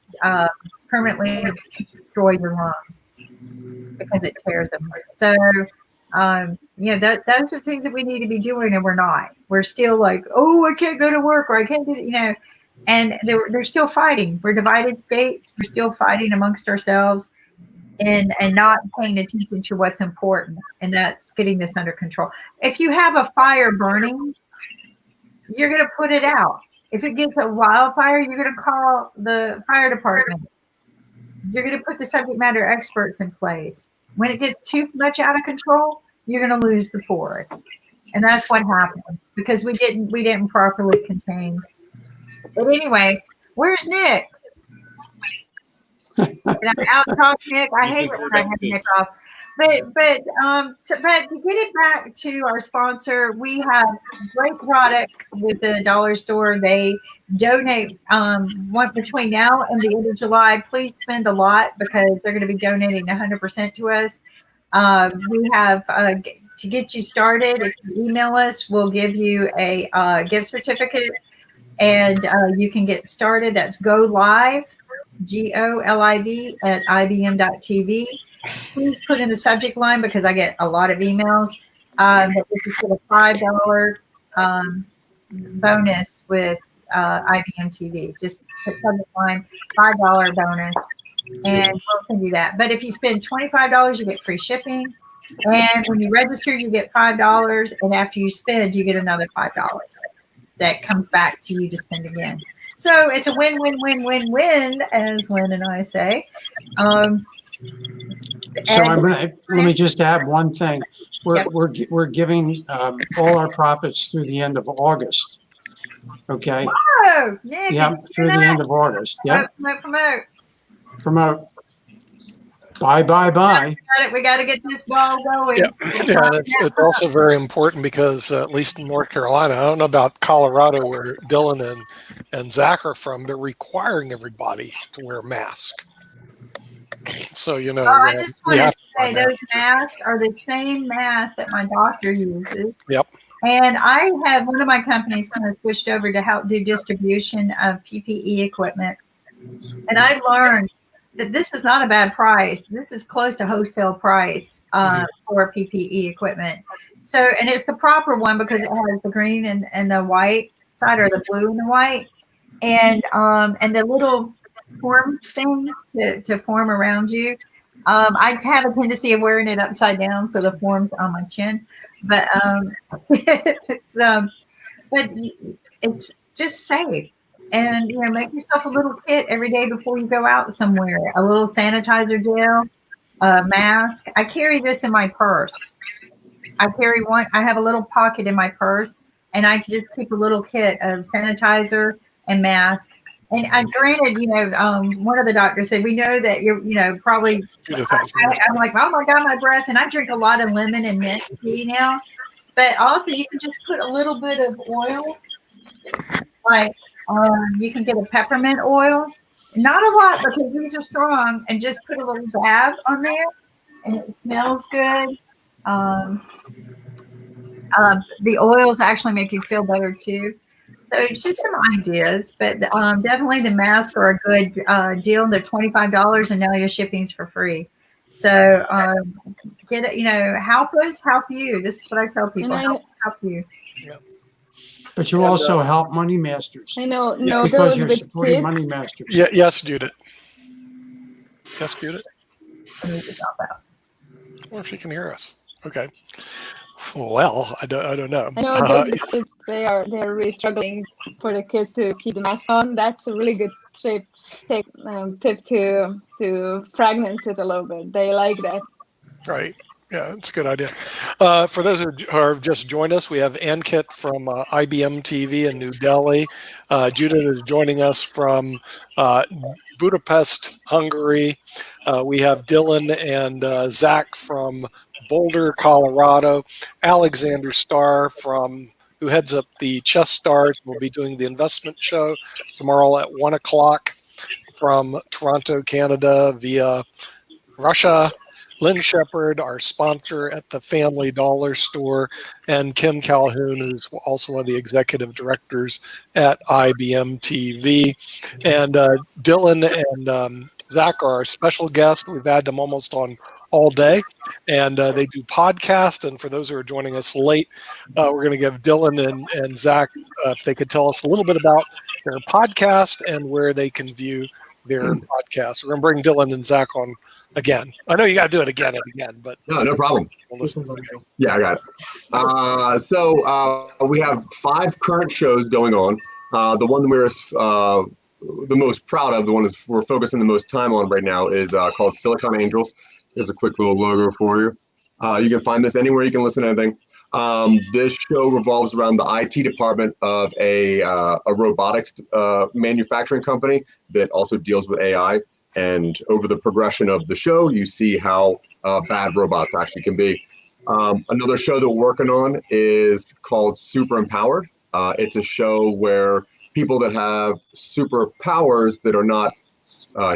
permanently destroys your lungs because it tears them. So those are things that we need to be doing, and we're not. We're still like, oh, I can't go to work, or I can't do, and they're still fighting. We're divided states. We're still fighting amongst ourselves. and not paying attention to what's important, and that's getting this under control. If you have a fire burning, you're going to put it out. If it gets a wildfire, you're going to call the fire department. You're going to put the subject matter experts in place. When it gets too much out of control, you're going to lose the forest. And that's what happened because we didn't properly contain. But anyway, where's Nick? And I'm out talking Nick. I hate it when I have Nick off. But to get it back to our sponsor, we have great products with the dollar store. They donate between now and the end of July. Please spend a lot because they're going to be donating 100% to us. We have to get you started. If you email us, we'll give you a gift certificate, and you can get started. That's Go Live, GOLIV at IBM.TV. Please put in the subject line because I get a lot of emails. That this is for the $5 bonus with IBM TV. Just put subject line $5 bonus, and we'll send you that. But if you spend $25, you get free shipping. And when you register, you get $5. And after you spend, you get another $5 that comes back to you to spend again. So it's a win-win-win-win-win, as Lynn and I say. So let me just add one thing. We're giving all our profits through the end of August. Okay. Whoa, Nick, yeah, through the end of August. Yeah. Promote. Bye. We got to get this ball going. Yeah, and it's also very important because at least in North Carolina, I don't know about Colorado where Dylan and Zack are from, they're requiring everybody to wear a mask. So, I just want to say those masks are the same masks that my doctor uses. Yep. And I have one of my companies kind of switched over to help do distribution of PPE equipment. And I learned that this is not a bad price. This is close to wholesale price for PPE equipment. So, and it's the proper one because it has the green and the white side, or the blue and the white, and the little form thing to form around you. I have a tendency of wearing it upside down so the form's on my chin, but it's just safe. And make yourself a little kit every day before you go out somewhere. A little sanitizer gel, a mask. I carry this in my purse. I have a little pocket in my purse, and I just keep a little kit of sanitizer and mask. And granted, one of the doctors said, we know that you're, probably, I'm like, oh my God, my breath. And I drink a lot of lemon and mint tea now. But also you can just put a little bit of oil, like you can get a peppermint oil. Not a lot because these are strong, and just put a little dab on there and it smells good. The oils actually make you feel better too. So it's just some ideas, but definitely the masks are a good deal. They're $25, and now your shipping's for free. So get it. Help us, help you. This is what I tell people: help you. Yeah. But you also help Money Masters. I know. No, because you're supporting Money Masters. Yeah. Yes, Judith. Yes, Judith. I need to drop out. Or if you can hear us. Okay. Well, I don't know. I know those kids, they're really struggling for the kids to keep the mask on. That's a really good tip to fragment it a little bit. They like that. Right. Yeah, it's a good idea. For those who have just joined us, we have Ankit from IBM TV in New Delhi. Judith is joining us from Budapest, Hungary. We have Dylan and Zack from Boulder, Colorado. Alexander Starr who heads up the Chess Stars, will be doing the investment show tomorrow at 1 o'clock from Toronto, Canada via Russia. Lynn Shepard, our sponsor at the Family Dollar Store, and Kim Calhoun, who's also one of the executive directors at IBM TV. And Dylan and Zack are our special guests. We've had them almost on all day, and they do podcasts. And for those who are joining us late, we're going to give Dylan and Zack, if they could tell us a little bit about their podcast and where they can view their podcast. We're going to bring Dylan and Zack on again. I know you got to do it again and again, but no problem. We'll listen. Okay. Yeah, I got it. So we have 5 current shows going on. The one we're the most proud of, the one we're focusing the most time on right now is called Silicon Angels. Here's a quick little logo for you. You can find this anywhere you can listen to anything. This show revolves around the IT department of a robotics manufacturing company that also deals with AI. And over the progression of the show, you see how bad robots actually can be. Another show that we're working on is called Super Empowered. It's a show where people that have superpowers that are not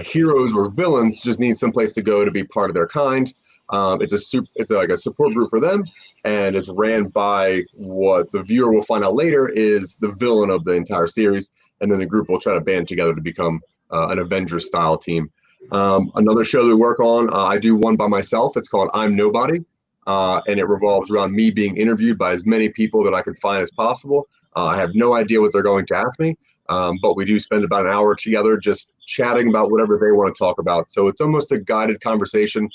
heroes or villains just need someplace to go to be part of their kind. It's like a support group for them, and it's ran by what the viewer will find out later is the villain of the entire series, and then the group will try to band together to become an Avengers style team. Another show that we work on, I do one by myself. It's called I'm Nobody, and it revolves around me being interviewed by as many people that I can find as possible. I have no idea what they're going to ask me, but we do spend about an hour together just chatting about whatever they want to talk about. So it's almost a guided conversation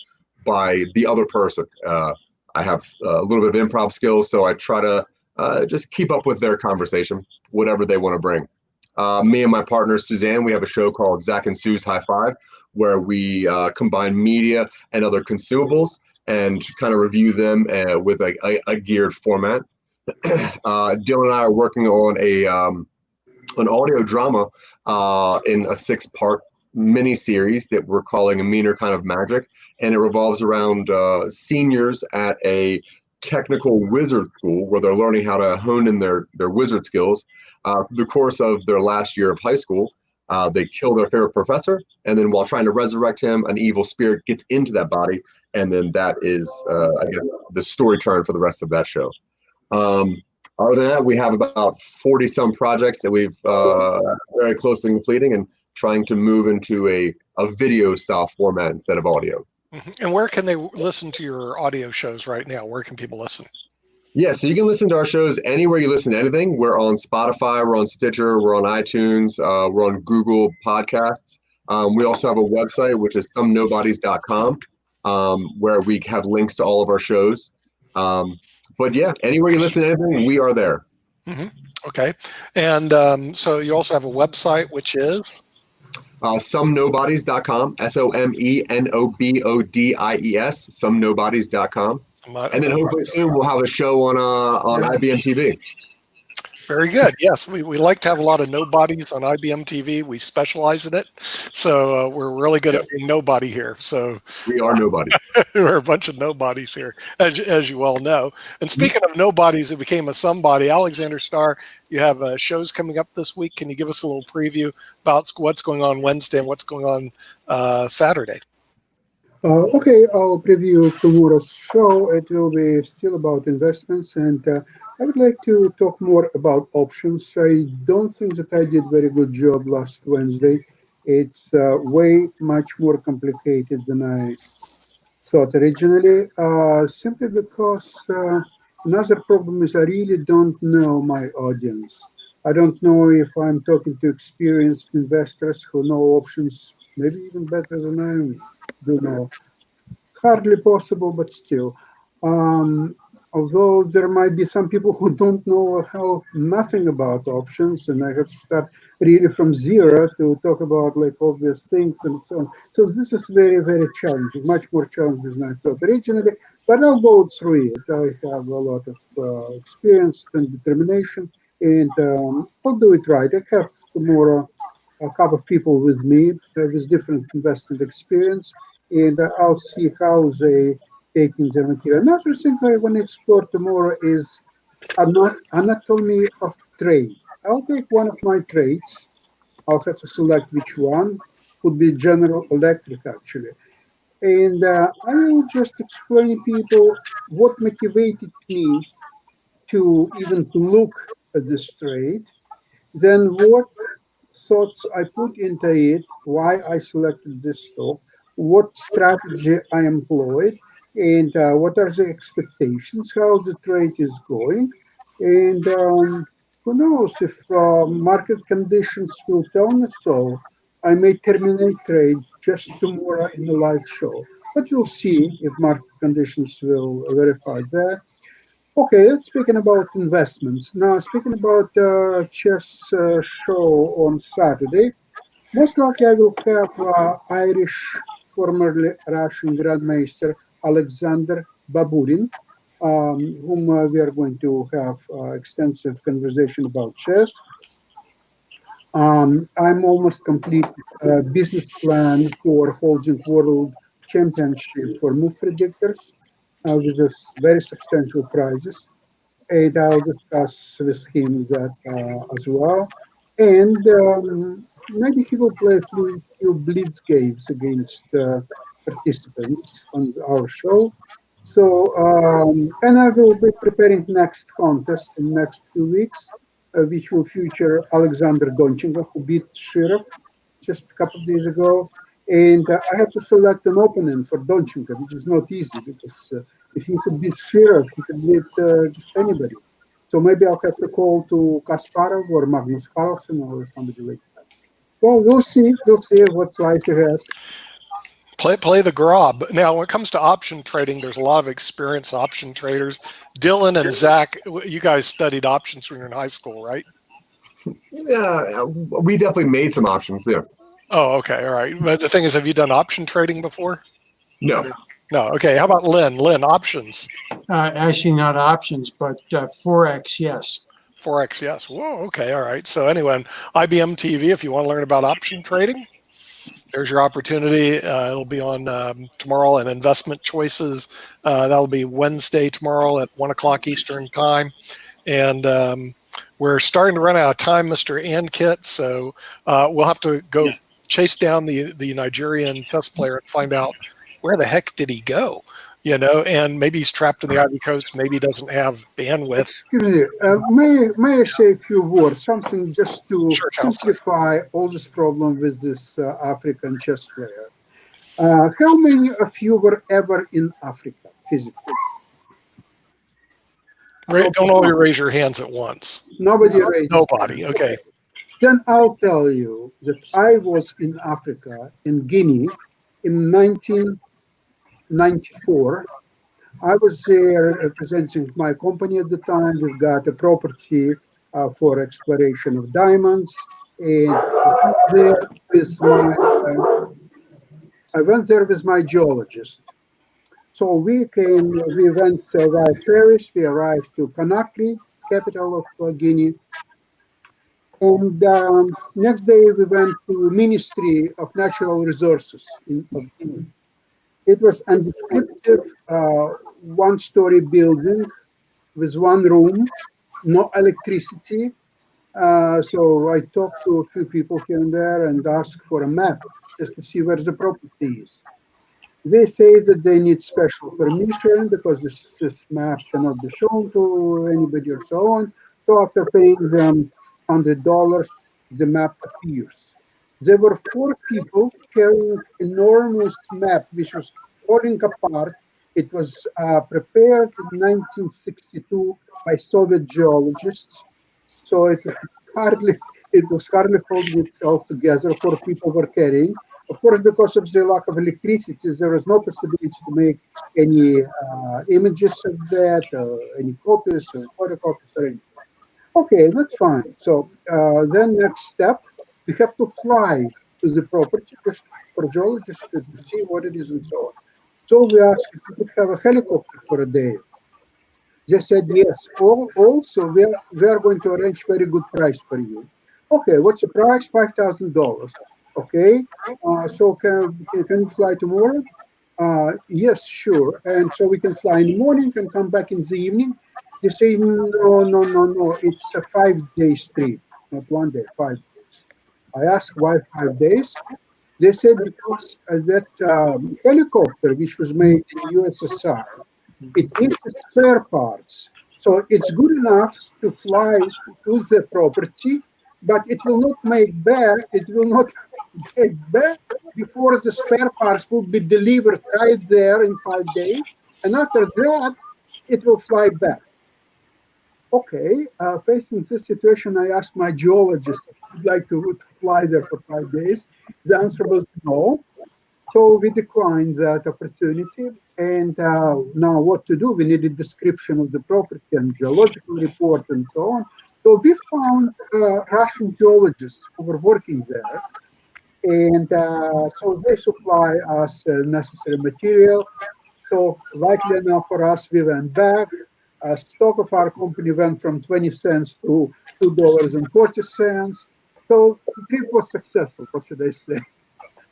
by the other person. I have a little bit of improv skills, so I try to just keep up with their conversation, whatever they want to bring. Me and my partner, Suzanne, we have a show called Zack and Sue's High Five, where we combine media and other consumables and kind of review them with a geared format. Dylan and I are working on an audio drama in a 6-part mini series that we're calling A Meaner Kind of Magic, and it revolves around seniors at a technical wizard school where they're learning how to hone in their wizard skills. The course of their last year of high school, they kill their favorite professor, and then while trying to resurrect him, an evil spirit gets into that body, and then that is, I guess, the story turn for the rest of that show. Other than that, we have about 40-some projects that we've very close to completing and trying to move into a video style format instead of audio. And where can they listen to your audio shows right now? Where can people listen? Yeah, so you can listen to our shows anywhere you listen to anything. We're on Spotify, we're on Stitcher, we're on iTunes, we're on Google Podcasts. We also have a website, which is somenobodies.com, where we have links to all of our shows. But yeah, anywhere you listen to anything, we are there. Mm-hmm. Okay. And so you also have a website, which is? Somenobodies.com, SOMENOBODIES, somenobodies.com. And then hopefully soon we'll have a show on IBM TV. Very good. Yes, we like to have a lot of nobodies on IBM TV. We specialize in it. So we're really good at being nobody here. So we are nobody. We're a bunch of nobodies here, as you all know. And speaking of nobodies who became a somebody, Alexander Starr, you have shows coming up this week. Can you give us a little preview about what's going on Wednesday and what's going on Saturday? Okay, I'll preview tomorrow's show. It will be still about investments, and I would like to talk more about options. I don't think that I did a very good job last Wednesday. It's way much more complicated than I thought originally, simply because another problem is I really don't know my audience. I don't know if I'm talking to experienced investors who know options maybe even better than I do know. Hardly possible, but still. Although there might be some people who don't know nothing about options, and I have to start really from zero to talk about like obvious things and so on. So this is very, very challenging, much more challenging than I thought originally, but I'll go through it. I have a lot of experience and determination, and I'll do it right. I have tomorrow a couple of people with me with different investment experience, and I'll see how they taking their material. Another thing I want to explore tomorrow is anatomy of trade. I'll take one of my trades. I'll have to select which one. Could be General Electric, actually. And I will just explain to people what motivated me to even look at this trade, then what thoughts I put into it, why I selected this stock, what strategy I employed, and what are the expectations, how the trade is going, and who knows if market conditions will tell us so. I may terminate trade just tomorrow in a live show. But you'll see if market conditions will verify that. Okay, let's speaking about investments. Now, speaking about chess show on Saturday, most likely I will have Irish, formerly Russian Grandmaster Alexander Baburin, whom we are going to have extensive conversation about chess. I'm almost complete business plan for holding World Championship for move predictors with this very substantial prizes. And I'll discuss with him that as well. And maybe he will play a few blitz games against participants on our show. So, and I will be preparing next contest in next few weeks, which will feature Alexander Donchenko, who beat Shirov just a couple of days ago. And I have to select an opponent for Donchenko, which is not easy because if he could beat Shirov, he could beat just anybody. So maybe I'll have to call to Kasparov or Magnus Carlsen or somebody like that. Well, we'll see. We'll see what life has. Play the grob. Now, when it comes to option trading, there's a lot of experienced option traders. Dylan and Zack, you guys studied options when you were in high school, right? Yeah, we definitely made some options. Yeah. Oh, okay, all right. But the thing is, have you done option trading before? No. No. Okay. How about Lynn? Lynn, options. Actually, not options, but Forex, yes. Forex, yes. Whoa, okay, all right. So anyway, on IBM TV, if you want to learn about option trading, there's your opportunity. It'll be on tomorrow, and investment choices. That'll be Wednesday tomorrow at 1 o'clock Eastern time. And we're starting to run out of time, Mr. Ankit. So we'll have to go chase down the Nigerian chess player and find out where the heck did he go? You know, and maybe he's trapped in the Ivory Coast. Maybe he doesn't have bandwidth. Excuse me, may I say a few words, something just to simplify all this problem with this African chess player. How many of you were ever in Africa physically? Don't all you raise your hands at once. Nobody raised. Nobody. Okay. Then I'll tell you that I was in Africa, in Guinea, in 1994. I was there representing my company at the time. We've got a property for exploration of diamonds, and I went there with my geologist. So we went via ferries. We arrived to Conakry, capital of Guinea. And next day we went to Ministry of Natural Resources of Guinea. It was a descriptive one-story building with one room, no electricity. So I talked to a few people here and there and asked for a map just to see where the property is. They say that they need special permission because this map cannot be shown to anybody or so on. So after paying them $100, the map appears. There were 4 people carrying enormous map, which was falling apart. It was prepared in 1962 by Soviet geologists. So it was hardly holding itself together. 4 people were carrying. Of course, because of the lack of electricity, there was no possibility to make any images of that, or any copies, or photocopies, or anything. Okay, that's fine. So then next step, we have to fly to the property just for geologists to see what it is and so on. So we asked if we could have a helicopter for a day. They said yes. Also, we are going to arrange very good price for you. Okay, what's the price? $5,000. Okay, so can you fly tomorrow? Yes, sure. And so we can fly in the morning and come back in the evening. They say, no. It's a 5-day trip, not 1 day, 5 days. I asked why 5 days. They said because that helicopter, which was made in USSR, it needs spare parts. So it's good enough to fly to the property, but it will not make back. It will not get back before the spare parts will be delivered right there in 5 days. And after that, it will fly back. Okay, facing this situation, I asked my geologist if he'd like to fly there for 5 days. The answer was no. So we declined that opportunity. And now what to do? We need a description of the property and geological report and so on. So we found Russian geologists who were working there. And so they supply us necessary material. So likely enough for us, we went back. Stock of our company went from 20 cents to $2.40. So the trip was successful, what should I say?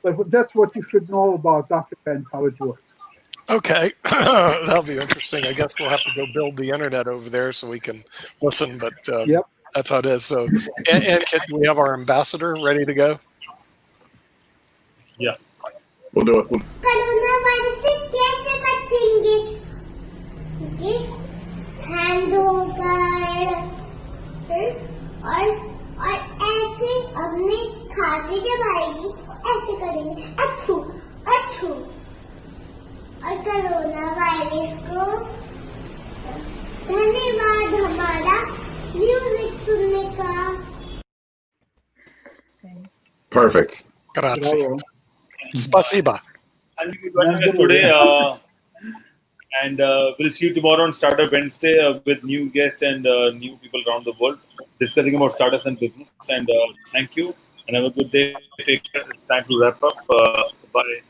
But that's what you should know about Africa and how it works. Okay, that'll be interesting. I guess we'll have to go build the internet over there so we can listen, but Yep. that's how it is. So, and do we have our ambassador ready to go? Yeah. We'll do it. coronavirus से कैसे बचेंगे? Okay, hand होकर और ऐसे अपने खांसी जब आएगी तो ऐसे करेंगे अछू अछू और कोरोना वायरस को धन्यवाद हमारा म्यूजिक सुनने का. Perfect. Grazie. Spasiba. Thank you for joining us today. And we'll see you tomorrow on Startup Wednesday with new guests and new people around the world discussing about startups and business. And thank you and have a good day. Take care. It's time to wrap up. Bye.